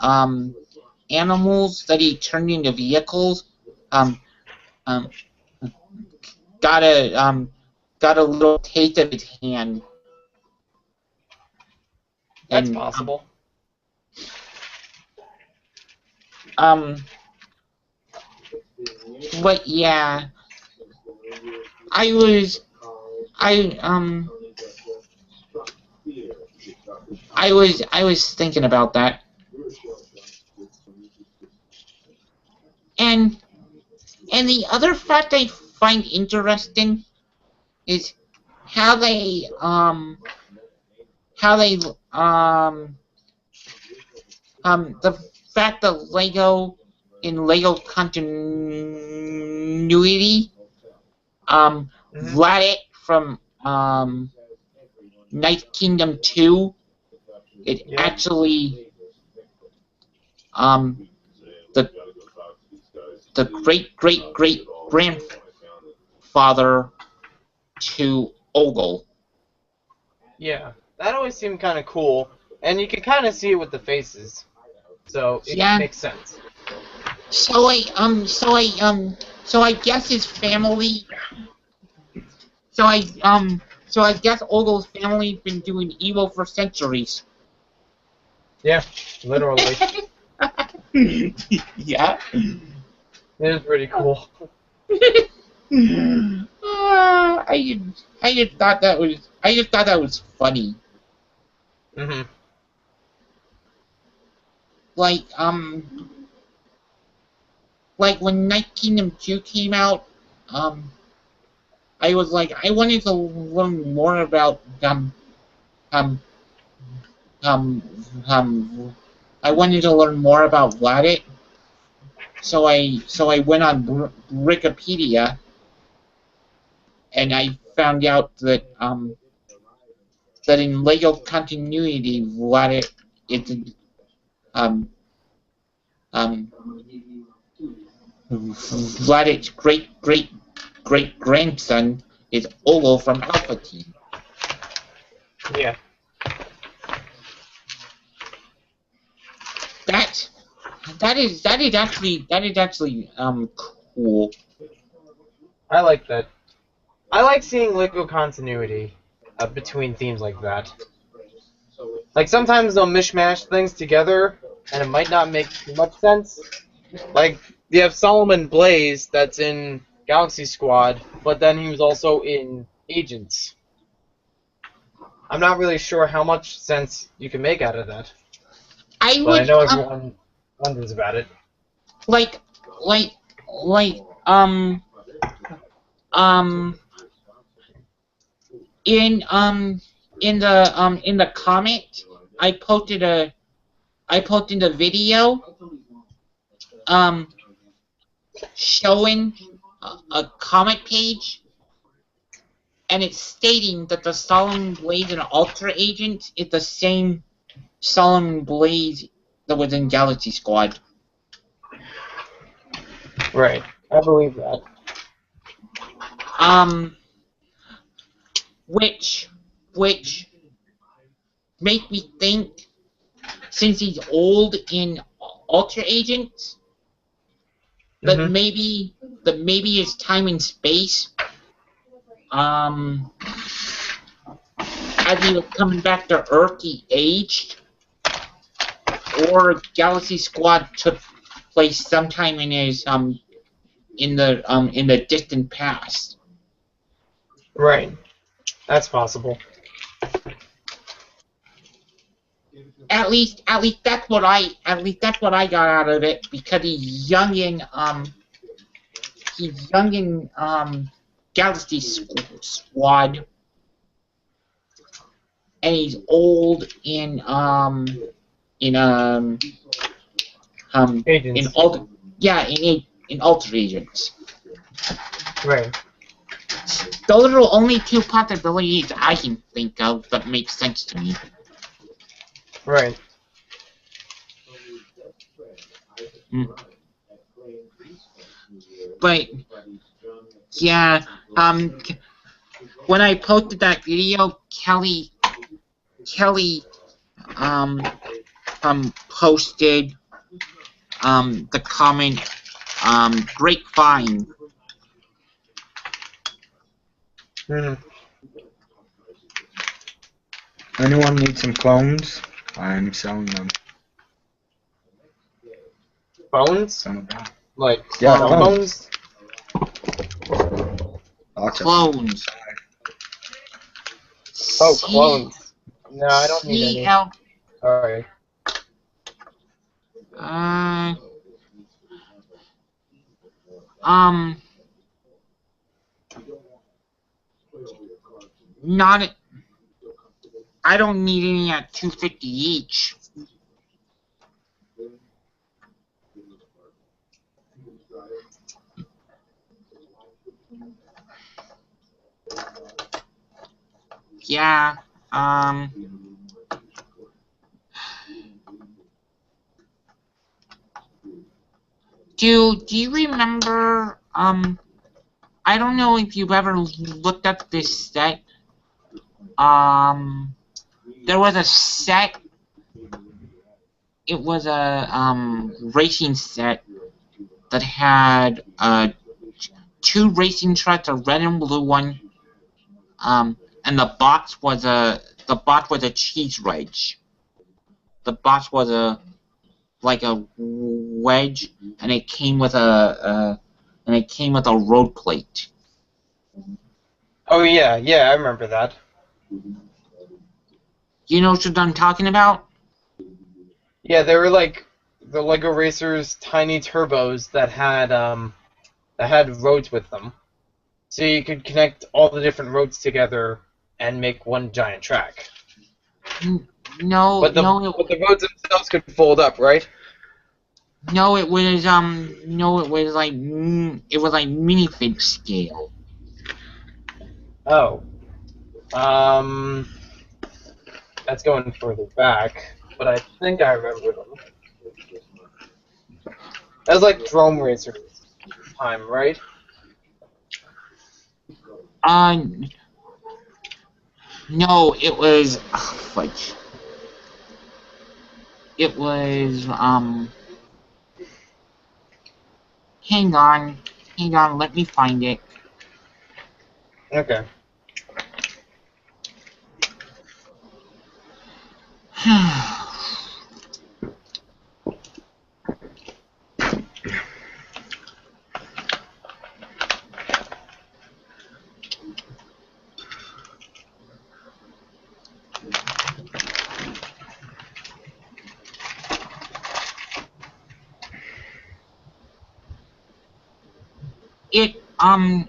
animals that he turned into vehicles got a little taste of his hand. That's possible. But yeah, I was thinking about that, and the other fact I find interesting is how the fact that Lego continuity, Vladik from Night Kingdom 2, actually the great grandfather to Ogle. Yeah, that always seemed kind of cool, and you can kind of see it with the faces, so it makes sense. So I guess his family. So I guess Ogle's family been doing evil for centuries. Yeah, literally. Yeah. It is pretty cool. I just thought that was funny. Mhm. Like when Night Kingdom 2 came out, I was like, I wanted to learn more about I wanted to learn more about Vladik. So I went on Wikipedia, and I found out that that in Lego continuity, Vladik is Vladic's great-great-great-grandson is Olo from Alpha Team. Yeah. That is actually cool. I like that. I like seeing Lego continuity between themes like that. Like, sometimes they'll mishmash things together, and it might not make too much sense. Like, you have Solomon Blaze that's in Galaxy Squad, but then he was also in Agents. I'm not really sure how much sense you can make out of that. I But I would know everyone wonders about it. like in the comment I posted a video showing a comic page, and it's stating that the Solomon Blaze and Ultra Agent is the same Solomon Blaze that was in Galaxy Squad. Right. I believe that. Which make me think, since he's old in Ultra Agent, that maybe his time and space, as he was coming back to Earth, he aged, or Galaxy Squad took place sometime in his in the distant past. Right. That's possible. At least that's what I got out of it, because he's young in Galaxy Squad, and he's old in Agents. in Ultra Agents. Right. Those are the only two possibilities I can think of that make sense to me. Right. But yeah, when I posted that video, Kelly posted the comment, great find. Anyone need some clones? I'm selling them. Phones? Some of them. Like, Yeah, phones? Clones. Oh, clones. No, I don't need any. Alright. Not. I don't need any at $250 each. Yeah. Do you remember? I don't know if you've ever looked at this set. There was a set. It was a racing set that had two racing trucks, a red and blue one. And the box was a cheese wedge. The box was like a wedge, and it came with a road plate. Oh, yeah, I remember that. You know what I'm talking about? Yeah, they were like the Lego Racers tiny turbos that had roads with them. So you could connect all the different roads together and make one giant track. No, but the roads themselves could fold up, right? No, it was like minifig scale. Oh. That's going further back, but I think I remember them. That was like Drone Racer time, right? No, it was fudge. It was hang on, let me find it. Okay.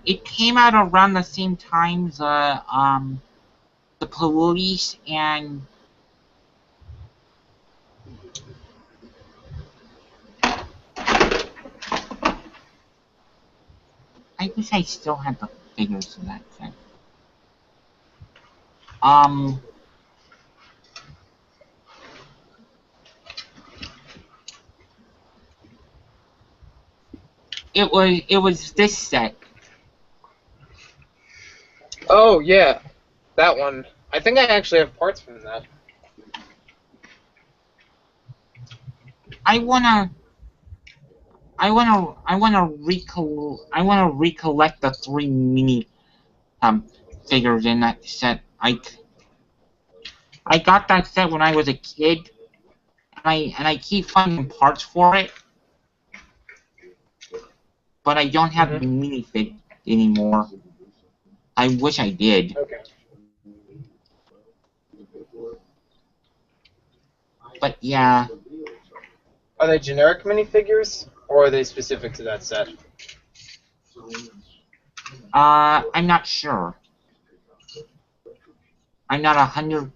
It came out around the same time the police and I wish I still had the figures of that thing. It was this set. Oh yeah, that one. I think I actually have parts from that. I wanna recollect the 3 mini figures in that set. I got that set when I was a kid, and I keep finding parts for it, but I don't have the minifig anymore. I wish I did. Okay. But yeah. Are they generic minifigures, or are they specific to that set? I'm not sure. I'm not 100%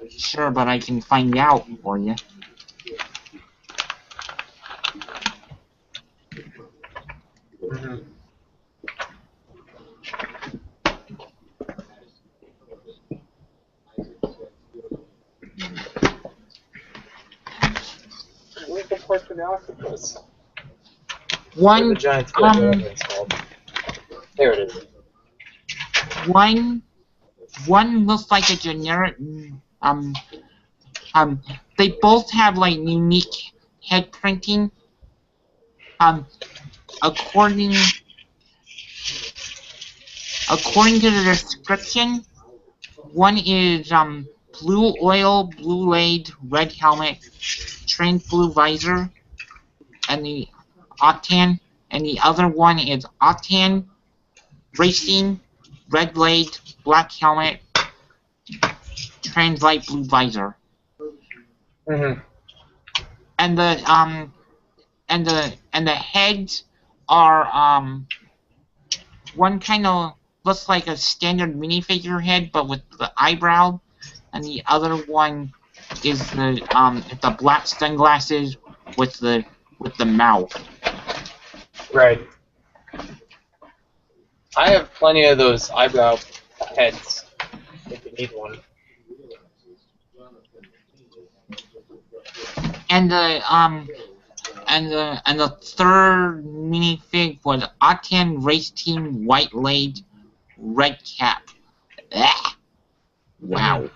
sure, but I can find out for you. Where's the part for the octopus? One, the giant installed. There it is. One looks like a generic. They both have like unique head printing. According to the description, one is blue oil, blue laid, red helmet, trained blue visor, and the Octan, and the other one is Octan, racing, red blade, black helmet, trans light blue visor. And the heads are one kind of looks like a standard minifigure head, but with the eyebrow, and the other one is the black sunglasses with the mouth. Right. I have plenty of those eyebrow heads. If you need one. And the third minifig was Octan Race Team White Laid Red Cap. Ugh. Wow,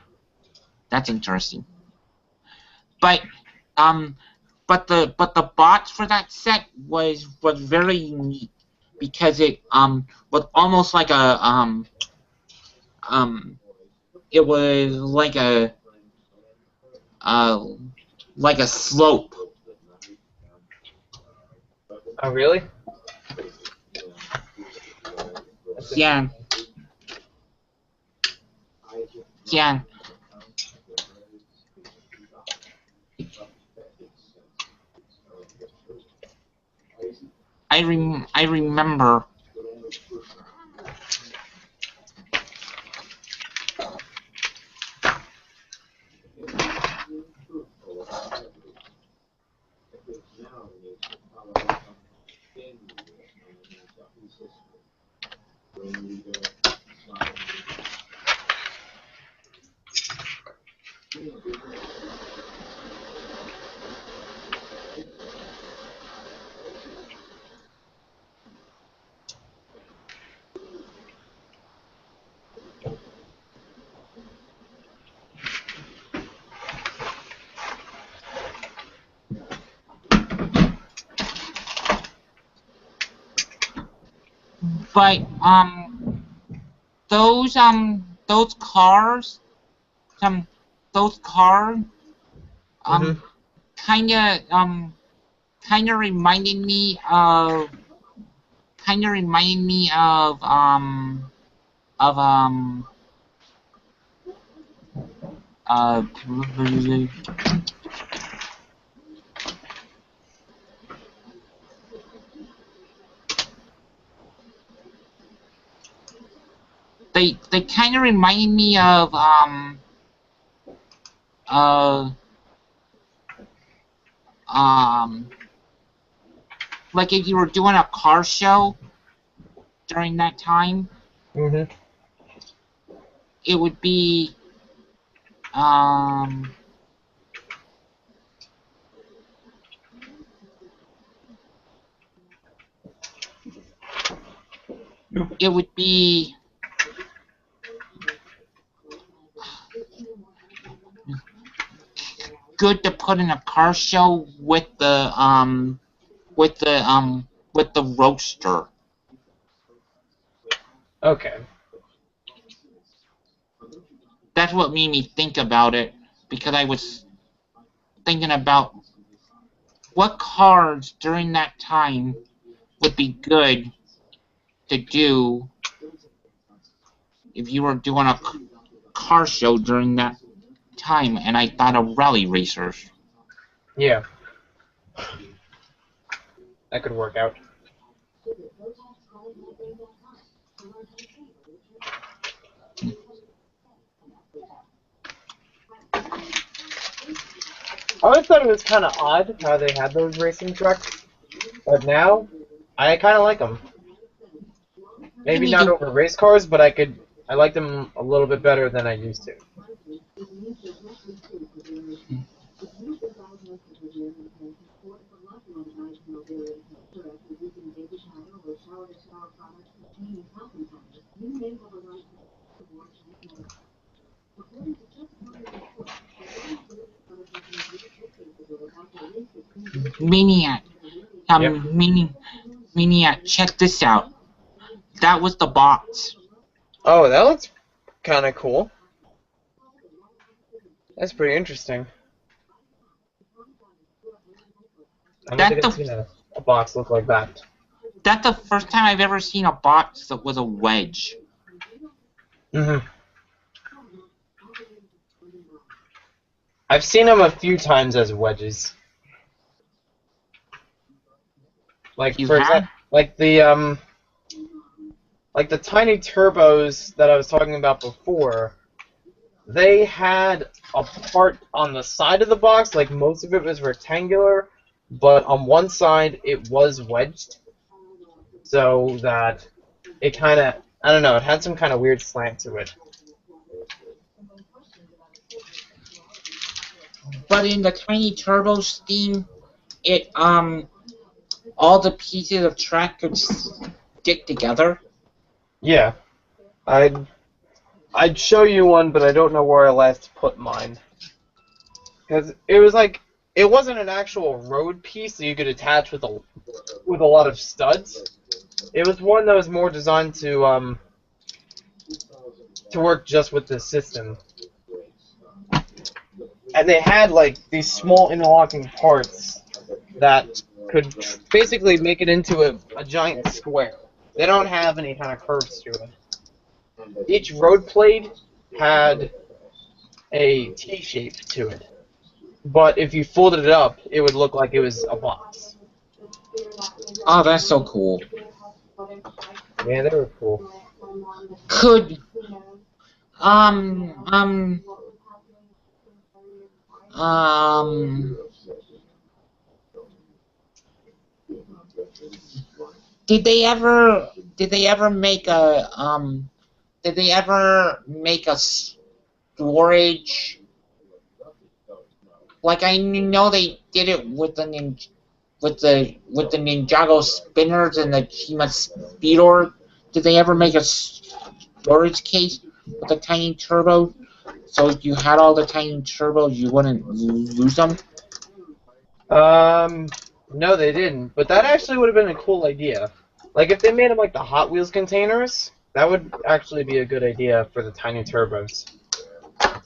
that's interesting. But the box for that set was very unique because it was almost like a it was like a slope. Oh really? Yeah. Yeah. I remember. But those cars, those cars kind of reminded me of uh they kind of reminded me of like if you were doing a car show during that time, it would be it would be good to put in a car show with the roadster. Okay. That's what made me think about it, because I was thinking about what cars during that time would be good to do if you were doing a car show during that time, and I thought of rally racers. Yeah. That could work out. I always thought it was kind of odd how they had those racing trucks, but now I kind of like them. Maybe not over race cars, but I like them a little bit better than I used to. Maniac, Maniac, check this out. That was the box. Oh, that looks kind of cool. That's pretty interesting. I don't think I've seen a box look like that. That's the first time I've ever seen a box that was a wedge. I've seen them a few times as wedges. Like for example, like the tiny turbos that I was talking about before. They had a part on the side of the box, like most of it was rectangular, but on one side it was wedged, so that it kind of, I don't know, it had some kind of weird slant to it. But in the tiny turbo steam, it all the pieces of track could stick together. Yeah, I'd show you one, but I don't know where I last put mine. Because it was like, it wasn't an actual road piece that you could attach with a lot of studs. It was one that was more designed to work just with the system. And they had like these small interlocking parts that could basically make it into a giant square. They don't have any kind of curves to it. Each road plate had a T-shape to it. But if you folded it up, it would look like it was a box. Oh, that's so cool. Yeah, they were cool. Could did they ever make a storage? Like, I know they did it with the Ninjago spinners and the Chima Speedor. Did they ever make a storage case with a tiny turbo? So if you had all the tiny turbos, you wouldn't lose them? No, they didn't. But that actually would have been a cool idea. Like, if they made them like the Hot Wheels containers, that would actually be a good idea for the tiny turbos.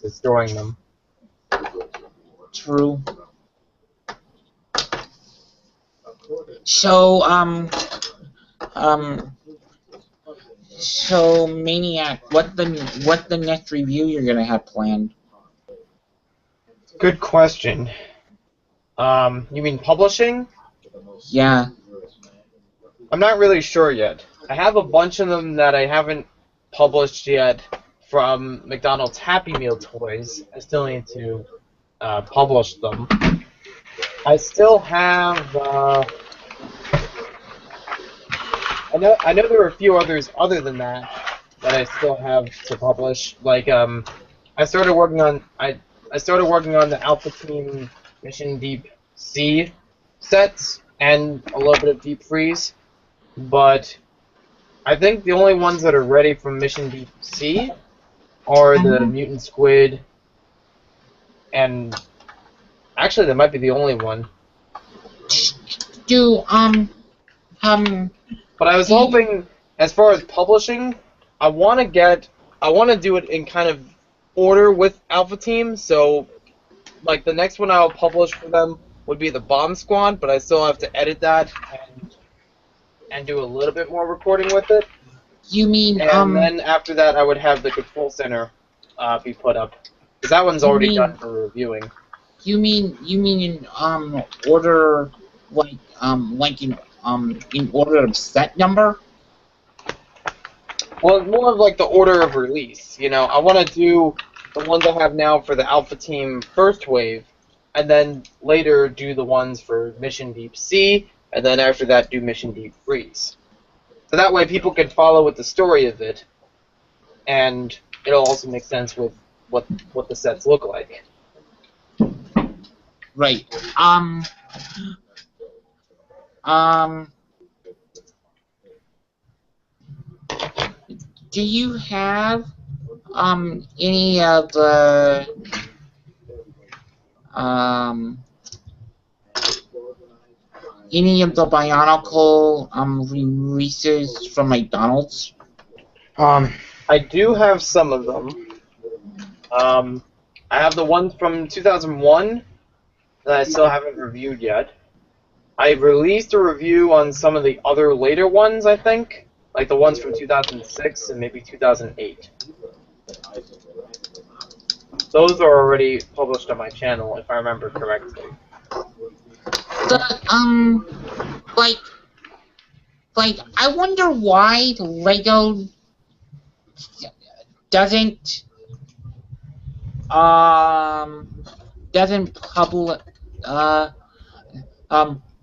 For storing them. True. So, so Maniac, what the next review you're gonna have planned? Good question. You mean publishing? Yeah. I'm not really sure yet. I have a bunch of them that I haven't published yet from McDonald's Happy Meal toys. I still need to publish them. I still have. I know there are a few others other than that I still have to publish. Like I started working on the Alpha Team Mission Deep Sea sets and a little bit of Deep Freeze, but I think the only ones that are ready from Mission Deep Sea are the Mutant Squid, and actually that might be the only one. But I was hoping, as far as publishing, I want to do it in kind of order with Alpha Team. So, like the next one I'll publish for them would be the Bomb Squad, but I still have to edit that and do a little bit more recording with it. You mean And then after that, I would have the Control Center be put up, because that one's already done for reviewing. You mean in order, like in order of set number? Well, more of like the order of release. You know, I want to do the ones I have now for the Alpha Team First Wave, and then later do the ones for Mission Deep Sea, and then after that do Mission Deep Freeze. So that way people can follow with the story of it, and it'll also make sense with what the sets look like. Right. Do you have any of the Bionicle releases from McDonald's? I do have some of them. I have the ones from 2001 that I still haven't reviewed yet. I released a review on some of the other later ones, I think, like the ones from 2006 and maybe 2008. Those are already published on my channel, if I remember correctly. Like, I wonder why Lego doesn't publish,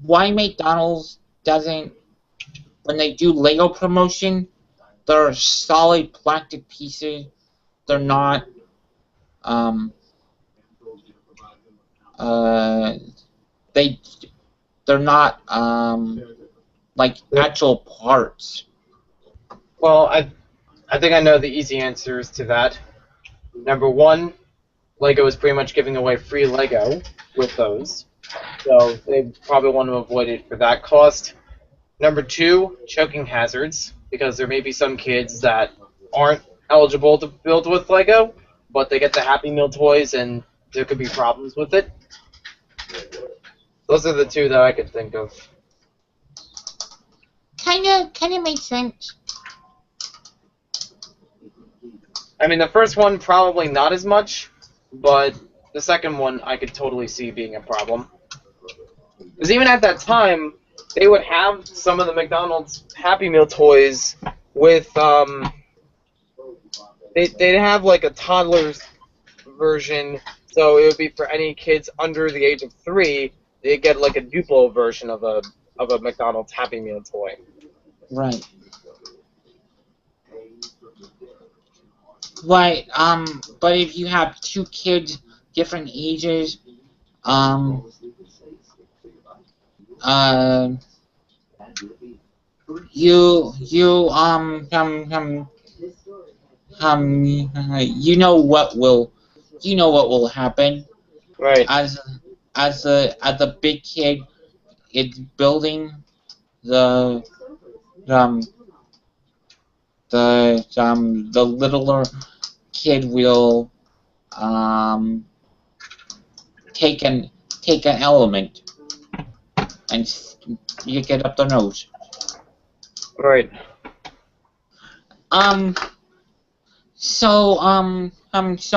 why McDonald's doesn't, when they do Lego promotion, they're solid plastic pieces. They're not, they're not, like actual parts. Well, I think I know the easy answers to that. Number one, Lego is pretty much giving away free Lego with those, so they probably want to avoid it for that cost. Number two, choking hazards, because there may be some kids that aren't eligible to build with Lego, but they get the Happy Meal toys and there could be problems with it. Those are the two that I could think of. Kinda makes sense. I mean, the first one probably not as much, but the second one I could totally see being a problem. Because even at that time, they would have some of the McDonald's Happy Meal toys with, they'd have like a toddler's version, so it would be for any kids under the age of 3, they'd get like a Duplo version of a McDonald's Happy Meal toy. Right. Right, but if you have two kids, different ages, you know what will happen. Right. As the big kid is building the um the littler kid will take an element and stick it up their nose. Right. So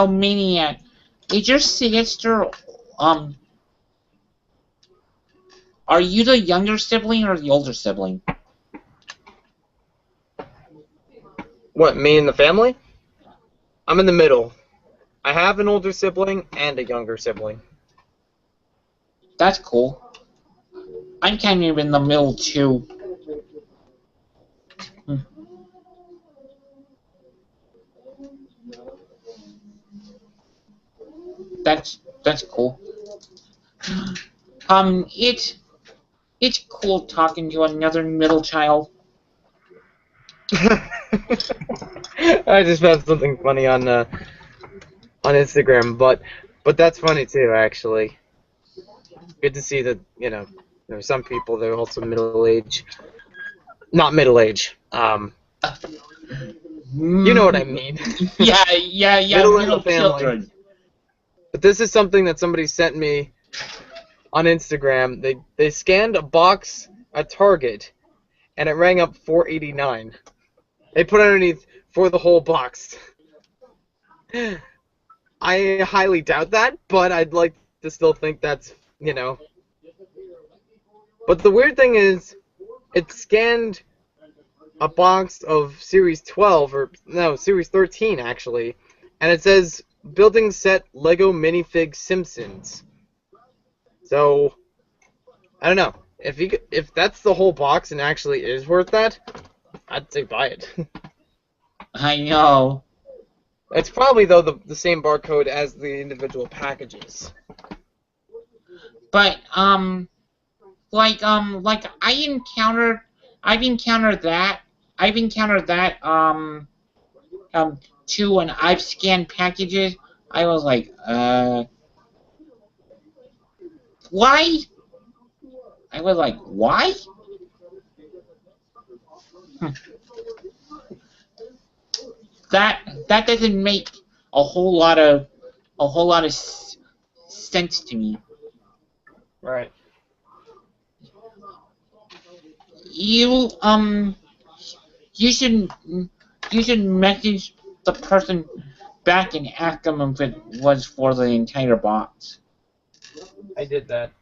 Maniac, is your sister are you the younger sibling or the older sibling? What, me and the family? I'm in the middle. I have an older sibling and a younger sibling. That's cool. I'm kind of in the middle too. That's cool. It's cool talking to another middle child. I just found something funny on Instagram, but that's funny too, actually. Good to see that, there are some people that are also middle age. Not middle age. You know what I mean. Yeah. Middle in the family. children. But this is something that somebody sent me on Instagram. They scanned a box at Target, and it rang up $4.89. They put underneath for the whole box. I highly doubt that, but I'd like to still think that's, But the weird thing is, it scanned a box of Series 12, or no, Series 13 actually, and it says building set Lego minifig Simpsons. So, I don't know. If that's the whole box and actually is worth that, I'd say buy it. I know. It's probably, though, the same barcode as the individual packages. But like I've encountered that too when I've scanned packages. I was like, why? I was like, why? That doesn't make a whole lot of sense to me. Right. You you should message the person back and ask them if it was for the entire box. I did that.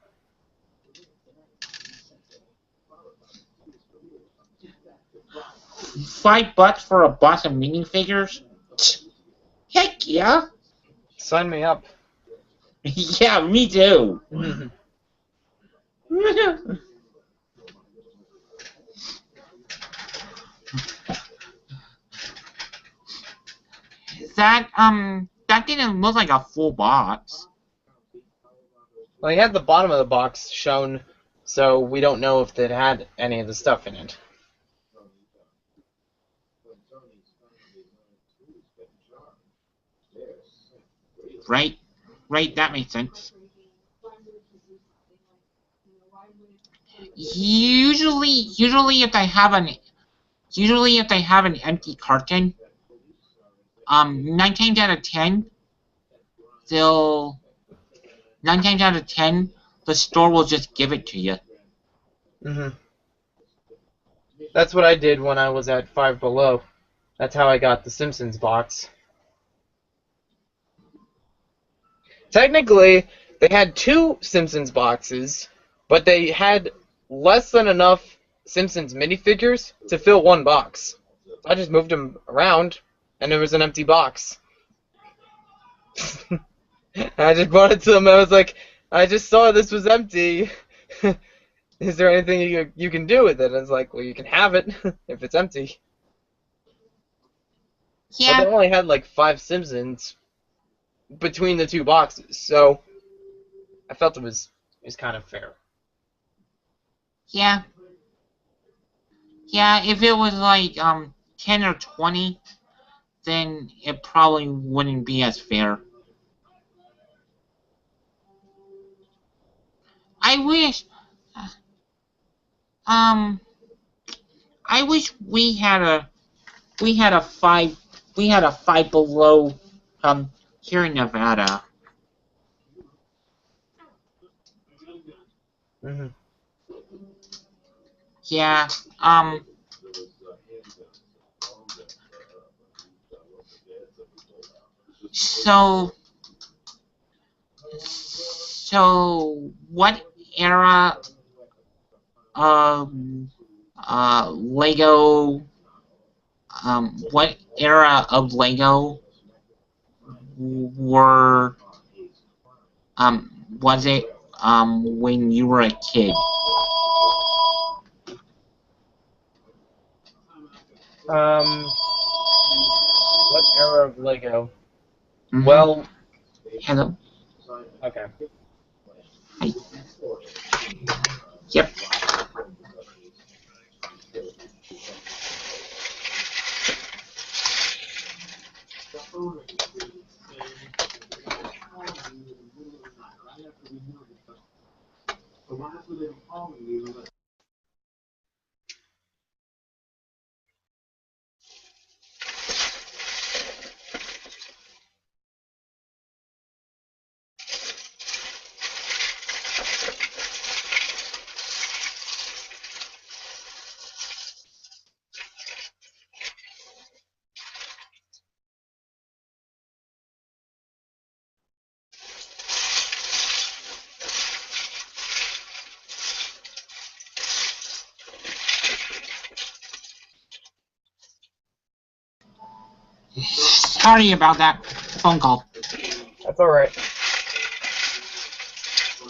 $5 for a box of minifigures? Heck yeah! Sign me up. Yeah, me too. That didn't look like a full box. Well, he had the bottom of the box shown, so we don't know if it had any of the stuff in it. Right, that makes sense. Usually if I have an empty carton, 9 times out of 10, the store will just give it to you. That's what I did when I was at Five Below. That's how I got the Simpsons box. Technically, they had 2 Simpsons boxes, but they had less than enough Simpsons minifigures to fill 1 box. I just moved them around, and there was an empty box. I just brought it to them. I was like, I just saw this was empty. Is there anything you can do with it? And it's like, well, you can have it if it's empty. Yeah. But they only had like 5 Simpsons between the 2 boxes, so I felt it was kind of fair. Yeah. Yeah, if it was like 10 or 20, then it probably wouldn't be as fair. I I wish we had a five below here in Nevada. Mm-hmm. Yeah. So what era Lego what era of Lego were was it when you were a kid? What era of Lego? Mm-hmm. Well, Hello. okay. Hi. Yep. Sorry about that phone call. That's alright.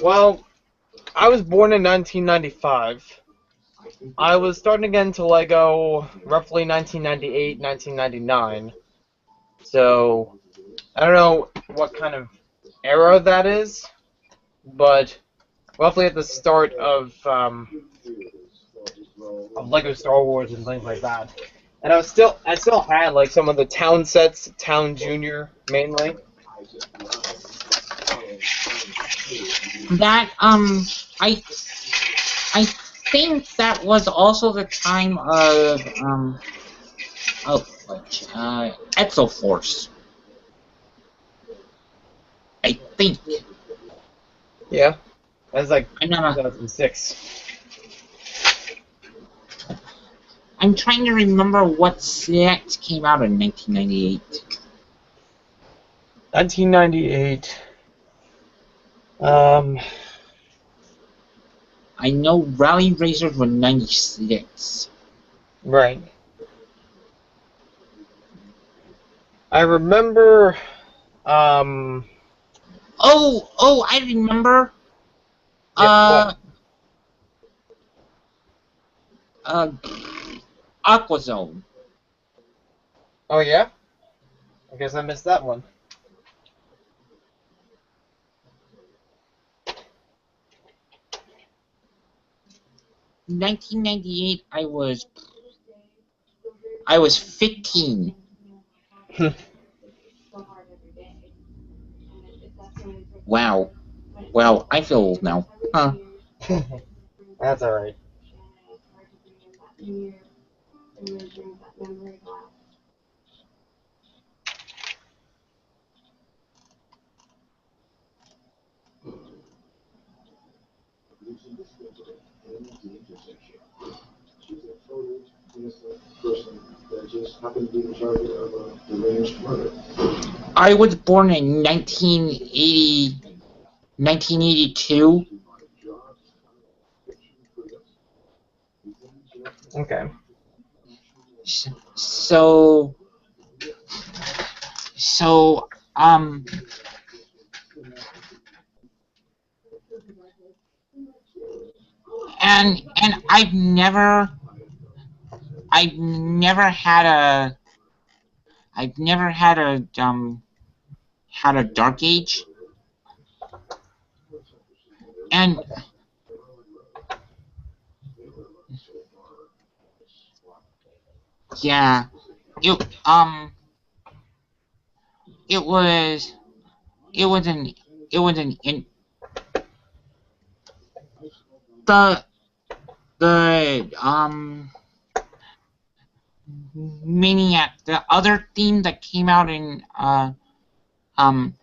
Well, I was born in 1995. I was starting to get into Lego roughly 1998, 1999. So, I don't know what kind of era that is, but roughly at the start of Lego Star Wars and things like that. And I still had like some of the Town sets, Town Junior mainly. That I think that was also the time of Exoforce. I think. Yeah, that's like I'm not. 2006. I'm trying to remember what set came out in 1998. 1998. I know Rally Racers were 96. Right. I remember. Oh, I remember. What? Aquazone. Oh yeah. I guess I missed that one. In 1998, I was 15. Wow. Well, I feel old now. Huh. That's alright. I was born in 1982. Okay. So, and I've never had a dark age, and yeah, it it was it was an it was an in the Maniac, the other theme that came out in in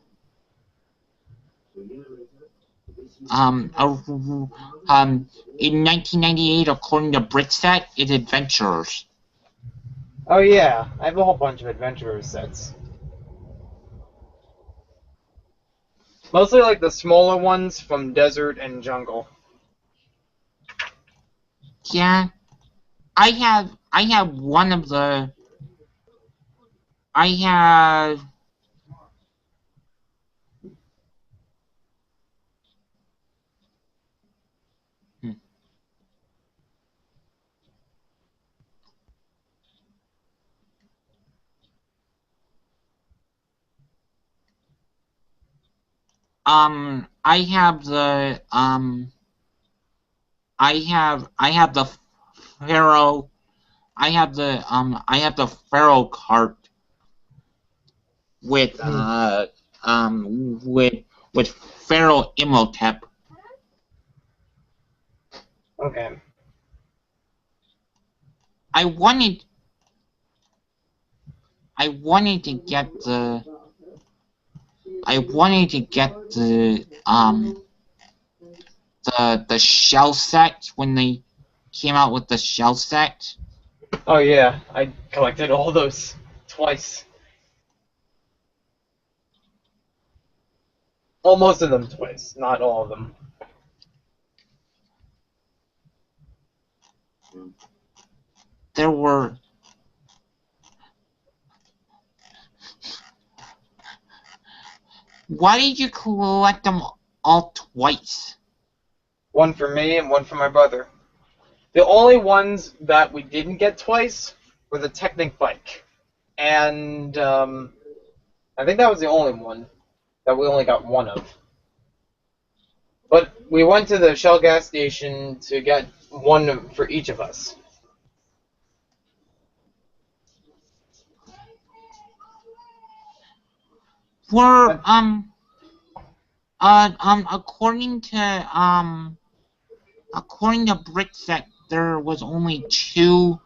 1998, according to Brickset, is Adventurers. Oh yeah, I have a whole bunch of Adventurers sets. Mostly like the smaller ones from Desert and Jungle. Yeah, I have one of the. I have. I have the I have the Pharaoh. I have the Pharaoh cart with with Pharaoh Imhotep. Okay. I wanted to get the the shell set when they came out with the shell set. Oh yeah, I collected all those twice. Well, most of them twice, not all of them. There were. Why did you collect them all twice? One for me and one for my brother. The only ones that we didn't get twice were the Technic bike. And I think that was the only one that we only got one of. But we went to the Shell gas station to get one for each of us. Were according to Brickset, there was only two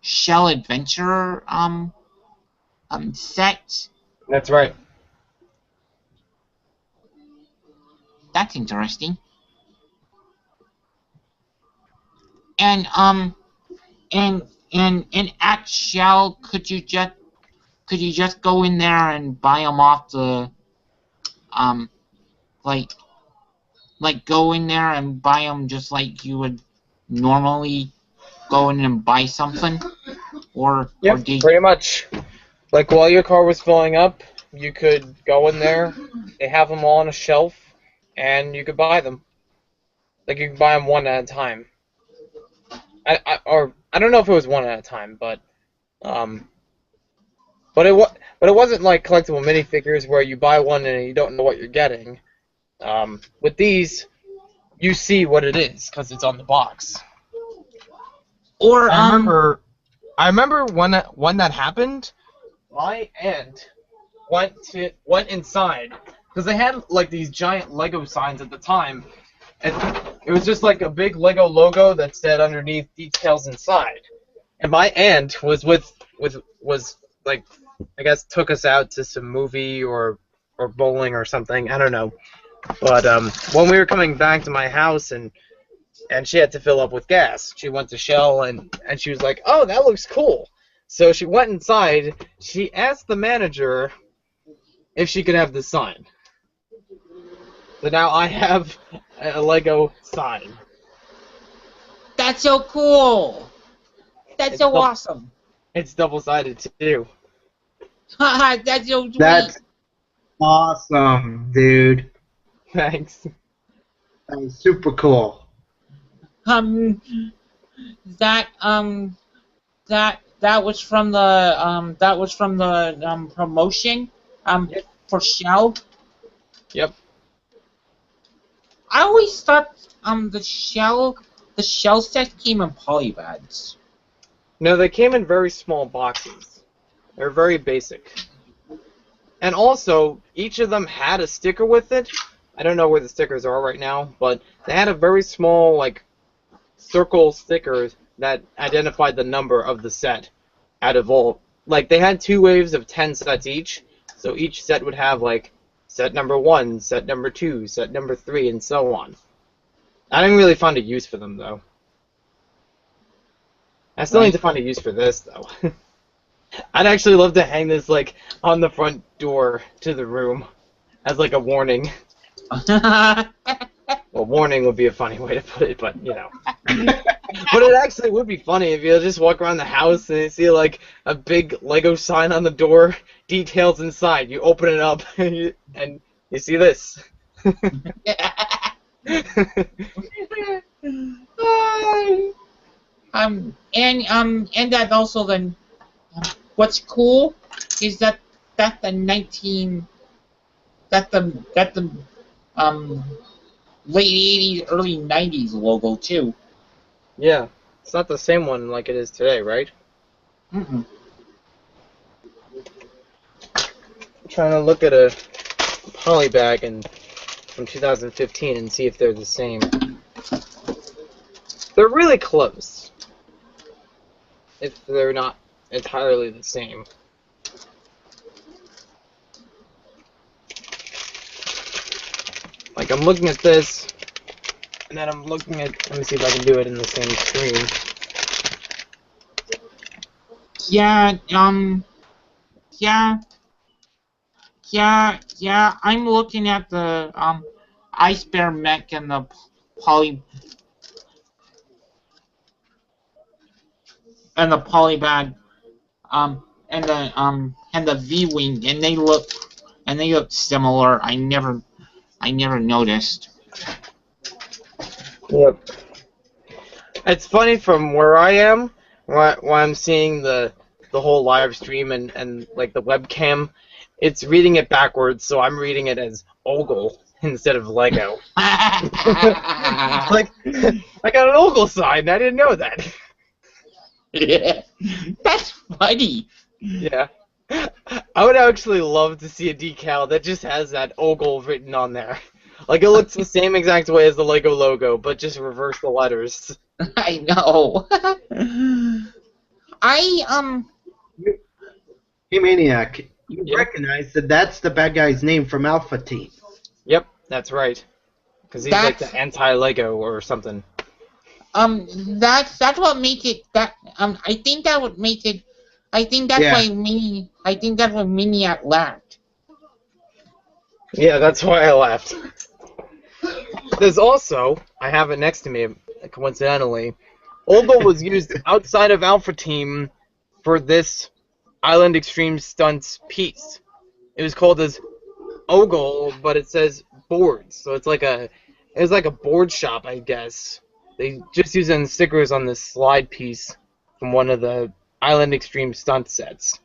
Shell Adventurer sets. That's right. That's interesting. And at Shell, could you just go in there and buy them off the like go in there and buy them just like you would normally go in and buy something, or Pretty much. Like while your car was filling up, you could go in there. They have them all on a shelf, and you could buy them. Like you could buy them one at a time. I don't know if it was one at a time, but it wasn't like collectible minifigures where you buy one and you don't know what you're getting. With these, you see what it is because it's on the box. Or I remember when that happened. My aunt went inside because they had like these giant Lego signs at the time, and it was just like a big Lego logo that said underneath details inside. And my aunt was like, I guess took us out to some movie or bowling or something. I don't know. But when we were coming back to my house and she had to fill up with gas, she went to Shell and she was like, "Oh, that looks cool." So she went inside. She asked the manager if she could have the sign. So now I have a Lego sign. that's so cool. That's so awesome. It's double-sided too. That's so sweet. That's awesome, dude. Thanks. That's super cool. That was from the promotion for Shell. Yep. I always thought the shell set came in polybags. No, they came in very small boxes. They're very basic. And also, each of them had a sticker with it. I don't know where the stickers are right now, but they had a very small, like, circle stickers that identified the number of the set out of all. Like, they had 2 waves of 10 sets each, so each set would have, like, set number 1, set number 2, set number 3, and so on. I didn't really find a use for them, though. I still need to find a use for this, though. I'd actually love to hang this, like, on the front door to the room as, like, a warning. Well, warning would be a funny way to put it, but, you know. But it actually would be funny if you just walk around the house and you see, like, a big Lego sign on the door, details inside. You open it up, and you see this. And that also then, what's cool is that the late 80s, early 90s logo too. Yeah, it's not the same one like it is today, right? Mm-mm. I'm trying to look at a polybag from 2015 and see if they're the same. They're really close, if they're not entirely the same. Like, I'm looking at this, and then I'm looking at, let me see if I can do it in the same screen. Yeah, I'm looking at the Ice Bear mech and the polybag, and the V-wing, and they look similar. I never noticed. Yep. It's funny from where I am, where I'm seeing the whole live stream and like the webcam, it's reading it backwards, so I'm reading it as Ogle instead of Lego. Like, I got an Ogle sign, I didn't know that. Yeah. That's funny. Yeah. I would actually love to see a decal that just has that Ogle written on there. Like, it looks the same exact way as the Lego logo, but just reverse the letters. I know. Hey, Maniac, you recognize that that's the bad guy's name from Alpha Team. Yep, that's right. Because he's like the anti-Lego or something. That's what makes it that. I think that would make it. I think that's why Maniac laughed. Yeah, that's why I laughed. There's also, I have it next to me, coincidentally, Ogle was used outside of Alpha Team for this Island Extreme Stunts piece. It was called as Ogle, but it says boards, so it was like a board shop, I guess. They just used in stickers on this slide piece from one of the Island Extreme Stunt sets.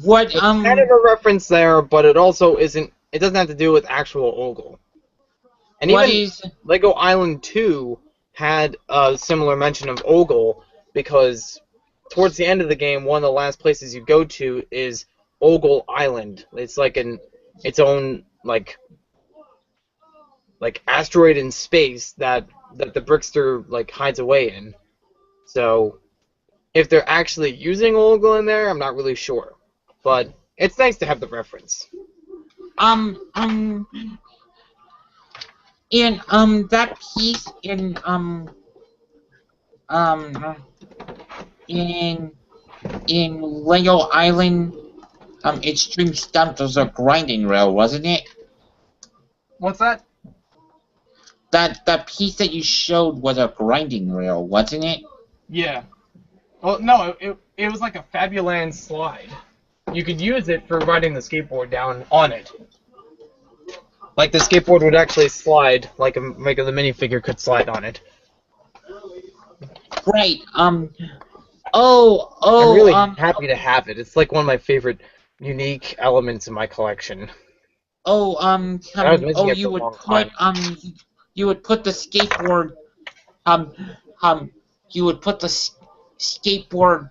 What It's kind of a reference there, but it also isn't. It doesn't have to do with actual Ogle. And even Lego Island 2 had a similar mention of Ogle because towards the end of the game, one of the last places you go to is Ogle Island. It's like its own like asteroid in space that the Brickster like hides away in. So if they're actually using Ogle in there, I'm not really sure. But it's nice to have the reference. In that piece in Lego Island Extreme Stunt was a grinding rail, wasn't it? What's that? That piece that you showed was a grinding rail, wasn't it? Yeah. Well, no, it was like a Fabuland slide. You could use it for riding the skateboard down on it. Like the skateboard would actually slide, like the minifigure could slide on it. Great. I'm really happy to have it. It's like one of my favorite unique elements in my collection. You would put the skateboard skateboard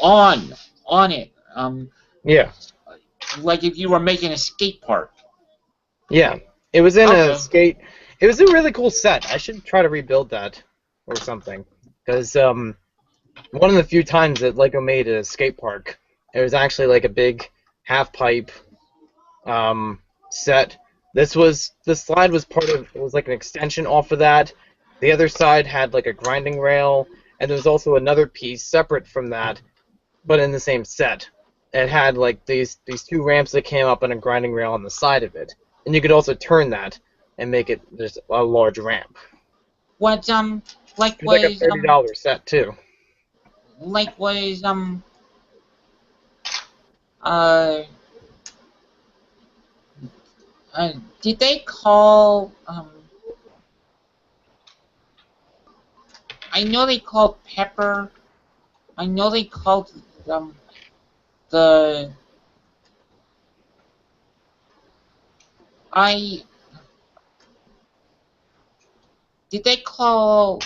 on it. Yeah. Like if you were making a skate park. Yeah. It was in a skate. It was a really cool set. I should try to rebuild that or something. Because one of the few times that Lego made a skate park, it was actually like a big half-pipe set. The slide was it was like an extension off of that. The other side had like a grinding rail, and there was also another piece separate from that, but in the same set. It had like these two ramps that came up and a grinding rail on the side of it, and you could also turn that and make it just a large ramp. What like It was like a was $30 set too. like was uh did they call I know they called Pepper. I know they called the I did they call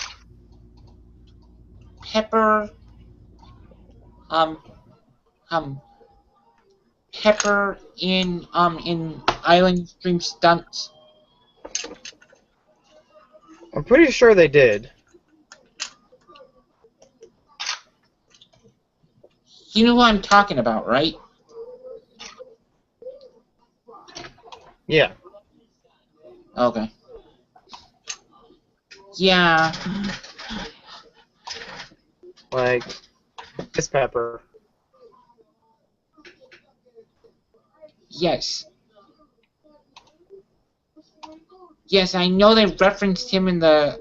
Pepper um um Pepper in Island Stream Stunts? I'm pretty sure they did. You know who I'm talking about, right? Yeah. Okay. Yeah. Like Miss Pepper. Yes. Yes, I know they referenced him in the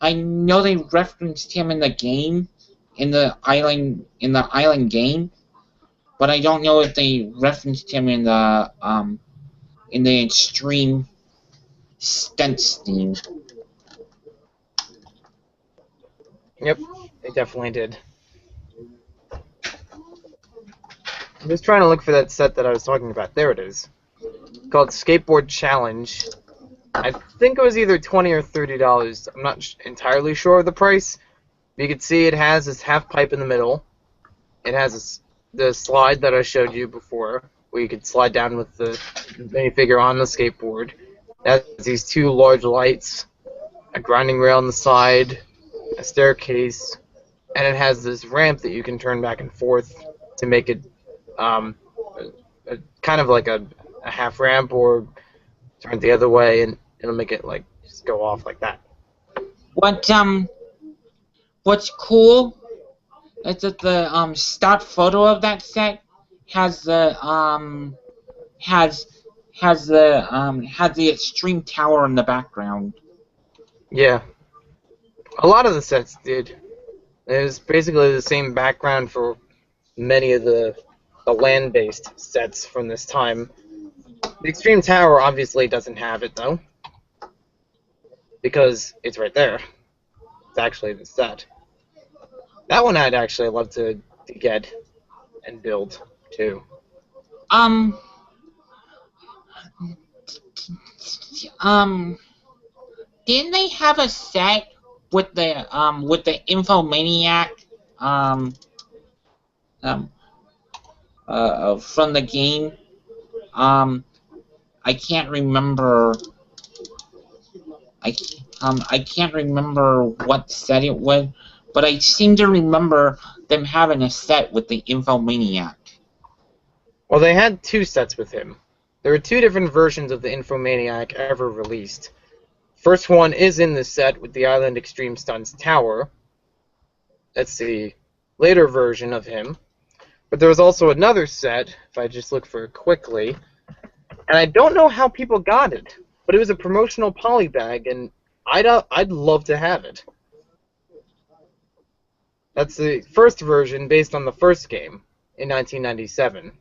I know they referenced him in the game, in the island game, but I don't know if they referenced him in the extreme stunts theme. Yep, they definitely did. I'm just trying to look for that set that I was talking about. There it is. It's called Skateboard Challenge. I think it was either $20 or $30. I'm not entirely sure of the price. You can see it has this half pipe in the middle. It has the slide that I showed you before, where you could slide down with the minifigure on the skateboard. It has these two large lights, a grinding rail on the side, a staircase, and it has this ramp that you can turn back and forth to make it kind of like a half ramp, or turn it the other way, and it'll make it like just go off like that. What's cool is that the stock photo of that set has the has the extreme tower in the background. Yeah, a lot of the sets did. It was basically the same background for many of the land-based sets from this time. The Extreme Tower obviously doesn't have it, though, because it's right there. It's actually the set. That one I'd actually love to get and build, too. Didn't they have a set with the Infomaniac from the game? I can't remember. I can't remember what set it was, but I seem to remember them having a set with the Infomaniac. Well, they had two sets with him. There were two different versions of the Infomaniac ever released. First one is in the set with the Island Extreme Stunts Tower. That's the later version of him. But there was also another set, if I just look for it quickly, and I don't know how people got it, but it was a promotional polybag, and I'd love to have it. That's the first version based on the first game in 1997.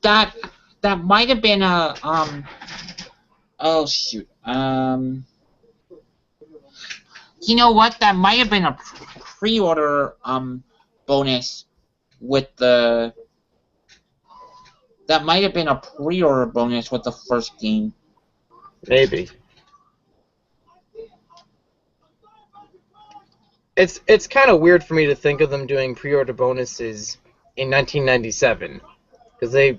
That might have been a oh shoot, you know what? That might have been a pre-order bonus with the. That might have been a pre-order bonus with the first game. Maybe. It's kind of weird for me to think of them doing pre-order bonuses in 1997, because I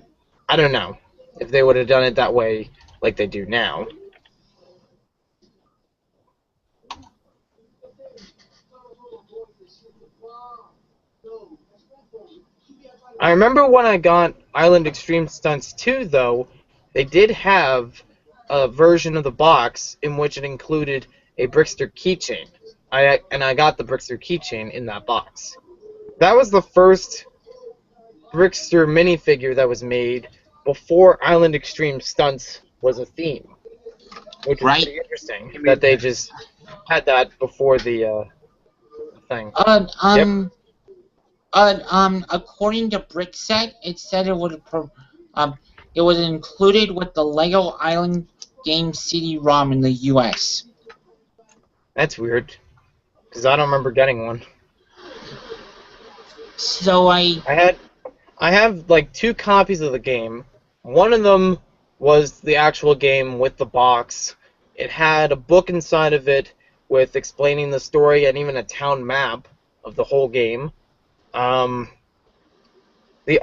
don't know. if they would have done it that way like they do now. I remember when I got Island Extreme Stunts 2, though, they did have a version of the box in which it included a Brickster keychain. I got the Brickster keychain in that box. That was the first Brickster minifigure that was made before Island Extreme Stunts was a theme, which is pretty interesting that they just had that before the thing. According to Brickset, it said it was included with the Lego Island game CD-ROM in the U.S. That's weird, because I don't remember getting one. So I have like 2 copies of the game. One of them was the actual game with the box. It had a book inside of it with explaining the story and even a town map of the whole game. The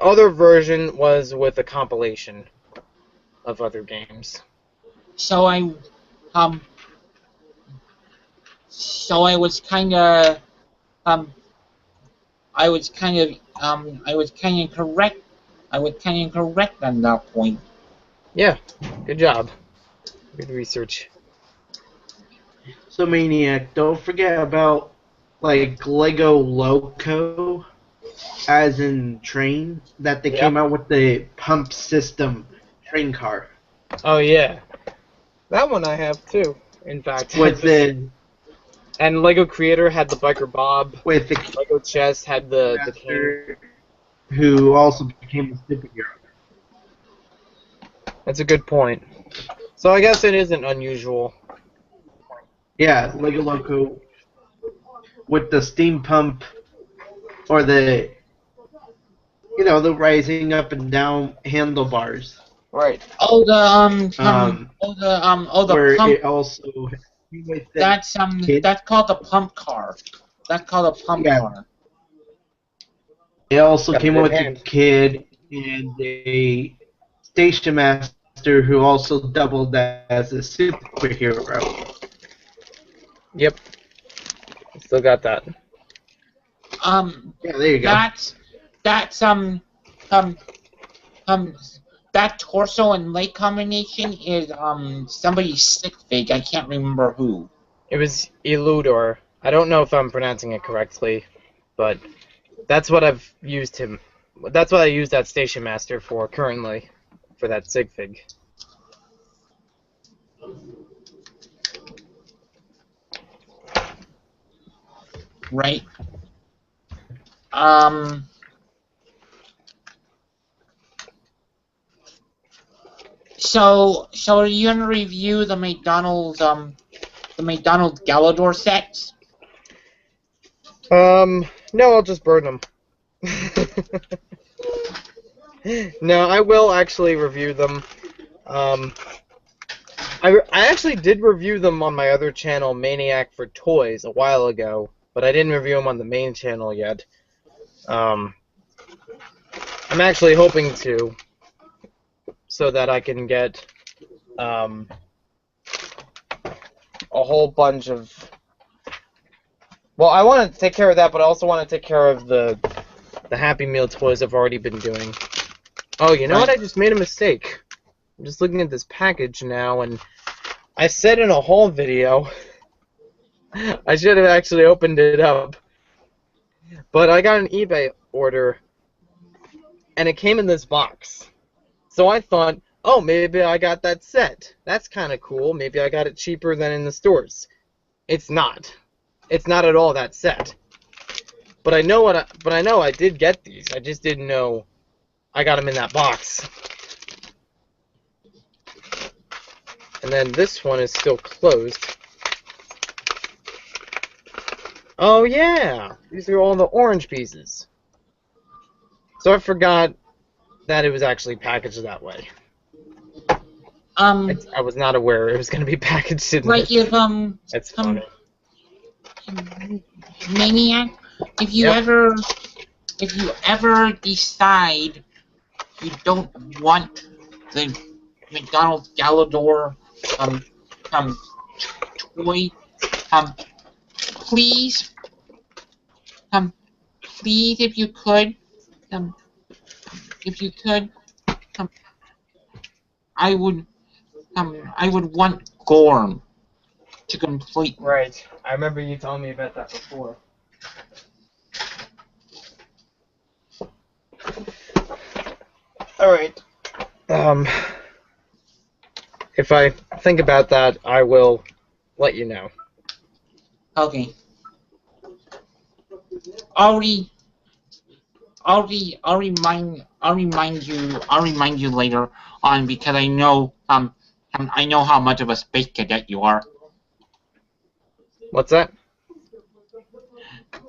other version was with a compilation of other games. So I was kind of correct. I was kind of correct on that point. Yeah, good job. Good research. So Maniac, don't forget about like Lego Loco, as in train, that they came out with the pump system train car. Oh yeah, that one I have too. In fact, with the and Lego Creator had the Biker Bob. With the Lego Chess had the King, who also became a superhero. That's a good point. So I guess it isn't unusual. Yeah, Lego Loco with the steam pump, or the, the rising up and down handlebars. Right. Oh, the where pump. It also that's called the pump car. That's called a pump car. It also came with a kid and a station master who also doubled as a superhero. Yep. Still got that. Yeah, there you go. That torso and leg combination is somebody's stick fig. I can't remember who. It was Eludor. I don't know if I'm pronouncing it correctly, but that's what I've used him. That's what I use that Station Master for currently, for that sig fig. Right. So are you gonna review the McDonald's Galador sets? No, I'll just burn them. No, I will actually review them. I actually did review them on my other channel, Maniac for Toys, a while ago, but I didn't review them on the main channel yet. I'm actually hoping to, so that I can get a whole bunch of... Well, I want to take care of that, but I also want to take care of the Happy Meal toys I've already been doing. Oh, you know what? I just made a mistake. I'm just looking at this package now, and I said in a haul video I should have actually opened it up. But I got an eBay order, and it came in this box. So I thought, oh, maybe I got that set. That's kind of cool. Maybe I got it cheaper than in the stores. It's not. It's not at all that set. But I know I did get these. I just didn't know I got them in that box. And then this one is still closed. Oh yeah, these are all the orange pieces. So I forgot that it was actually packaged that way. I was not aware it was going to be packaged in like this. if That's funny. Maniac, if you ever decide you don't want the McDonald's Galador um toy. Please, please, if you could, um, if you could, um, I would want Gorm to complete. Right. I remember you telling me about that before. Alright. If I think about that, I will let you know. Okay. I'll remind you later on because I know how much of a space cadet you are. What's that?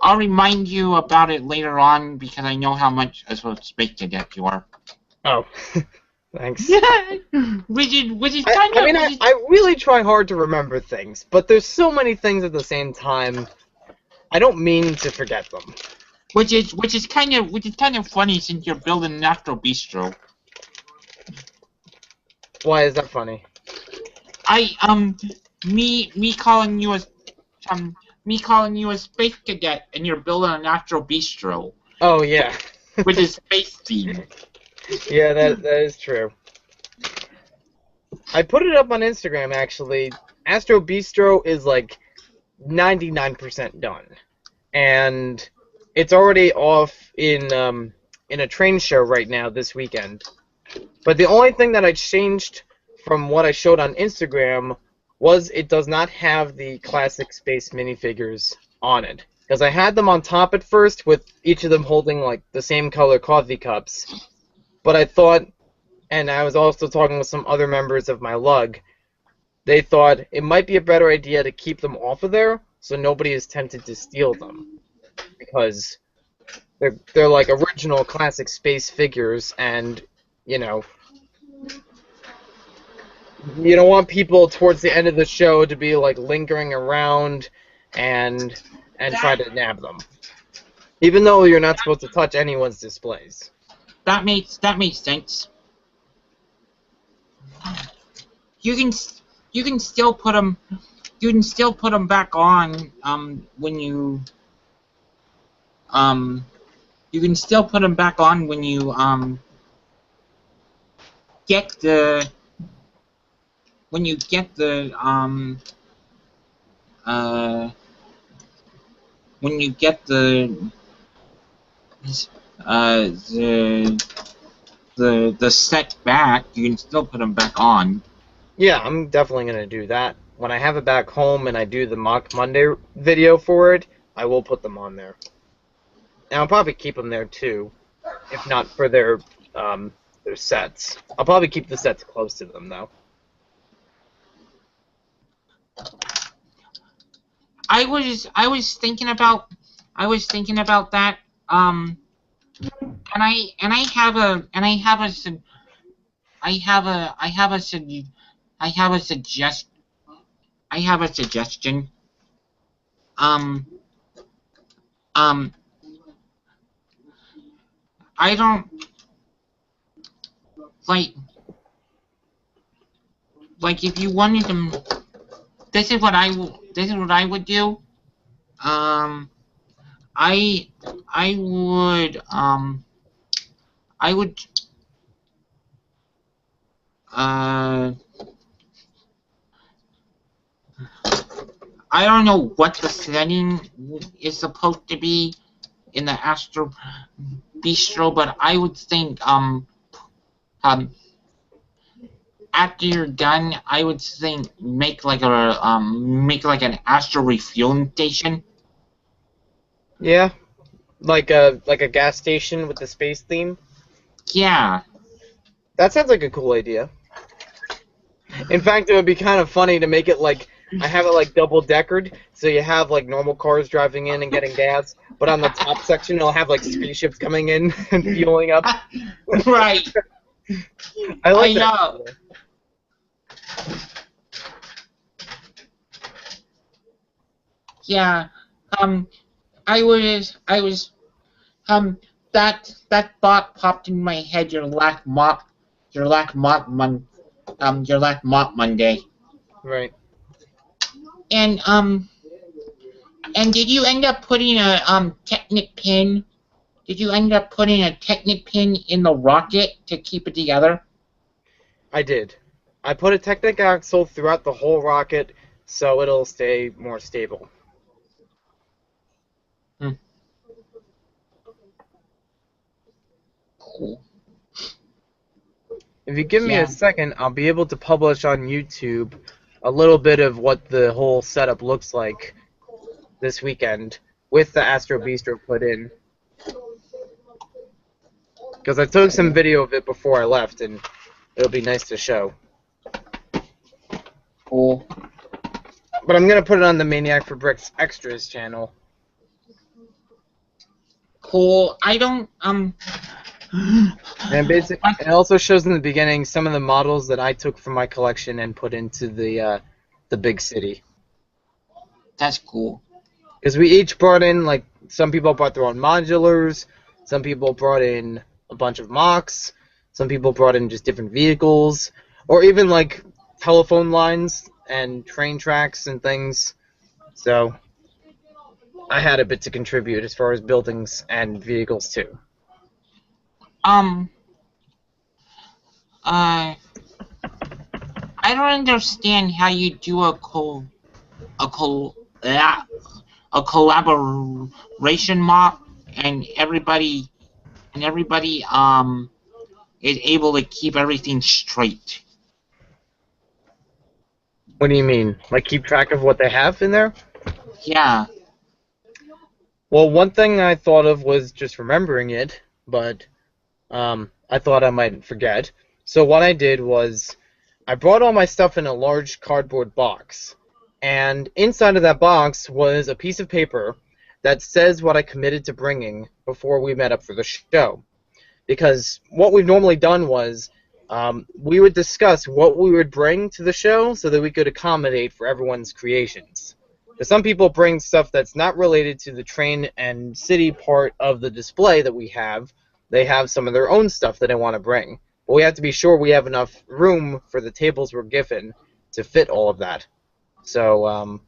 I'll remind you about it later on because I know how much of a space cadet you are. Oh, thanks. which is kind of. I really try hard to remember things, but there's so many things at the same time. I don't mean to forget them. Which is kind of funny since you're building an Astro Bistro. Why is that funny? Me calling you a space cadet and you're building an Astro Bistro. Oh yeah. Which is space themed. Yeah, that is true. I put it up on Instagram actually. Astro Bistro is like 99% done, and it's already off in a train show right now this weekend. But the only thing that I changed from what I showed on Instagram was it does not have the classic space minifigures on it. Because I had them on top at first with each of them holding like the same color coffee cups. But I thought, and I was also talking with some other members of my lug, they thought it might be a better idea to keep them off of there so nobody is tempted to steal them. Because they're like original classic space figures, and you know, you don't want people towards the end of the show to be like lingering around and try to nab them, even though you're not supposed to touch anyone's displays. That makes sense. You can still put them back on when you you can still put them back on when you get the the set back. You can still put them back on. Yeah, I'm definitely gonna do that. When I have it back home and I do the Mock Monday video for it, I will put them on there. And I'll probably keep them there too, if not for their sets. I'll probably keep the sets close to them though. I was thinking about that. And I have a suggestion. I don't like if you wanted them. This is what I would do. I would I don't know what the setting is supposed to be in the Astro Bistro, but I would think after you're done, I would think make like an Astro refueling station. Yeah, like a gas station with the space theme. Yeah. That sounds like a cool idea. In fact, it would be kind of funny to make it like I have it like double-deckered, so you have like normal cars driving in and getting gas, but on the top section it'll have like spaceships coming in and fueling up. Right. I like that. know. Yeah. I was that thought popped in my head your last your last mock Monday. Right. And did you end up putting a Technic pin? Did you end up putting a Technic pin in the rocket to keep it together? I did. I put a Technic axle throughout the whole rocket so it'll stay more stable. Cool. If you give me Yeah. a second, I'll be able to publish on YouTube a little bit of what the whole setup looks like this weekend with the Astro Bistro put in. Because I took some video of it before I left, and it'll be nice to show. Cool. But I'm going to put it on the Maniac for Bricks Extras channel. Cool. I don't And basically, it also shows in the beginning some of the models that I took from my collection and put into the big city. That's cool. Because we each brought in, like, some people brought their own modulars, some people brought in a bunch of mocks, some people brought in just different vehicles, or even, like, telephone lines and train tracks and things. So I had a bit to contribute as far as buildings and vehicles, too. I don't understand how you do a collaboration mock and everybody is able to keep everything straight. What do you mean? Like, keep track of what they have in there? Yeah. Well, one thing I thought of was just remembering it, but I thought I might forget. So what I did was I brought all my stuff in a large cardboard box, and inside of that box was a piece of paper that says what I committed to bringing before we met up for the show. Because what we've normally done was we would discuss what we would bring to the show so that we could accommodate for everyone's creations. Because some people bring stuff that's not related to the train and city part of the display that we have. They have some of their own stuff that they want to bring. But we have to be sure we have enough room for the tables we're given to fit all of that. So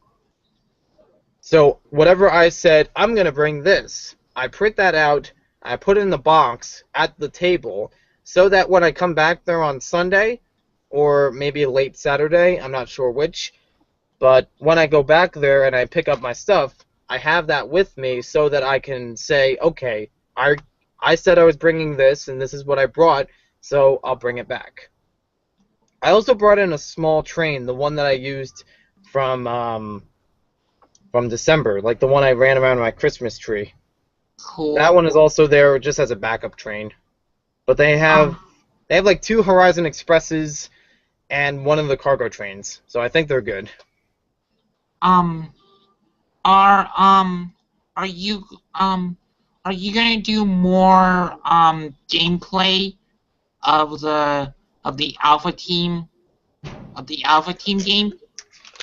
whatever I said, I'm going to bring this. I print that out, I put it in the box at the table, so that when I come back there on Sunday, or maybe late Saturday, I'm not sure which, but when I go back there and I pick up my stuff, I have that with me so that I can say, okay, I said I was bringing this, and this is what I brought, so I'll bring it back. I also brought in a small train, the one that I used from December, like the one I ran around my Christmas tree. Cool. That one is also there just as a backup train. But they have like 2 Horizon Expresses and one of the cargo trains, so I think they're good. Are you gonna do more gameplay of the Alpha Team game?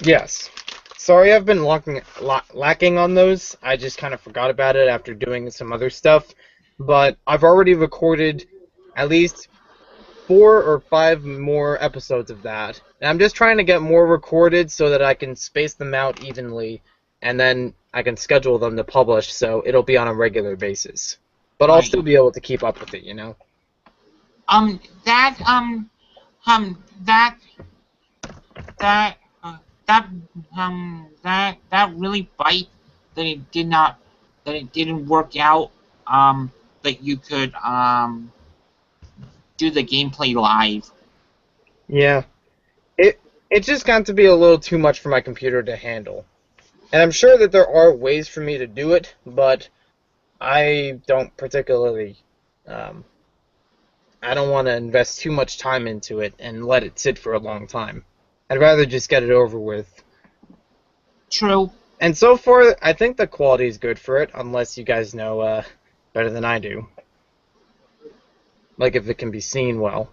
Yes. Sorry, I've been lacking on those. I just kind of forgot about it after doing some other stuff. But I've already recorded at least 4 or 5 more episodes of that. And I'm just trying to get more recorded so that I can space them out evenly, and then I can schedule them to publish so it'll be on a regular basis. But I'll still be able to keep up with it, you know? That really bite that it didn't work out, that you could do the gameplay live. Yeah. It just got to be a little too much for my computer to handle. And I'm sure that there are ways for me to do it, but I don't particularly I don't want to invest too much time into it and let it sit for a long time. I'd rather just get it over with. True. And so far, I think the quality is good for it, unless you guys know better than I do. Like if it can be seen well.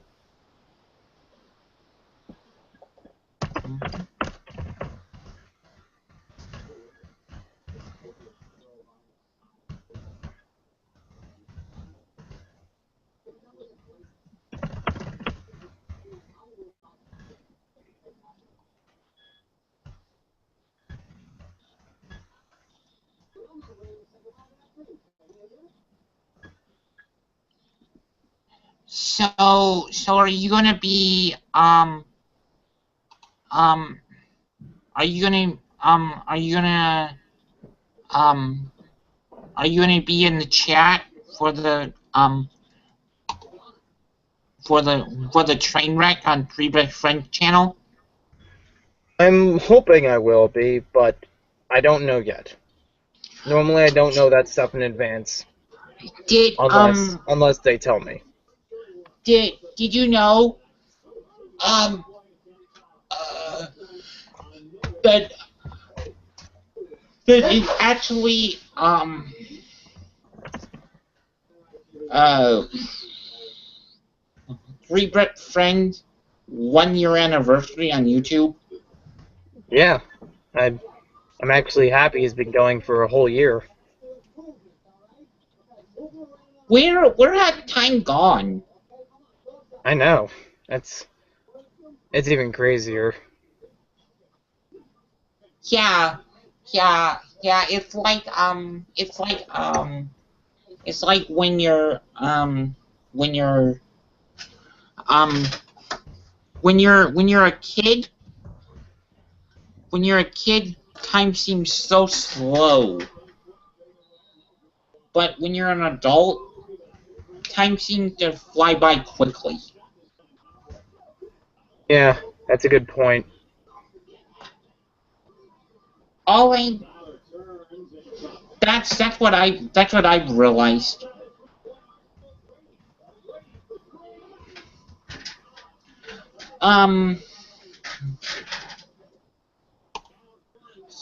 So are you gonna be are you gonna be in the chat for the for the train wreck on Three Best Friends channel? I'm hoping I will be, but I don't know yet. Normally, I don't know that stuff in advance, Did unless they tell me. did you know um uh, that it actually uh Three Best Friends 1 year anniversary on YouTube? Yeah, I'm actually happy it's been going for a whole year. Where had time gone? I know. It's even crazier. Yeah, it's like when you're um when you're a kid, time seems so slow. But when you're an adult, time seems to fly by quickly. Yeah, that's a good point. That's what I've realized.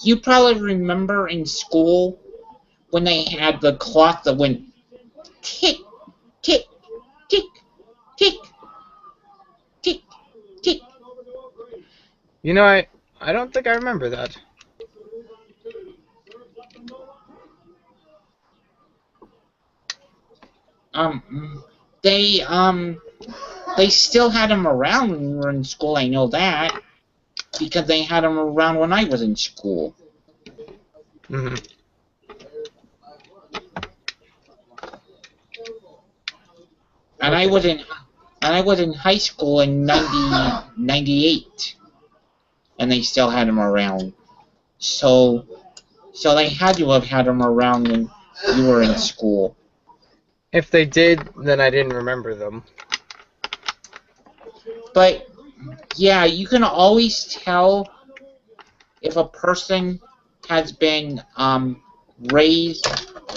You probably remember in school when they had the clock that went tick, tick, tick, tick, tick, tick. You know, I don't think I remember that. They still had them around when we were in school. I know that because they had them around when I was in school. Mm-hmm. And I was in high school in 98, and they still had them around. So they had to have had them around when you were in school. If they did, then I didn't remember them. But yeah, you can always tell if a person has been raised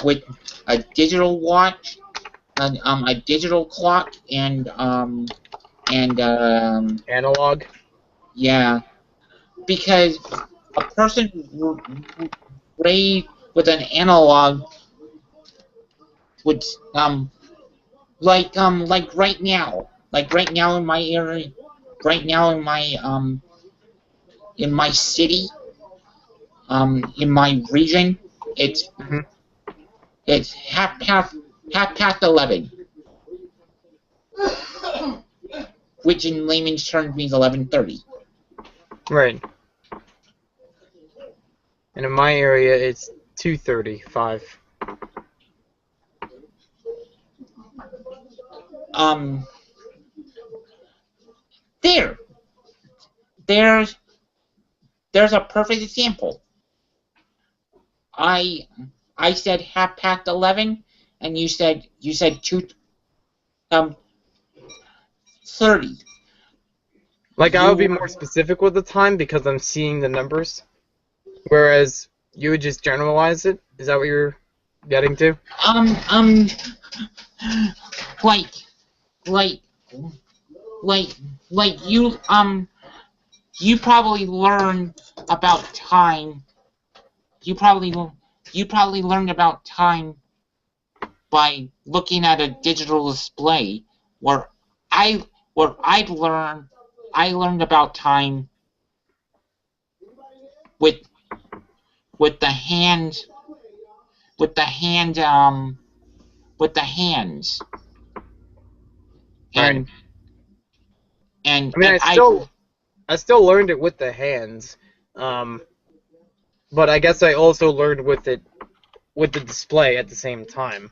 with a digital watch, a digital clock, and Analog? yeah, because a person raised with an analog would like right now in my area, right now in my city, in my region, it's Mm-hmm. it's half past 11, which in layman's terms means 11:30. Right. And in my area, it's 2:35. There, there's a perfect example. I said half past 11, and you said 2:30. Like, I would be more specific with the time because I'm seeing the numbers, whereas you would just generalize it. Is that what you're getting to? Like you probably learned about time. You probably learned about time by looking at a digital display. Where I learned about time with the hands with the hands. And Right. and I mean, and I still learned it with the hands, but I guess I also learned with it with the display at the same time.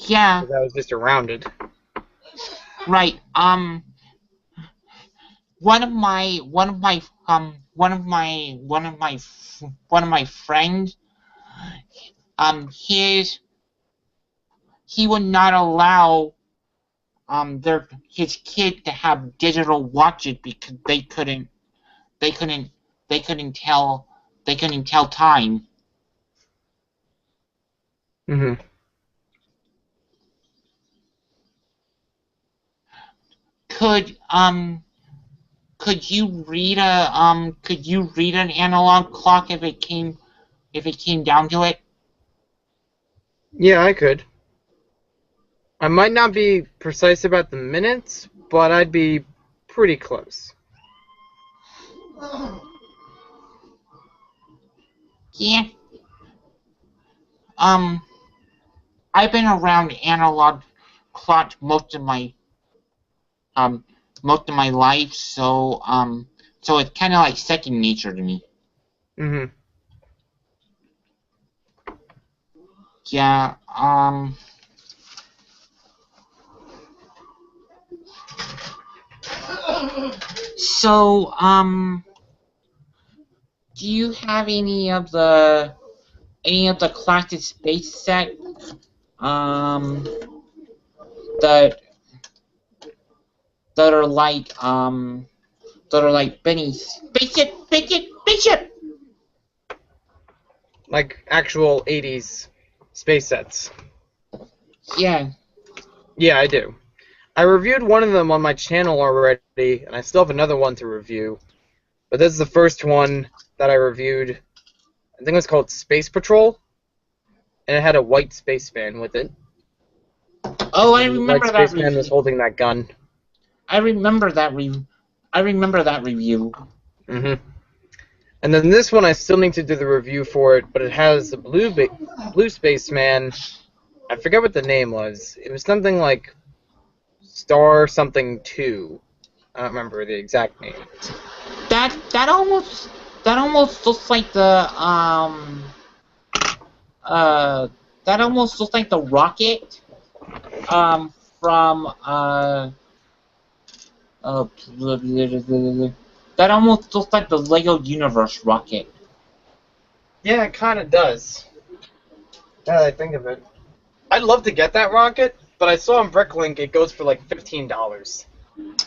Yeah. Because I was just around it. Right. One of my friends, he would not allow his kid to have digital watches because they couldn't they couldn't tell time. Mhm. Could could you read an analog clock if it came down to it? Yeah, I could. I might not be precise about the minutes, but I'd be pretty close. Yeah. I've been around analog clocks most of my life, so it's kind of like second nature to me. Mhm. Yeah. So do you have any of the classic space set um that that are like Benny spaceship? Like actual 80s space sets. Yeah. Yeah, I do. I reviewed one of them on my channel already, and I still have another one to review. But this is the first one that I reviewed. I think it was called Space Patrol, and it had a white spaceman with it. Oh, I And the white remember that spaceman was review. holding that gun. I remember that review. Mhm. And then this one, I still need to do the review for it, but it has a blue spaceman. I forget what the name was. It was something like Star something 2. I don't remember the exact name. That almost looks like the uh that almost looks like the rocket from uh that almost looks like the Lego Universe rocket. Yeah, it kind of does. Now that I think of it. I'd love to get that rocket, but I saw on Bricklink it goes for like $15,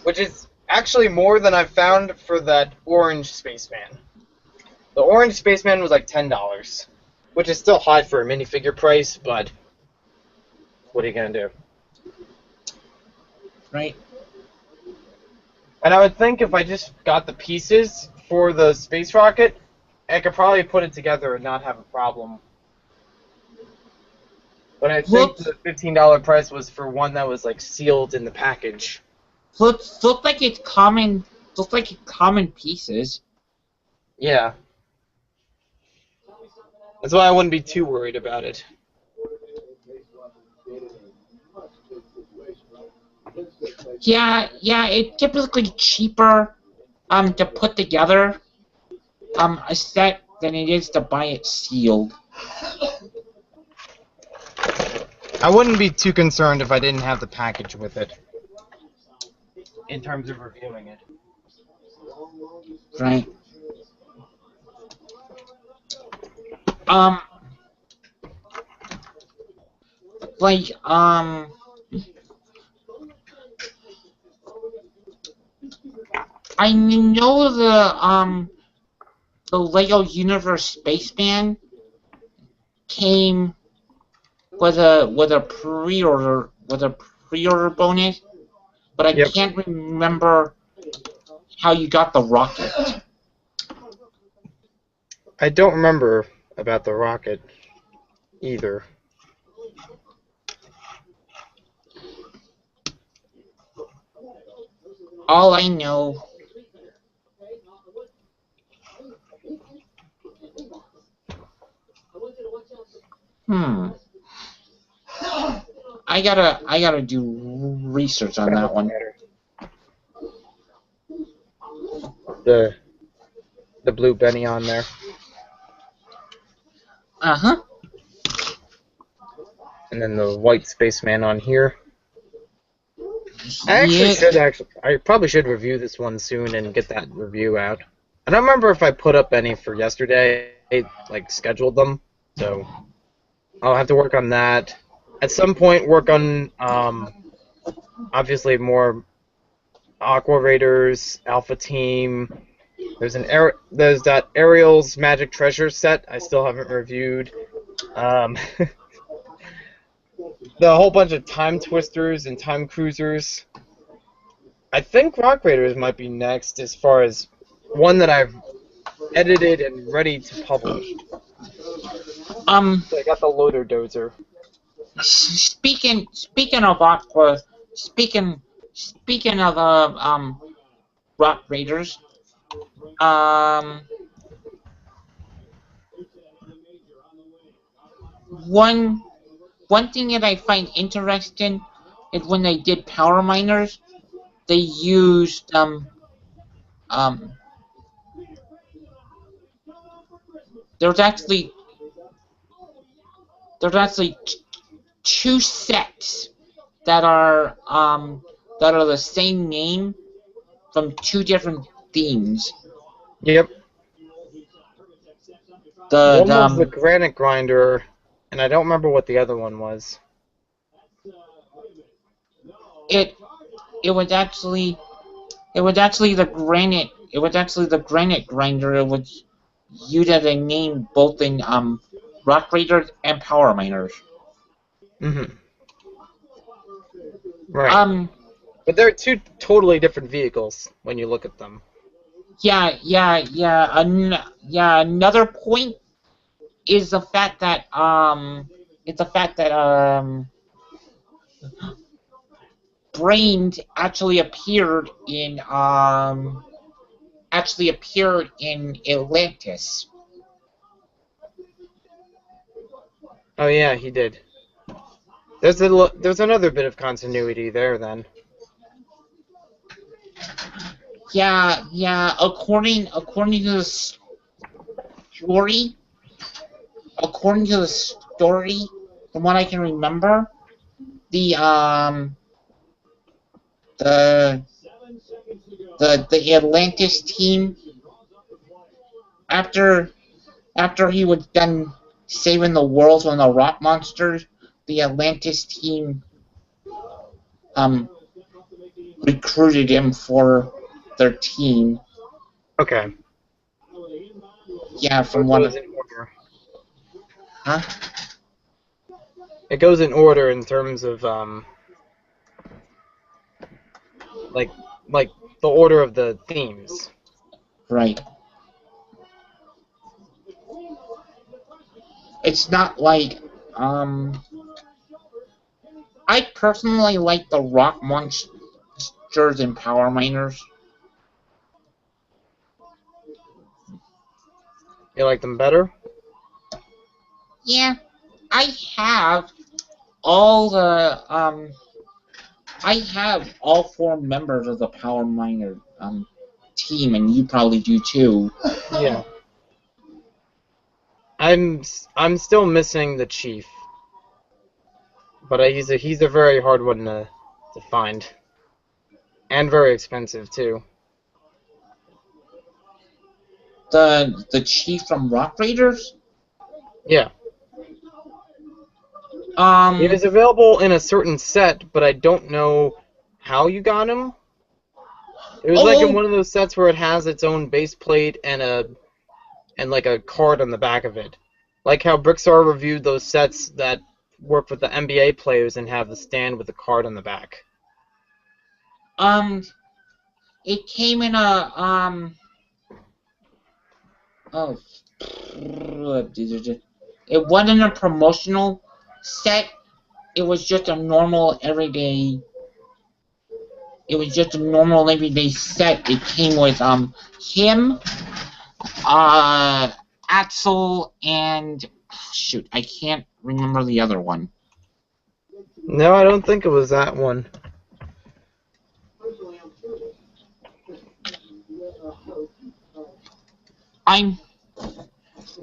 which is actually more than I found for that orange spaceman. The orange spaceman was like $10, which is still high for a minifigure price, but what are you gonna do? Right. And I would think if I just got the pieces for the space rocket, I could probably put it together and not have a problem. But I think Looks the $15 price was for one that was like sealed in the package. looks like it's common. Looks like it's common pieces. Yeah. That's why I wouldn't be too worried about it. Yeah, it's typically cheaper to put together a set than it is to buy it sealed. I wouldn't be too concerned if I didn't have the package with it. In terms of reviewing it. Right. Um like I know the Lego Universe Spaceman came with a pre-order bonus, but I Yep. can't remember how you got the rocket. I don't remember about the rocket either. All I know I gotta do research on that one. The blue Benny on there. Uh-huh. And then the white spaceman on here. I probably should review this one soon and get that review out. I don't remember if I put up any for yesterday, like scheduled them, so I'll have to work on that. At some point, work on obviously more Aqua Raiders, Alpha Team. There's that Ariel's Magic Treasure set I still haven't reviewed. The whole bunch of Time Twisters and Time Cruisers. I think Rock Raiders might be next as far as one that I've edited and ready to publish. So I got the Loader Dozer. Speaking of Aqua, speaking of Rock Raiders, one thing that I find interesting is when they did Power Miners, they used there's actually two sets that are the same name from two different themes. Yep. One was the Granite Grinder, and I don't remember what the other one was. It was actually the Granite Grinder. It was used as a name both in Rock Raiders and Power Miners. Right. But they're two totally different vehicles when you look at them. Yeah. Another point is the fact that Brains actually appeared in Atlantis. Oh yeah, he did. There's another bit of continuity there then. Yeah. According to the story, from what I can remember, the Atlantis team, after he was done saving the world from the rock monsters, the Atlantis team recruited him for their team. Okay. Yeah, from one of them. Huh? It goes in order in terms of like the order of the themes. Right. It's not like I personally like the rock monsters and Power Miners. You like them better? Yeah, I have all four members of the Power Miner team, and you probably do too. Yeah. I'm still missing the Chief, but he's a very hard one to find, and very expensive too. The Chief from Rock Raiders? Yeah. It is available in a certain set, but I don't know how you got him. It was like in one of those sets where it has its own base plate and like a card on the back of it. Like how Brixar reviewed those sets that work with the NBA players and have the stand with the card on the back. It came in a it wasn't a promotional set. It was just a normal everyday. It was just a normal everyday set. It came with him, Axel, and shoot, I can't remember the other one. No, I don't think it was that one.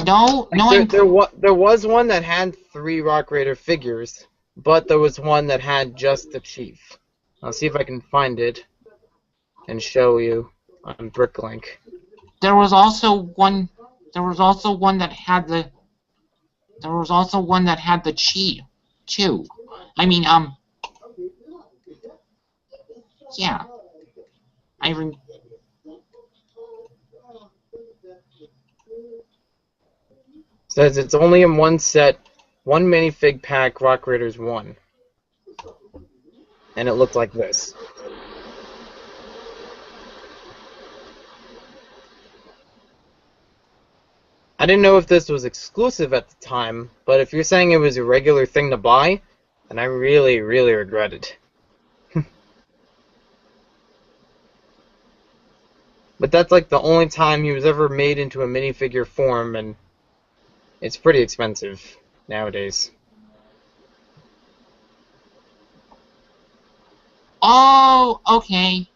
There was one that had 3 Rock Raider figures, but there was one that had just the Chief. I'll see if I can find it and show you on Bricklink. There was also one. There was also one that had the. There was also one that had the chi, too. I mean, yeah. Says it's only in one set, one minifig pack, Rock Raiders 1. And it looked like this. I didn't know if this was exclusive at the time, but if you're saying it was a regular thing to buy, then I really, really regret it. But that's like the only time he was ever made into a minifigure form, and it's pretty expensive nowadays. Oh, okay.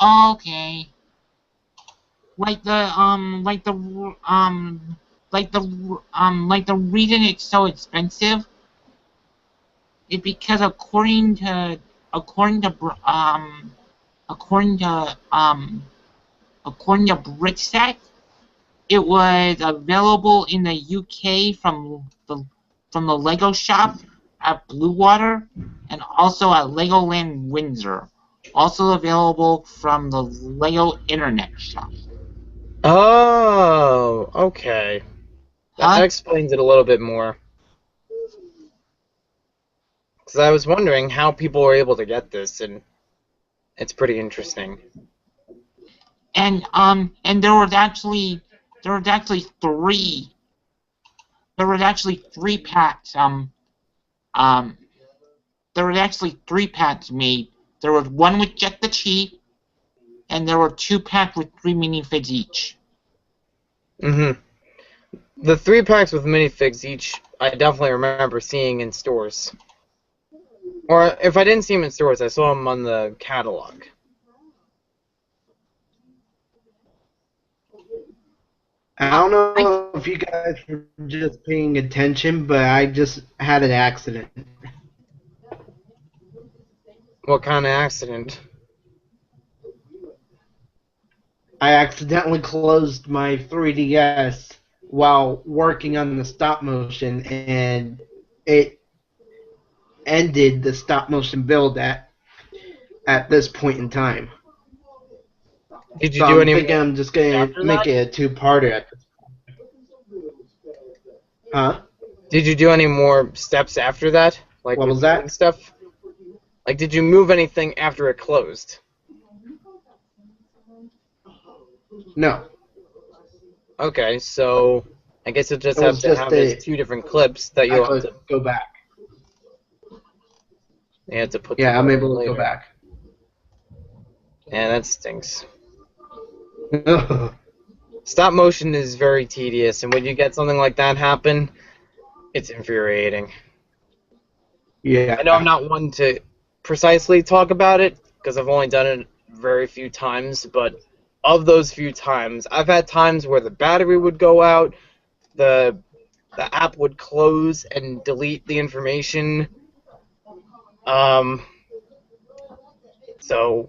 Okay. Like the reason it's so expensive is because according to Brickset, it was available in the UK from the Lego shop at Bluewater and also at Legoland Windsor. Also available from the Lego Internet shop. Oh, okay. That explains it a little bit more. Because I was wondering how people were able to get this, and it's pretty interesting. And there was actually three packs. There were actually 3 packs made. There was one with Jet the Chi, and there were 2 packs with 3 minifigs each. Mm-hmm. The 3 packs with minifigs each, I definitely remember seeing in stores. Or if I didn't see them in stores, I saw them on the catalog. I don't know if you guys were just paying attention, but I just had an accident. What kind of accident? I accidentally closed my 3DS while working on the stop motion, and it ended the stop motion build at this point in time. Did you do any? I think I'm just gonna make it a 2-parter at this point. Huh? Did you do any more steps after that? Like what was that? Stuff? Like, did you move anything after it closed? No. Okay, so I guess you'll just have to have these 2 different clips that you'll have to go back. You have to put. Yeah, I'm able to go back. Yeah, that stinks. Stop motion is very tedious, and when you get something like that happen, it's infuriating. Yeah. I know I'm not one to precisely talk about it, because I've only done it very few times, but of those few times, I've had times where the battery would go out, the app would close and delete the information. So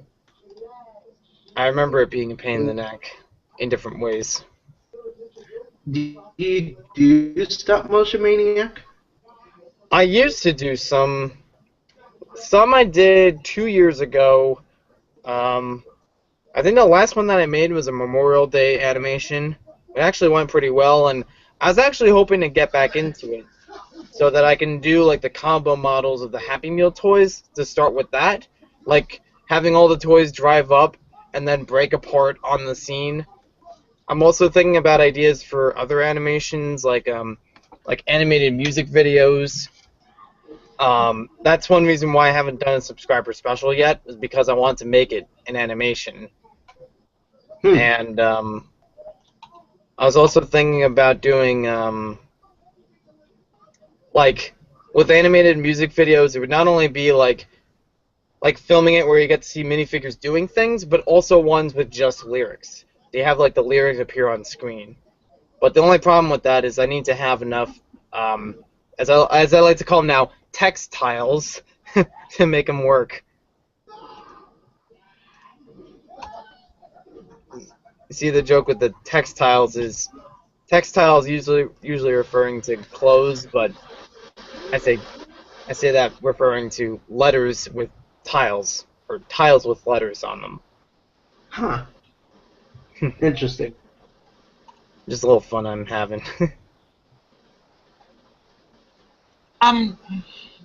I remember it being a pain in the neck in different ways. Do you do Stop Motion Maniac? I used to do some. Some I did 2 years ago. I think the last one that I made was a Memorial Day animation. It actually went pretty well, and I was actually hoping to get back into it so that I can do like the combo models of the Happy Meal toys to start with that. Like having all the toys drive up and then break apart on the scene. I'm also thinking about ideas for other animations like animated music videos. That's one reason why I haven't done a subscriber special yet, is because I want to make it an animation. And I was also thinking about doing like with animated music videos, it would not only be like filming it where you get to see minifigures doing things, but also ones with just lyrics. They have like the lyrics appear on screen. But the only problem with that is I need to have enough as I like to call them now, textiles, to make them work. You see, the joke with the textiles is textiles usually referring to clothes, but I say that referring to letters with tiles, or tiles with letters on them. Huh. Interesting. Just a little fun I'm having.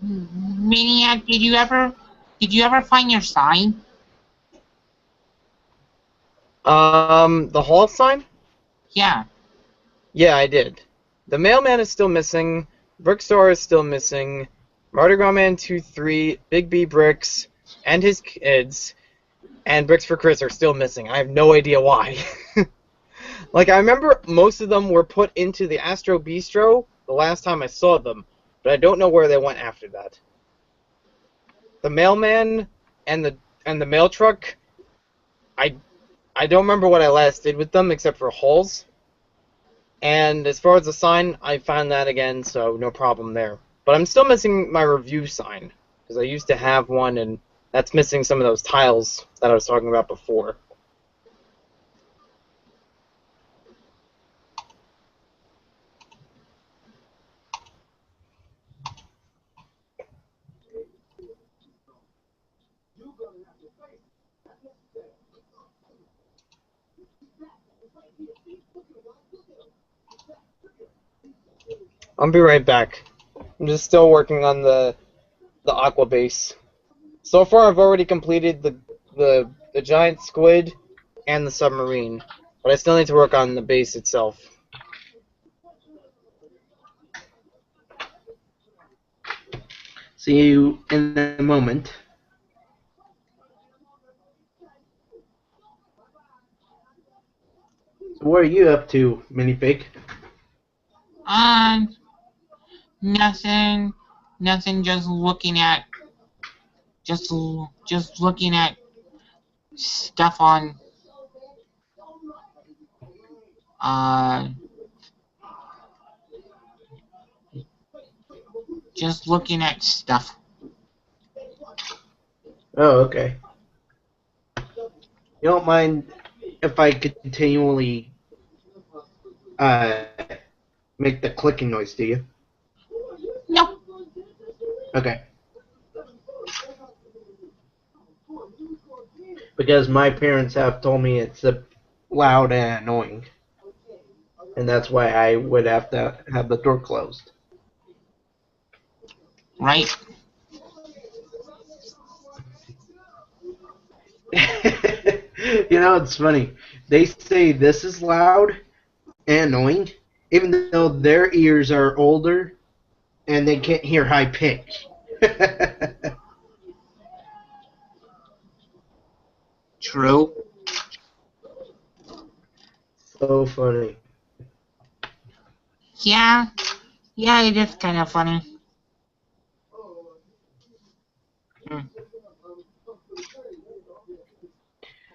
Maniac, did you ever find your sign? The hall sign? Yeah. Yeah, I did. The mailman is still missing. Brickstore is still missing. Mardi Gras Man 2-3, Big B Bricks, and his kids, and Bricks for Chris are still missing. I have no idea why. Like, I remember most of them were put into the Astro Bistro the last time I saw them, but I don't know where they went after that. The mailman and the mail truck, I don't remember what I last did with them except for hauls. And as far as the sign, I found that again, so no problem there. But I'm still missing my review sign, because I used to have one, and that's missing some of those tiles that I was talking about before. I'll be right back. I'm just still working on the aqua base. So far, I've already completed the giant squid and the submarine, but I still need to work on the base itself. See you in a moment. So what are you up to, Minifig? Nothing. Nothing. Just looking at stuff on. Just looking at stuff. Oh, okay. You don't mind if I continually make the clicking noise, do you? Nope. Okay. Because my parents have told me it's loud and annoying. And that's why I would have to have the door closed. Right. You know, it's funny. They say this is loud and annoying, even though their ears are older and they can't hear high pitch. True. So funny. Yeah. Yeah, it is kind of funny.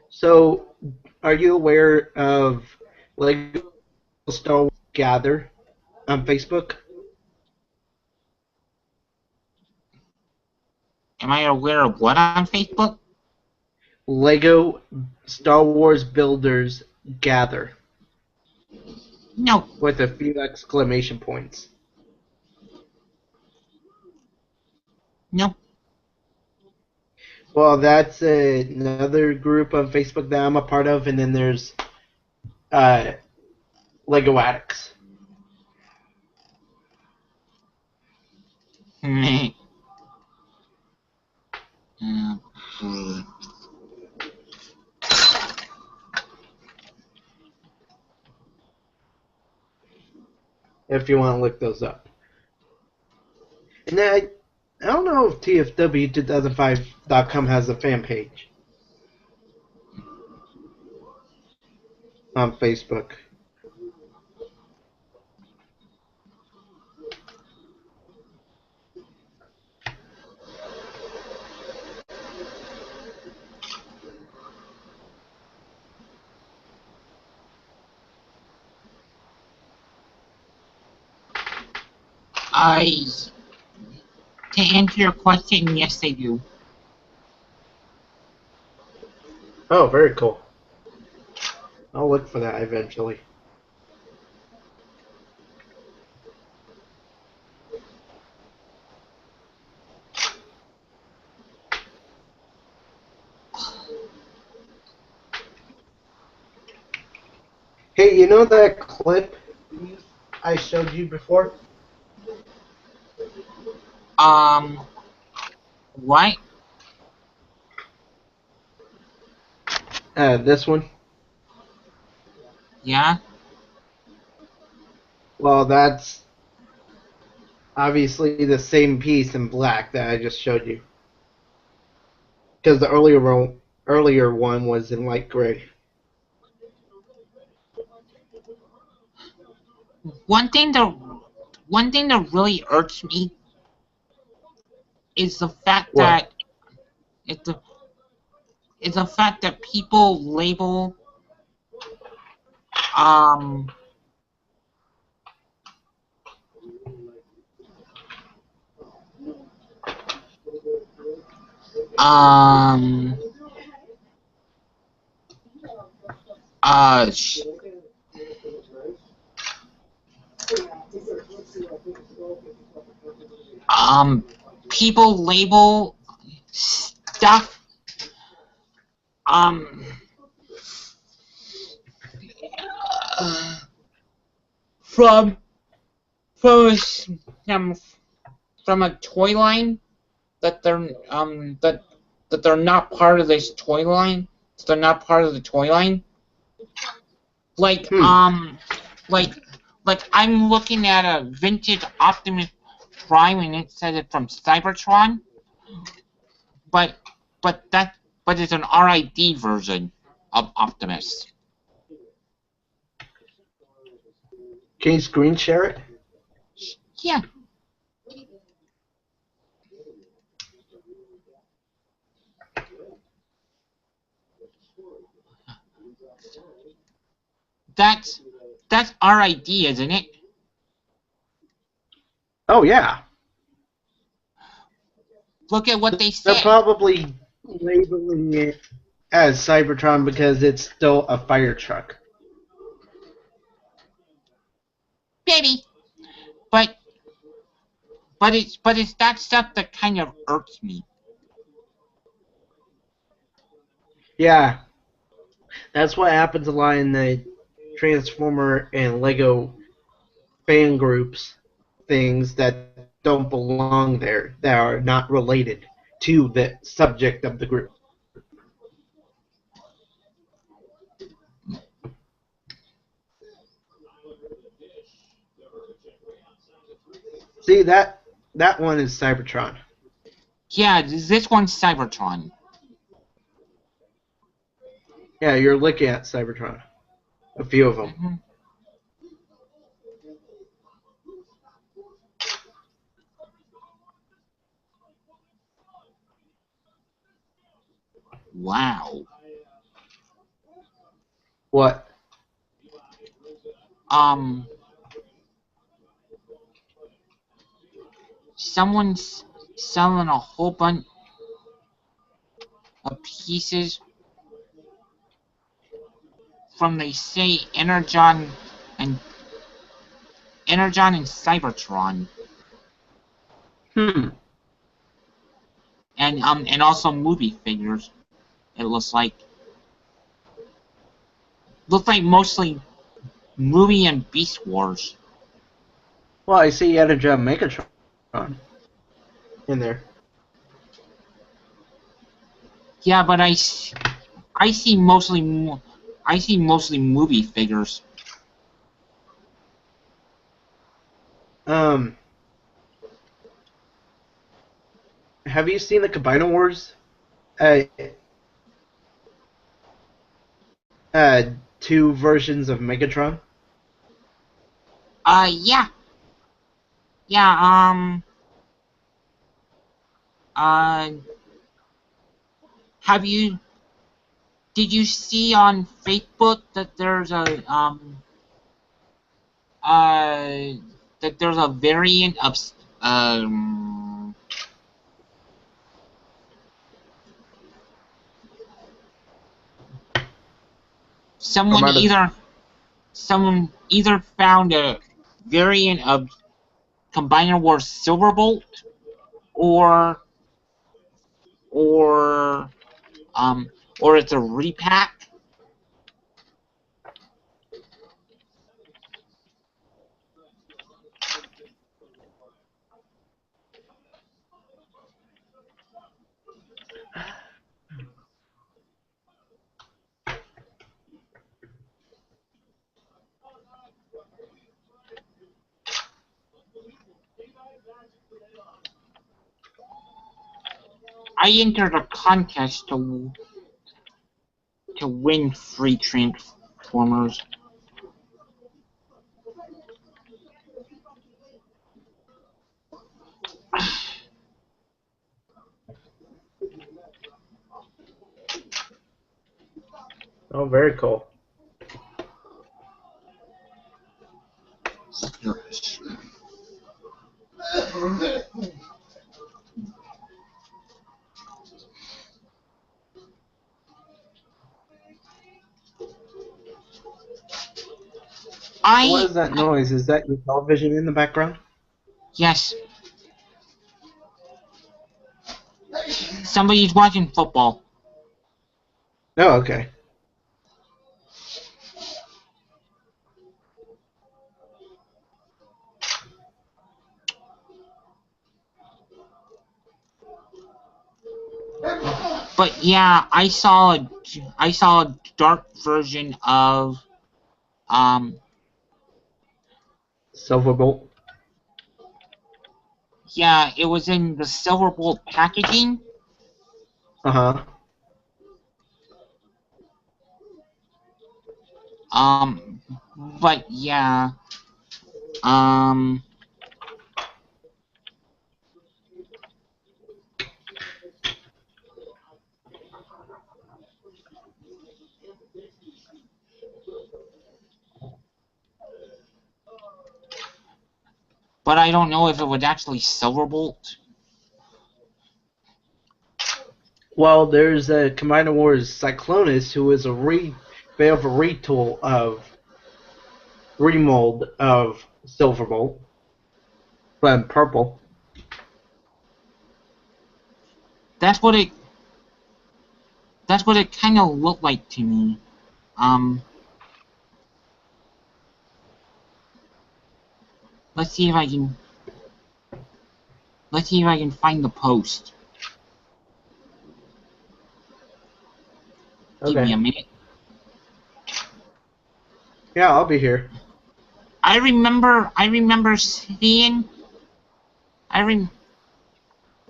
So, are you aware of Lego Star Wars Gather on Facebook? Am I aware of what on Facebook? Lego Star Wars Builders Gather No. with a few exclamation points. No. Well, that's another group on Facebook that I'm a part of, and then there's Lego Addicts. If you want to look those up. And then I don't know if TFW2005.com has a fan page on Facebook. To answer your question, yes, they do. Oh, very cool. I'll look for that eventually. Hey, you know that clip I showed you before? What? This one? Yeah? Well, that's obviously the same piece in black that I just showed you. Because the earlier one was in light gray. One thing that really irks me is the fact What? that it's the fact that people label um um uh sh- people label stuff um from from a, s- um, from a toy line that they're not part of this toy line. So they're not part of the toy line. Like Hmm. like I'm looking at a vintage Optimus Prime and it says it's from Cybertron, but but that but it's an RID version of Optimus. Can you screen share it? Yeah. That's RID, isn't it? Oh, yeah. Look at what they They're say. probably labeling it as Cybertron because it's still a fire truck. Maybe. But it's that stuff that kind of irks me. Yeah. That's what happens a lot in the Transformer and Lego fan groups, things that don't belong there, that are not related to the subject of the group. See, that one is Cybertron. Yeah, this one's Cybertron. Yeah, you're looking at Cybertron. A few of them. Mm-hmm. Wow. What? Someone's selling a whole bunch of pieces from, they say, and Energon and Cybertron, Hmm. and also movie figures. It looks like mostly movie and Beast Wars. Well, I see Energon Megatron in there. Yeah, but I see mostly movie figures. Have you seen the Combiner Wars? Two versions of Megatron. Yeah. Yeah, uh, did you see on Facebook that there's a, that there's a variant of someone either found a variant of Combiner Wars Silverbolt or it's a repack. I entered a contest to win free Transformers. Oh, very cool. What is that noise? Is that your television in the background? Yes. Somebody's watching football. Oh, okay. But yeah, I saw a dark version of Silverbolt. yeah, it was in the Silverbolt packaging. Uh-huh. But yeah. But I don't know if it was actually Silverbolt. Well, there's a Combiner Wars Cyclonus who is a retool of remold of Silverbolt, but in purple. That's what it kind of looked like to me. Let's see if I can find the post. Okay. Give me a minute. Yeah, I'll be here. I remember seeing. I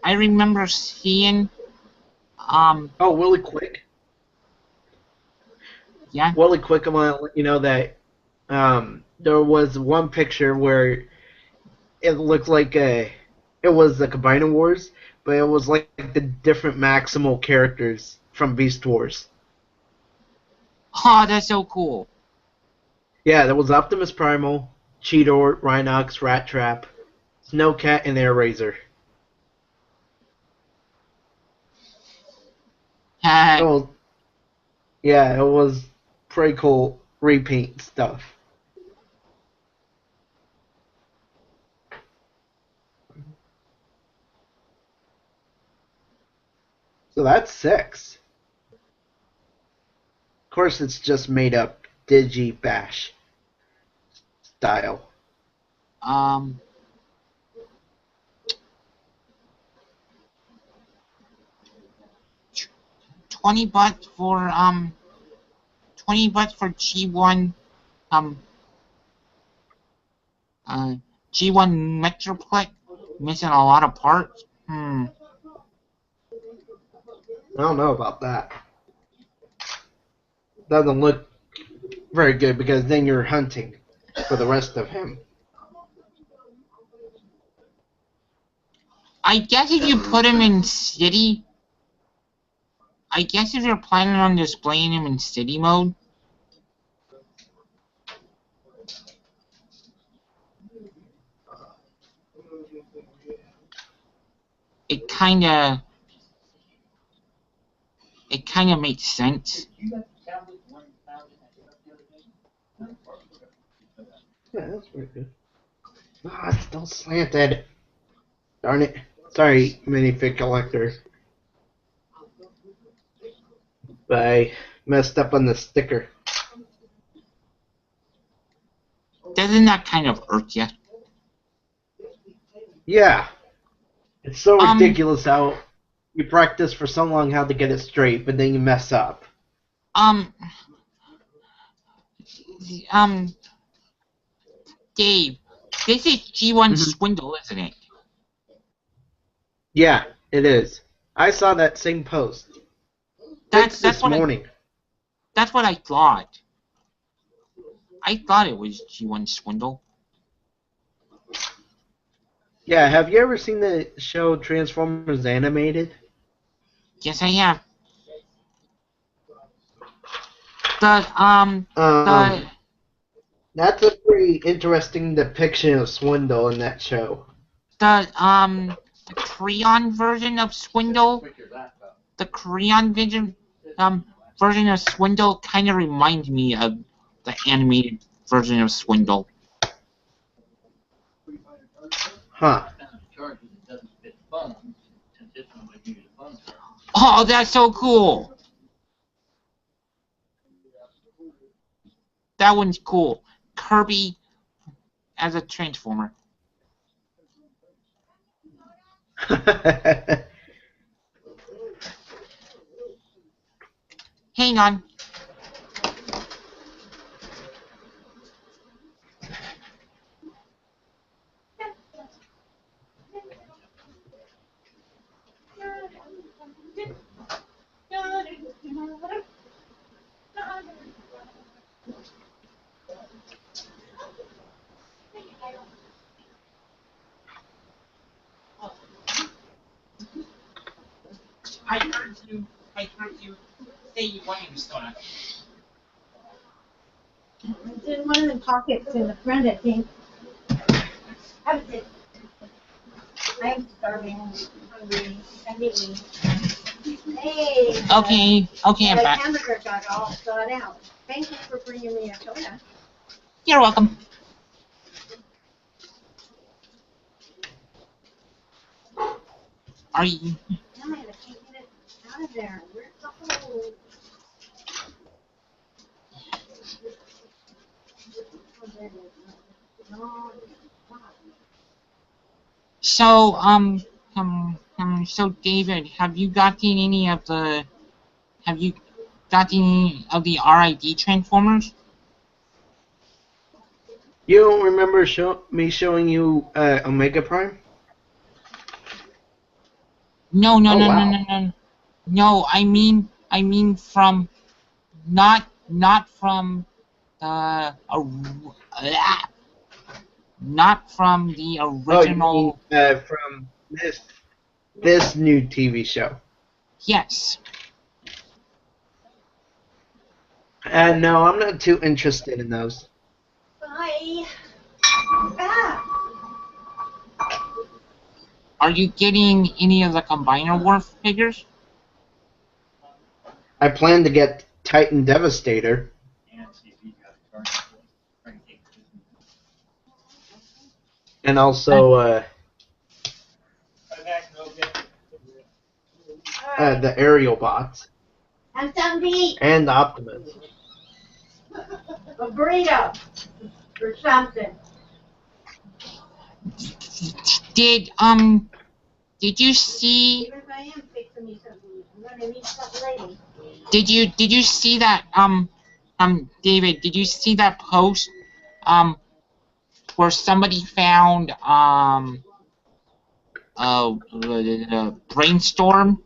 remember seeing. Oh, really quick. Yeah. Really quick, I want to let you know that there was one picture where it looked like it was the Combiner Wars, but it was like the different Maximal characters from Beast Wars. Oh, that's so cool. Yeah, there was Optimus Primal, Cheetor, Rhinox, Rat Trap, Snowcat, and Air Razor. Oh, yeah, it was pretty cool repaint stuff. So that's 6. Of course, it's just made up Digi-Bash style. 20 bucks for G1 G1 Metroplex, missing a lot of parts. I don't know about that. Doesn't look very good because then you're hunting for the rest of him. I guess if you put him in city, I guess if you're planning on displaying him in city mode, it kind of makes sense. Yeah, that's pretty good. Ah, it's still slanted. Darn it. Sorry, minifig collector. But I messed up on the sticker. Doesn't that kind of irk you? Yeah. It's so ridiculous how you practice for so long how to get it straight, but then you mess up. Dave, this is G1 Swindle, isn't it? Yeah, it is. I saw that same post. That's this morning. That's what I thought. I thought it was G1 Swindle. Yeah, have you ever seen the show Transformers Animated? Yes, I have. That's a pretty interesting depiction of Swindle in that show. The Creon version of Swindle, the Creon version of Swindle kind of reminds me of the animated version of Swindle. Huh. Oh, that's so cool. That one's cool. Kirby as a Transformer. Hang on. I heard you say you wanted to start. It's in one of the pockets in the front, I think. I am starving. I'm hungry. I need me. Hey. Okay, I'm the back. hamburger got all thawed out. Thank you for bringing me a soda. You're welcome. Are you? No, I can't get it out of there. Where's the hole? So David, have you gotten any of the RID Transformers? You don't remember me showing you Omega Prime? No, Wow. No, I mean from not from the not from the original. Oh, you mean, from this new TV show? Yes. No, I'm not too interested in those. Bye. Ah. Are you getting any of the Combiner Wars figures? I plan to get Titan Devastator. And also the aerial bots. Have something to eat. And Optimus. A burrito. Or something. Did you see? Even if I am fixing me something, I'm gonna need something later. Did you see that David? Did you see that post where somebody found brainstorm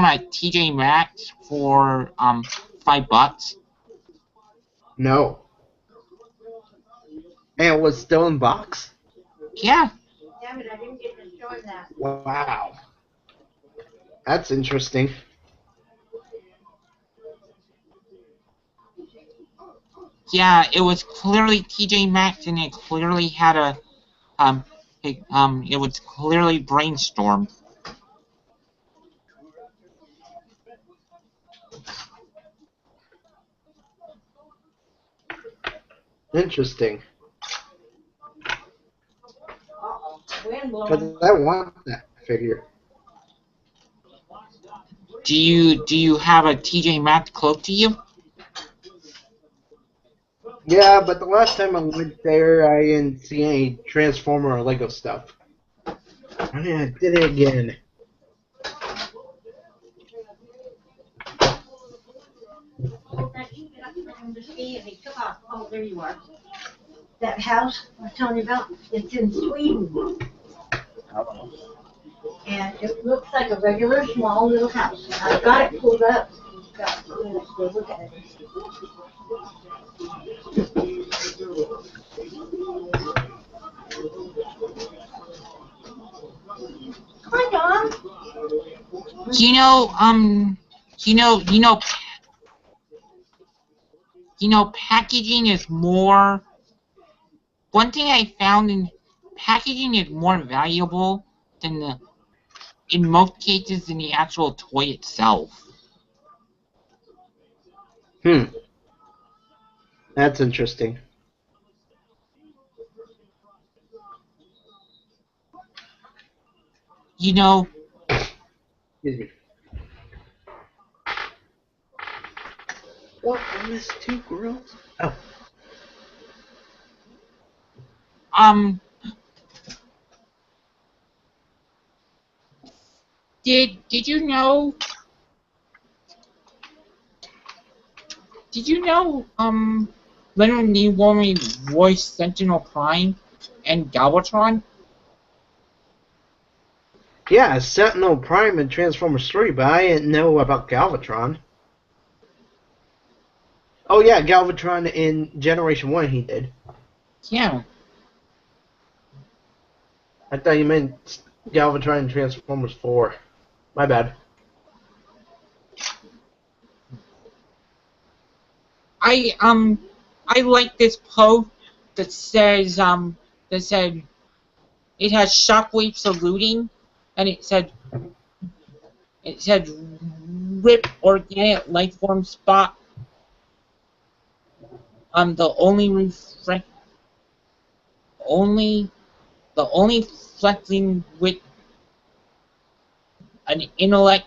at TJ Maxx for $5? No. And it was still in box? Yeah. Damn it, I didn't get to show him that. Wow. That's interesting. Yeah, it was clearly TJ Maxx, and it clearly had a It was clearly brainstormed. Interesting. Wind Because blowing. I want that figure. Do you have a TJ Maxx close to you? Yeah, but the last time I went there, I didn't see any Transformer or Lego stuff. I mean, I did it again. Oh, there you are. That house I was telling you about, it's in Sweden. And it looks like a regular small little house. I've got it pulled up. Got minutes to look at it. Hi, Dom. You know, packaging is more. One thing I found in packaging is more valuable than in most cases, than the actual toy itself. That's interesting. You know, Excuse me. What? I missed 2 girls? Oh. um, did you know? Did you know? Leonard Nimoy voiced Sentinel Prime and Galvatron. Yeah, Sentinel Prime and Transformers 3, but I didn't know about Galvatron. Oh yeah, Galvatron in Generation 1 he did. Yeah. I thought you meant Galvatron in Transformers 4. My bad. I like this post that says that said it has Shockwave saluting, and it said rip organic life form spot. The only reflecting with an intellect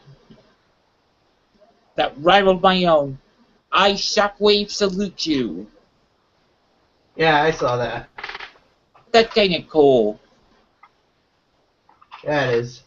that rivaled my own. I Shockwave salute you. Yeah, I saw that. That's kinda cool. That is.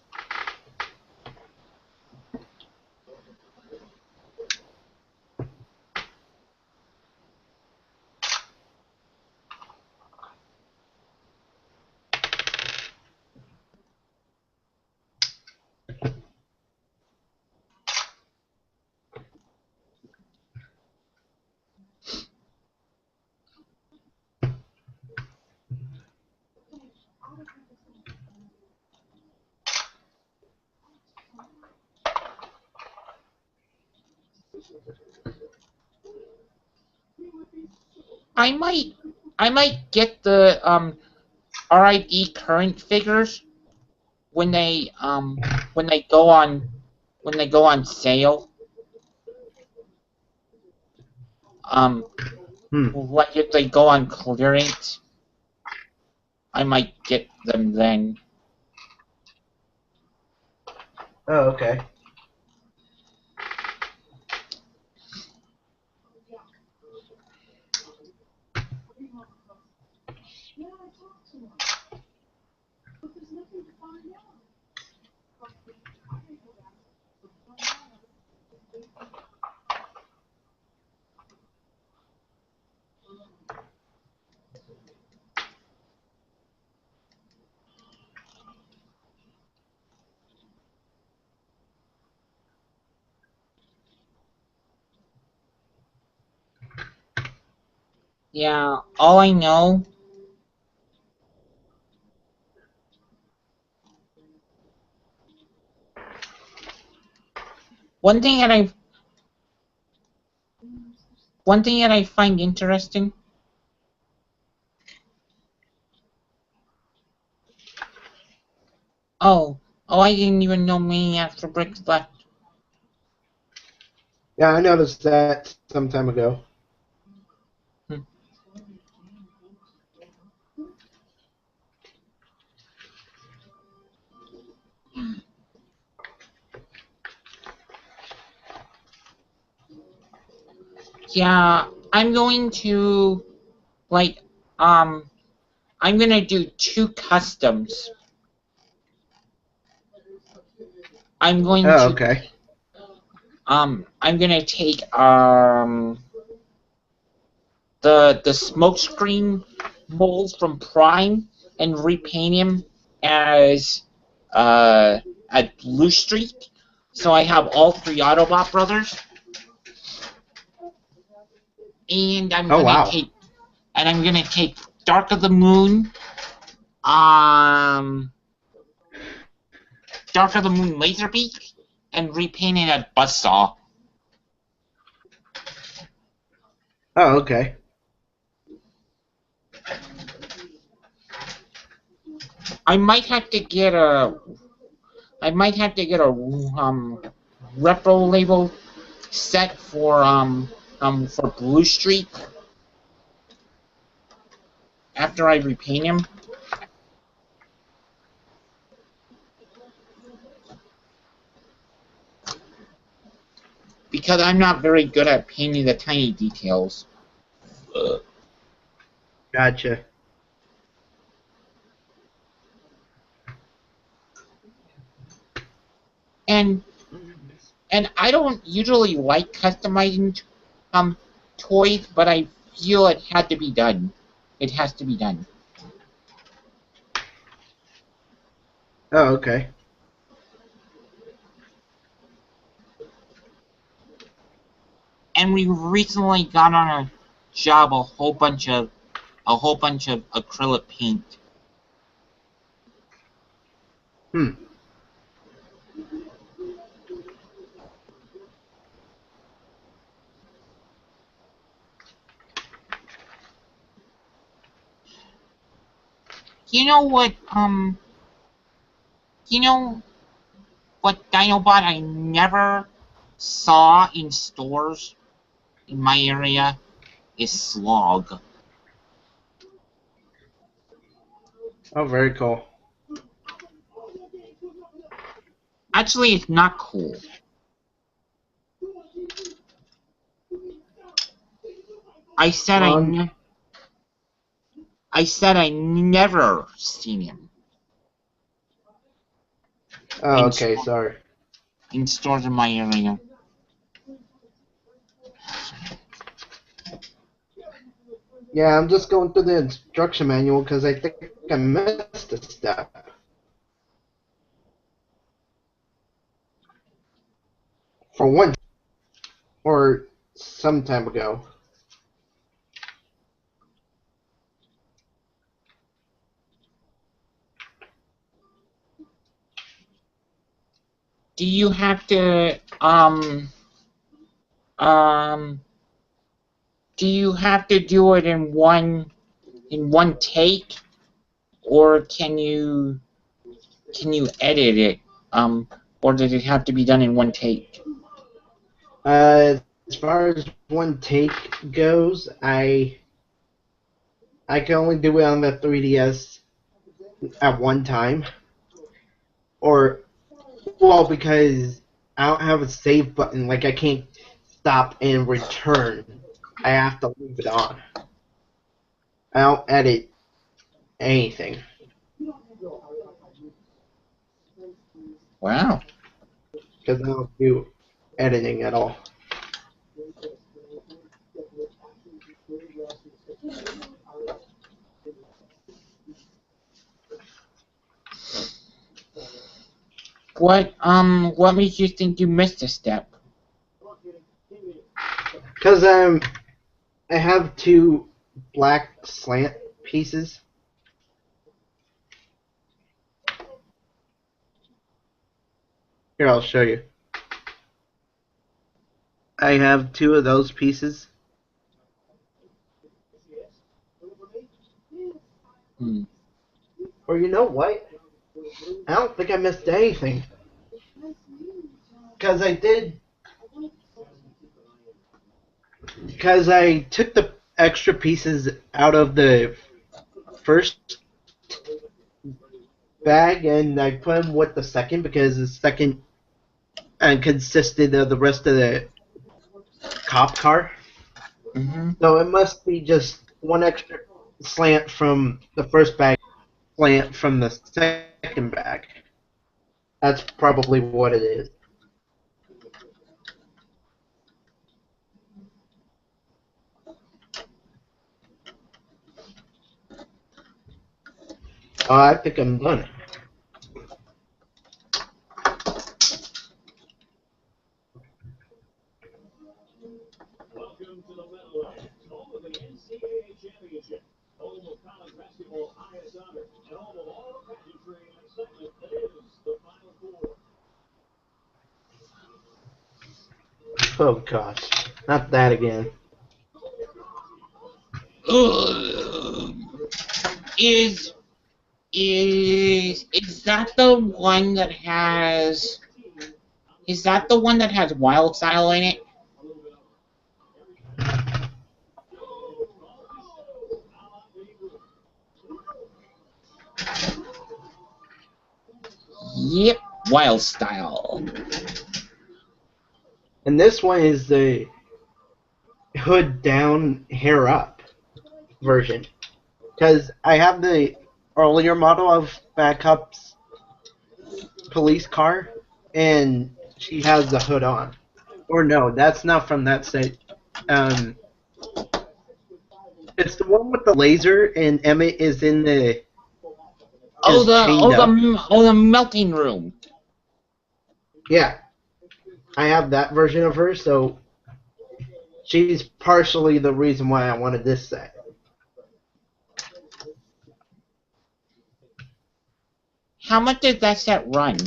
I might get the RID current figures when they go on sale. Like if they go on clearance, I might get them then. Oh, okay. Yeah, all I know. One thing that I find interesting. Oh, I didn't even know many extra bricks left. Yeah, I noticed that some time ago. Yeah, I'm going to, I'm gonna do 2 customs. I'm going Oh, to, okay. I'm gonna take, the smoke screen mold from Prime and repaint him as, a Blue Streak. So I have all 3 Autobot brothers. And I'm Oh, gonna wow. take, Dark of the Moon, Dark of the Moon Laserbeak, and repaint it as Buzzsaw. Oh, okay. I might have to get a retro label set for Blue Streak after I repaint him. Because I'm not very good at painting the tiny details. Gotcha. And I don't usually like customizing toys, but I feel it had to be done. It has to be done. Oh, okay. And we recently got on a job a whole bunch of acrylic paint. You know what Dinobot I never saw in stores in my area is Slog. Oh, very cool. Actually, it's not cool. I said I never seen him. Oh, okay, sorry. In stores in my area. Yeah, I'm just going through the instruction manual because I think I missed a step. For one, or some time ago. Do you have to do it in one take, or can you edit it, or does it have to be done in one take? As far as one take goes, I can only do it on the 3DS at one time. Or, well, because I don't have a save button, like I can't stop and return. I have to leave it on. I don't edit anything. Wow. Because I don't do editing at all. What makes you think you missed a step? Because I have 2 black slant pieces. Here, I'll show you. I have 2 of those pieces. Or you know what? I don't think I missed anything. Because I did. Because I took the extra pieces out of the first bag and I put them with the second because the second consisted of the rest of the cop car. Mm-hmm. So it must be just one extra slant from the first bag, slant from the second bag. That's probably what it is. I think I'm done. Oh gosh, not that again. Is that the one that has? Is that the one that has Wild Style in it? Yep, Wild Style. And this one is the hood down, hair up version. Because I have the earlier model of Backup's police car, and she has the hood on. Or no, that's not from that set. It's the one with the laser, and Emmett is in the chained up. The melting room. Yeah, I have that version of her, so she's partially the reason why I wanted this set. How much did that set run?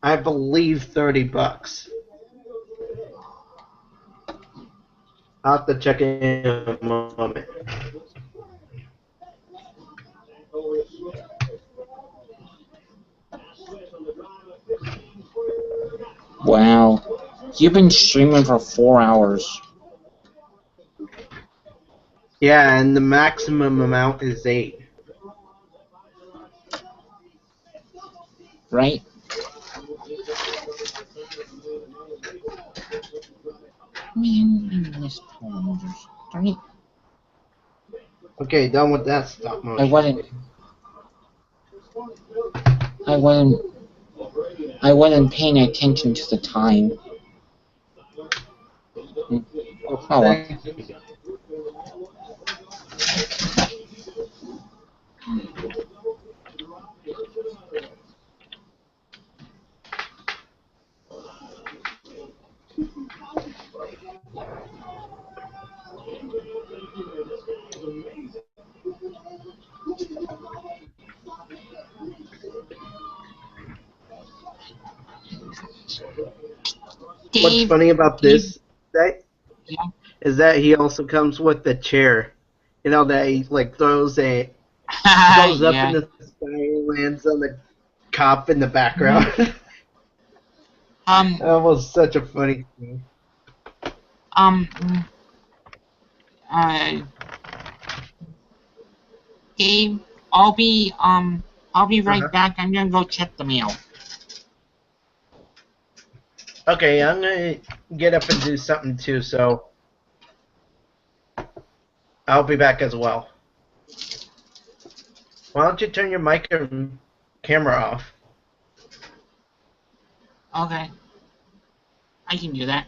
I believe $30. I'll have to check in a moment. Wow, you've been streaming for 4 hours. Yeah, and the maximum amount is 8. Right? Okay, done with that stop motion. I wasn't paying attention to the time. Oh, Oh, well. thank you. What's funny about this is that he also comes with the chair. You know, that he like throws up Yeah. in the sky and lands on the cop in the background. That was such a funny thing. Dave, I'll be right back. I'm gonna go check the mail. Okay, I'm gonna get up and do something too, so I'll be back as well. Why don't you turn your mic and camera off? Okay. I can do that.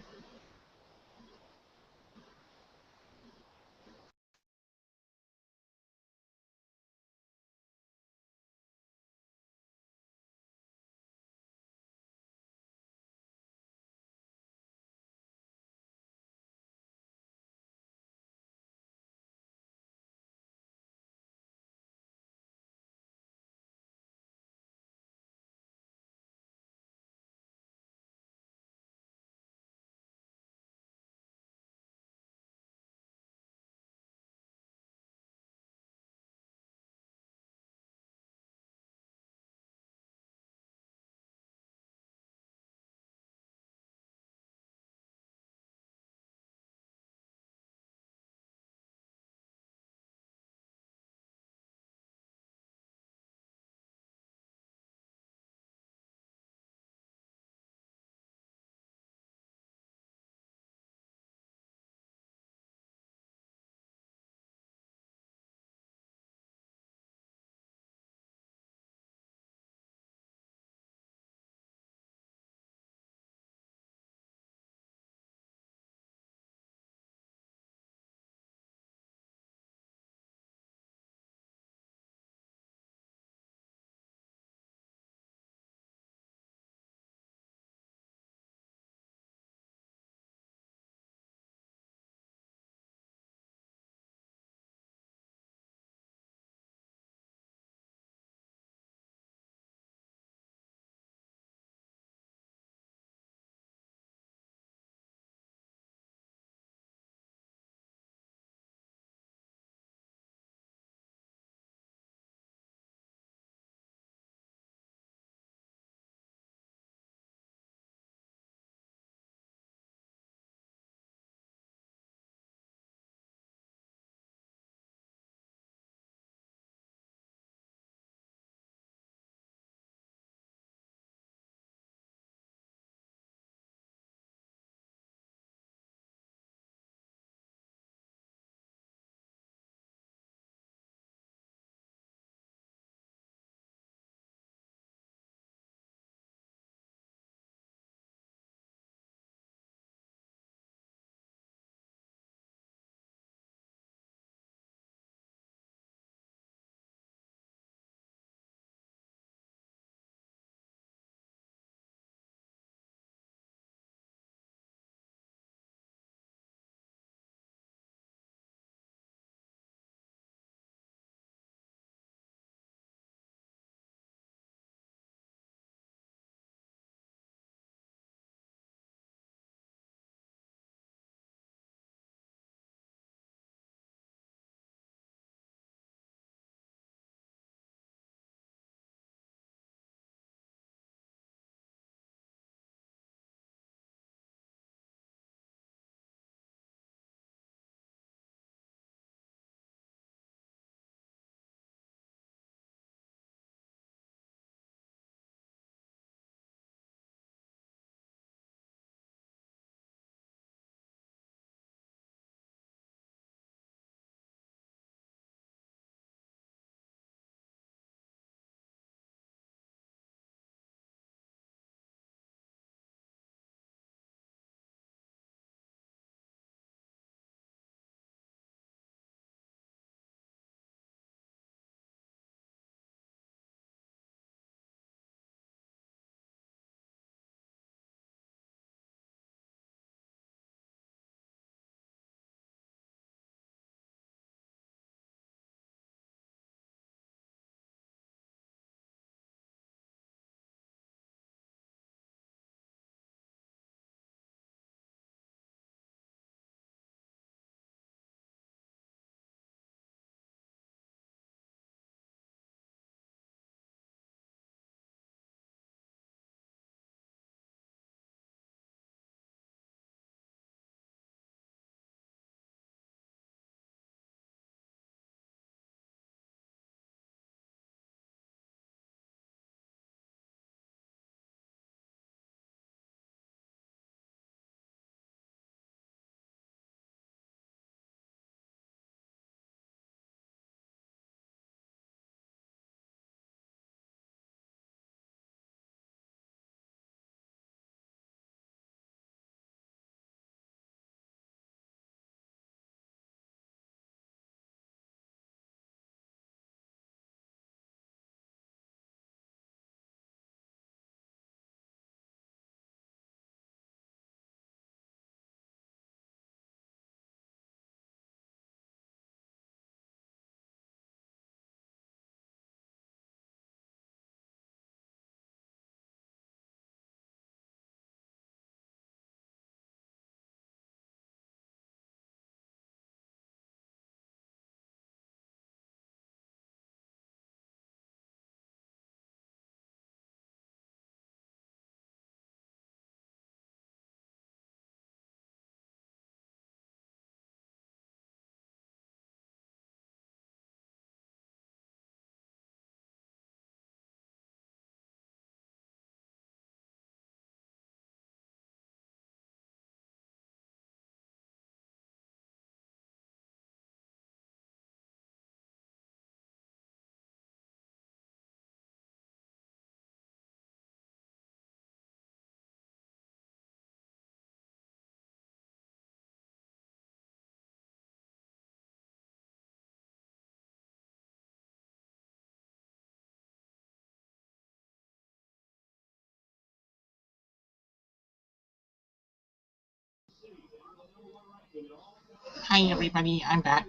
Hi everybody, I'm back.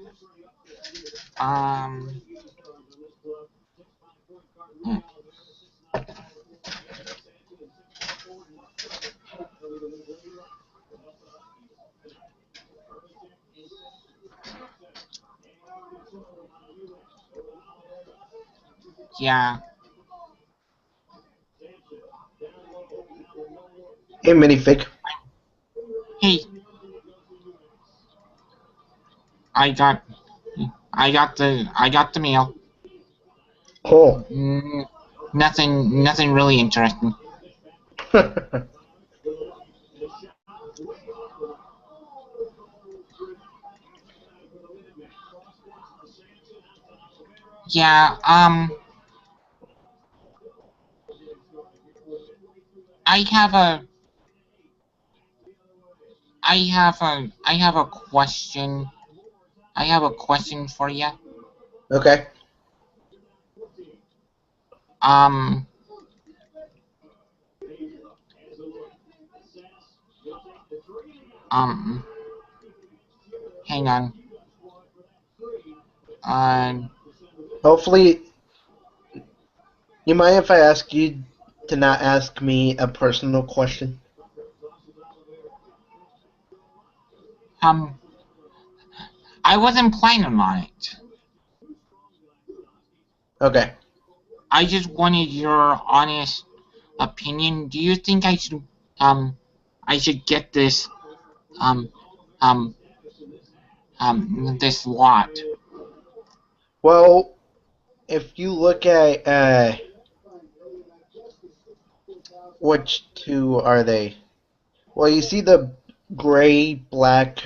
Hmm. Yeah. Hey, minifig. Hey. I got the mail. Oh. Nothing really interesting. Yeah, I have a question. I have a question for you. Okay. Um, um, hang on. Hopefully, you mind if I ask you to not ask me a personal question? I wasn't planning on it. Okay. I just wanted your honest opinion. Do you think I should get this, um, um, this lot? Well, if you look at which two are they? Well, you see the gray, black,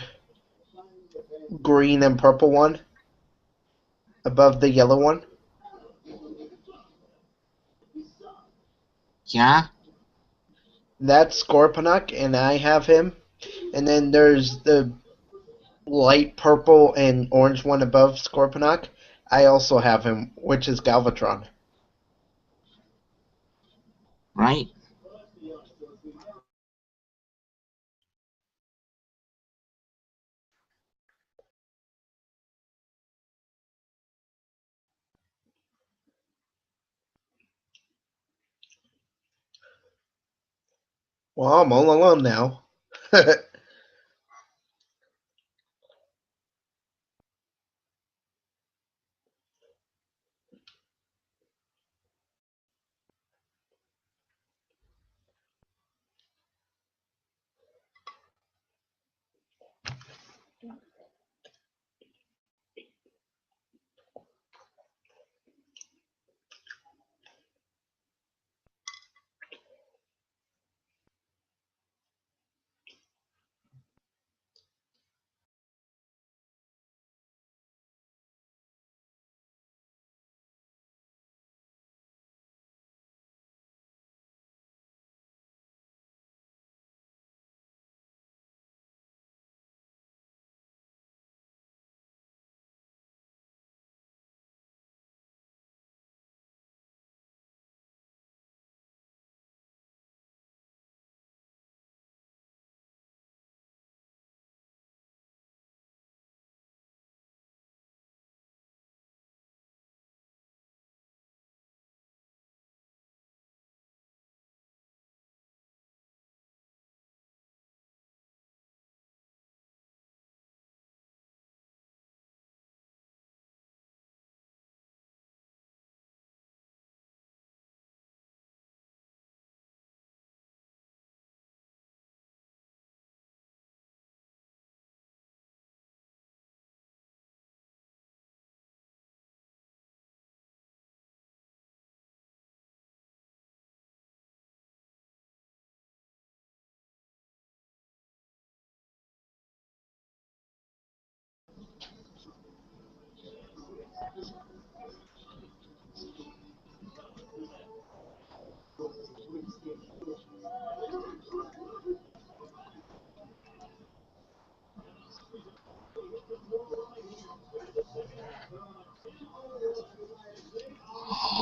green, and purple one above the yellow one? Yeah. That's Scorponok, and I have him. And then there's the light purple and orange one above Scorponok. I also have him, which is Galvatron. Right. Well, I'm all alone now.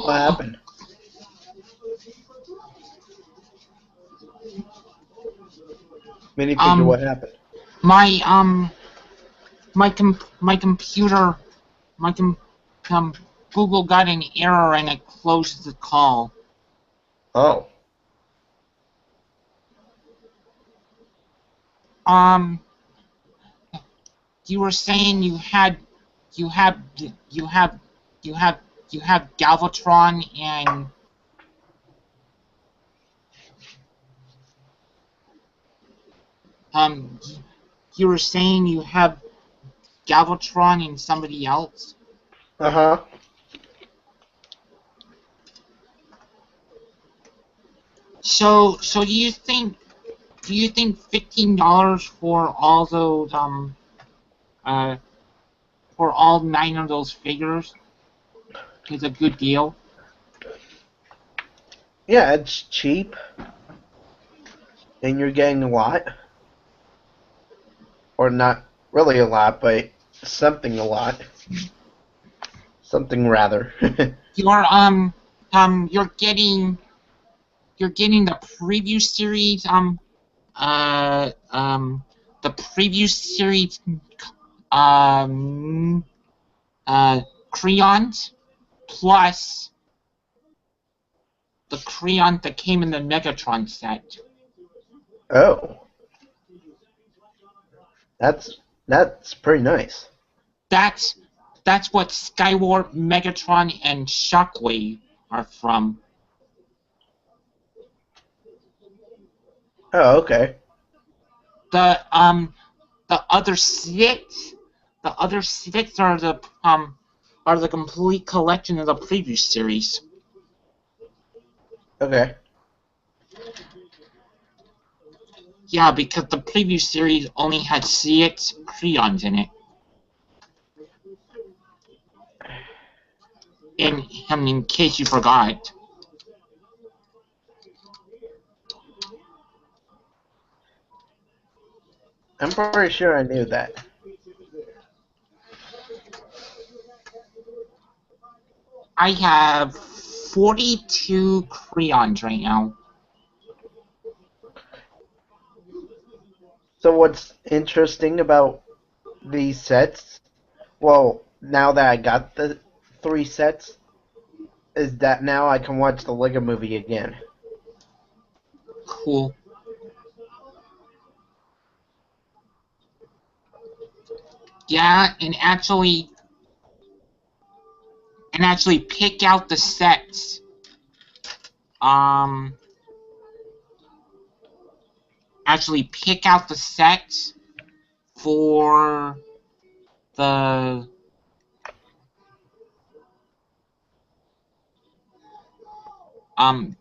What happened? Minifigure, what happened? My my computer, my Google got an error and it closed the call. Oh. Um, you were saying you have you have you have you have you have Galvatron and um you were saying you have Galvatron and somebody else. Uh-huh. So do you think $15 for all those for all 9 of those figures is a good deal? Yeah, it's cheap. And you're getting a lot. Or not really a lot, but something a lot. Something rather. You're you're getting the preview series uh um the preview series um crayons plus the crayon that came in the Megatron set. Oh. That's pretty nice. That's what Skywarp, Megatron, and Shockwave are from. Oh, okay. The other six are the complete collection of the previous series. Okay. Yeah, because the previous series only had 6 crayons in it. In case you forgot. I'm pretty sure I knew that. I have 42 crayons right now. So what's interesting about these sets, well, now that I got the 3 sets, is that now I can watch the Lego Movie again. Cool. Yeah, and actually pick out the sets. Actually pick out the sets for the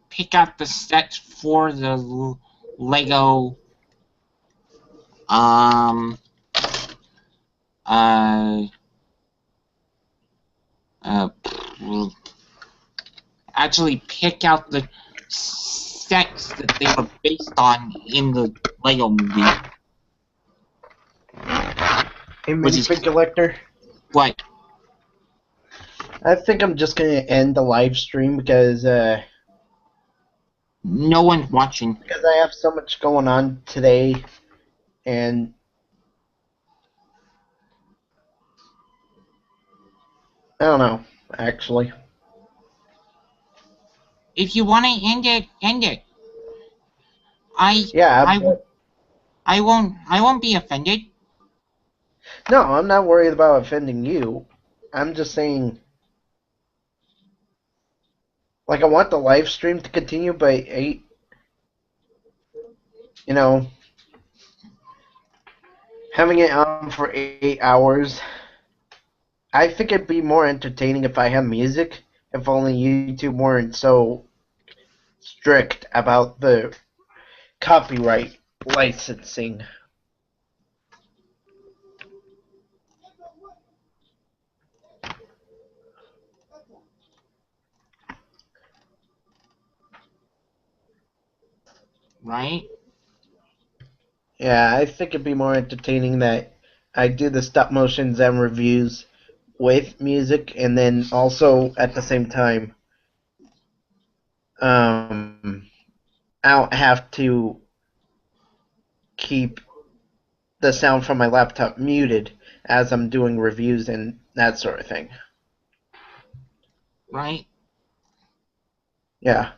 pick out the sets for the Lego um uh uh actually pick out the sets that they were based on in the Lego movie. Hey, Which is minifig collector. what? I think I'm just gonna end the live stream because No one's watching. I have so much going on today, and I don't know, actually. If you want to end it, end it. Yeah, I won't be offended. no, I'm not worried about offending you. I'm just saying, like, I want the live stream to continue, but you know, having it on for 8 hours, I think it'd be more entertaining if I had music, if only YouTube weren't so strict about the copyright licensing. Right? Yeah, I think it'd be more entertaining that I do the stop motions and reviews with music, and then also at the same time, I don't have to keep the sound from my laptop muted as I'm doing reviews and that sort of thing. Right? Yeah.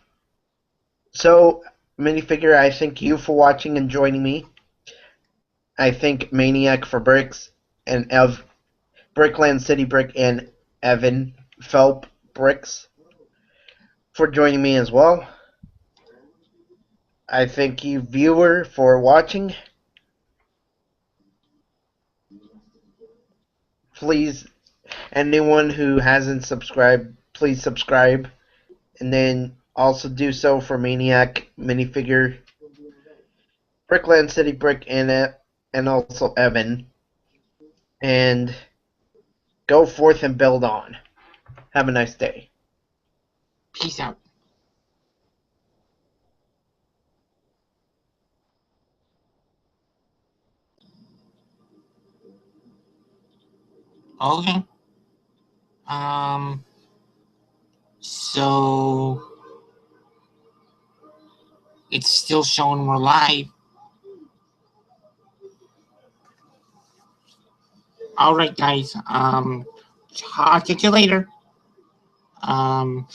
So, minifigure, I thank you for watching and joining me. I thank Maniac for Bricks and Brickland City Brick and Evan Phelp Bricks for joining me as well. I thank you, viewer, for watching. Please, anyone who hasn't subscribed, please subscribe. And then also do so for Maniac, Minifigure, Brickland City Brick, and also Evan. And go forth and build on. Have a nice day. Peace out. Okay. So it's still showing we're live. All right, guys. I'll catch you later. Bye.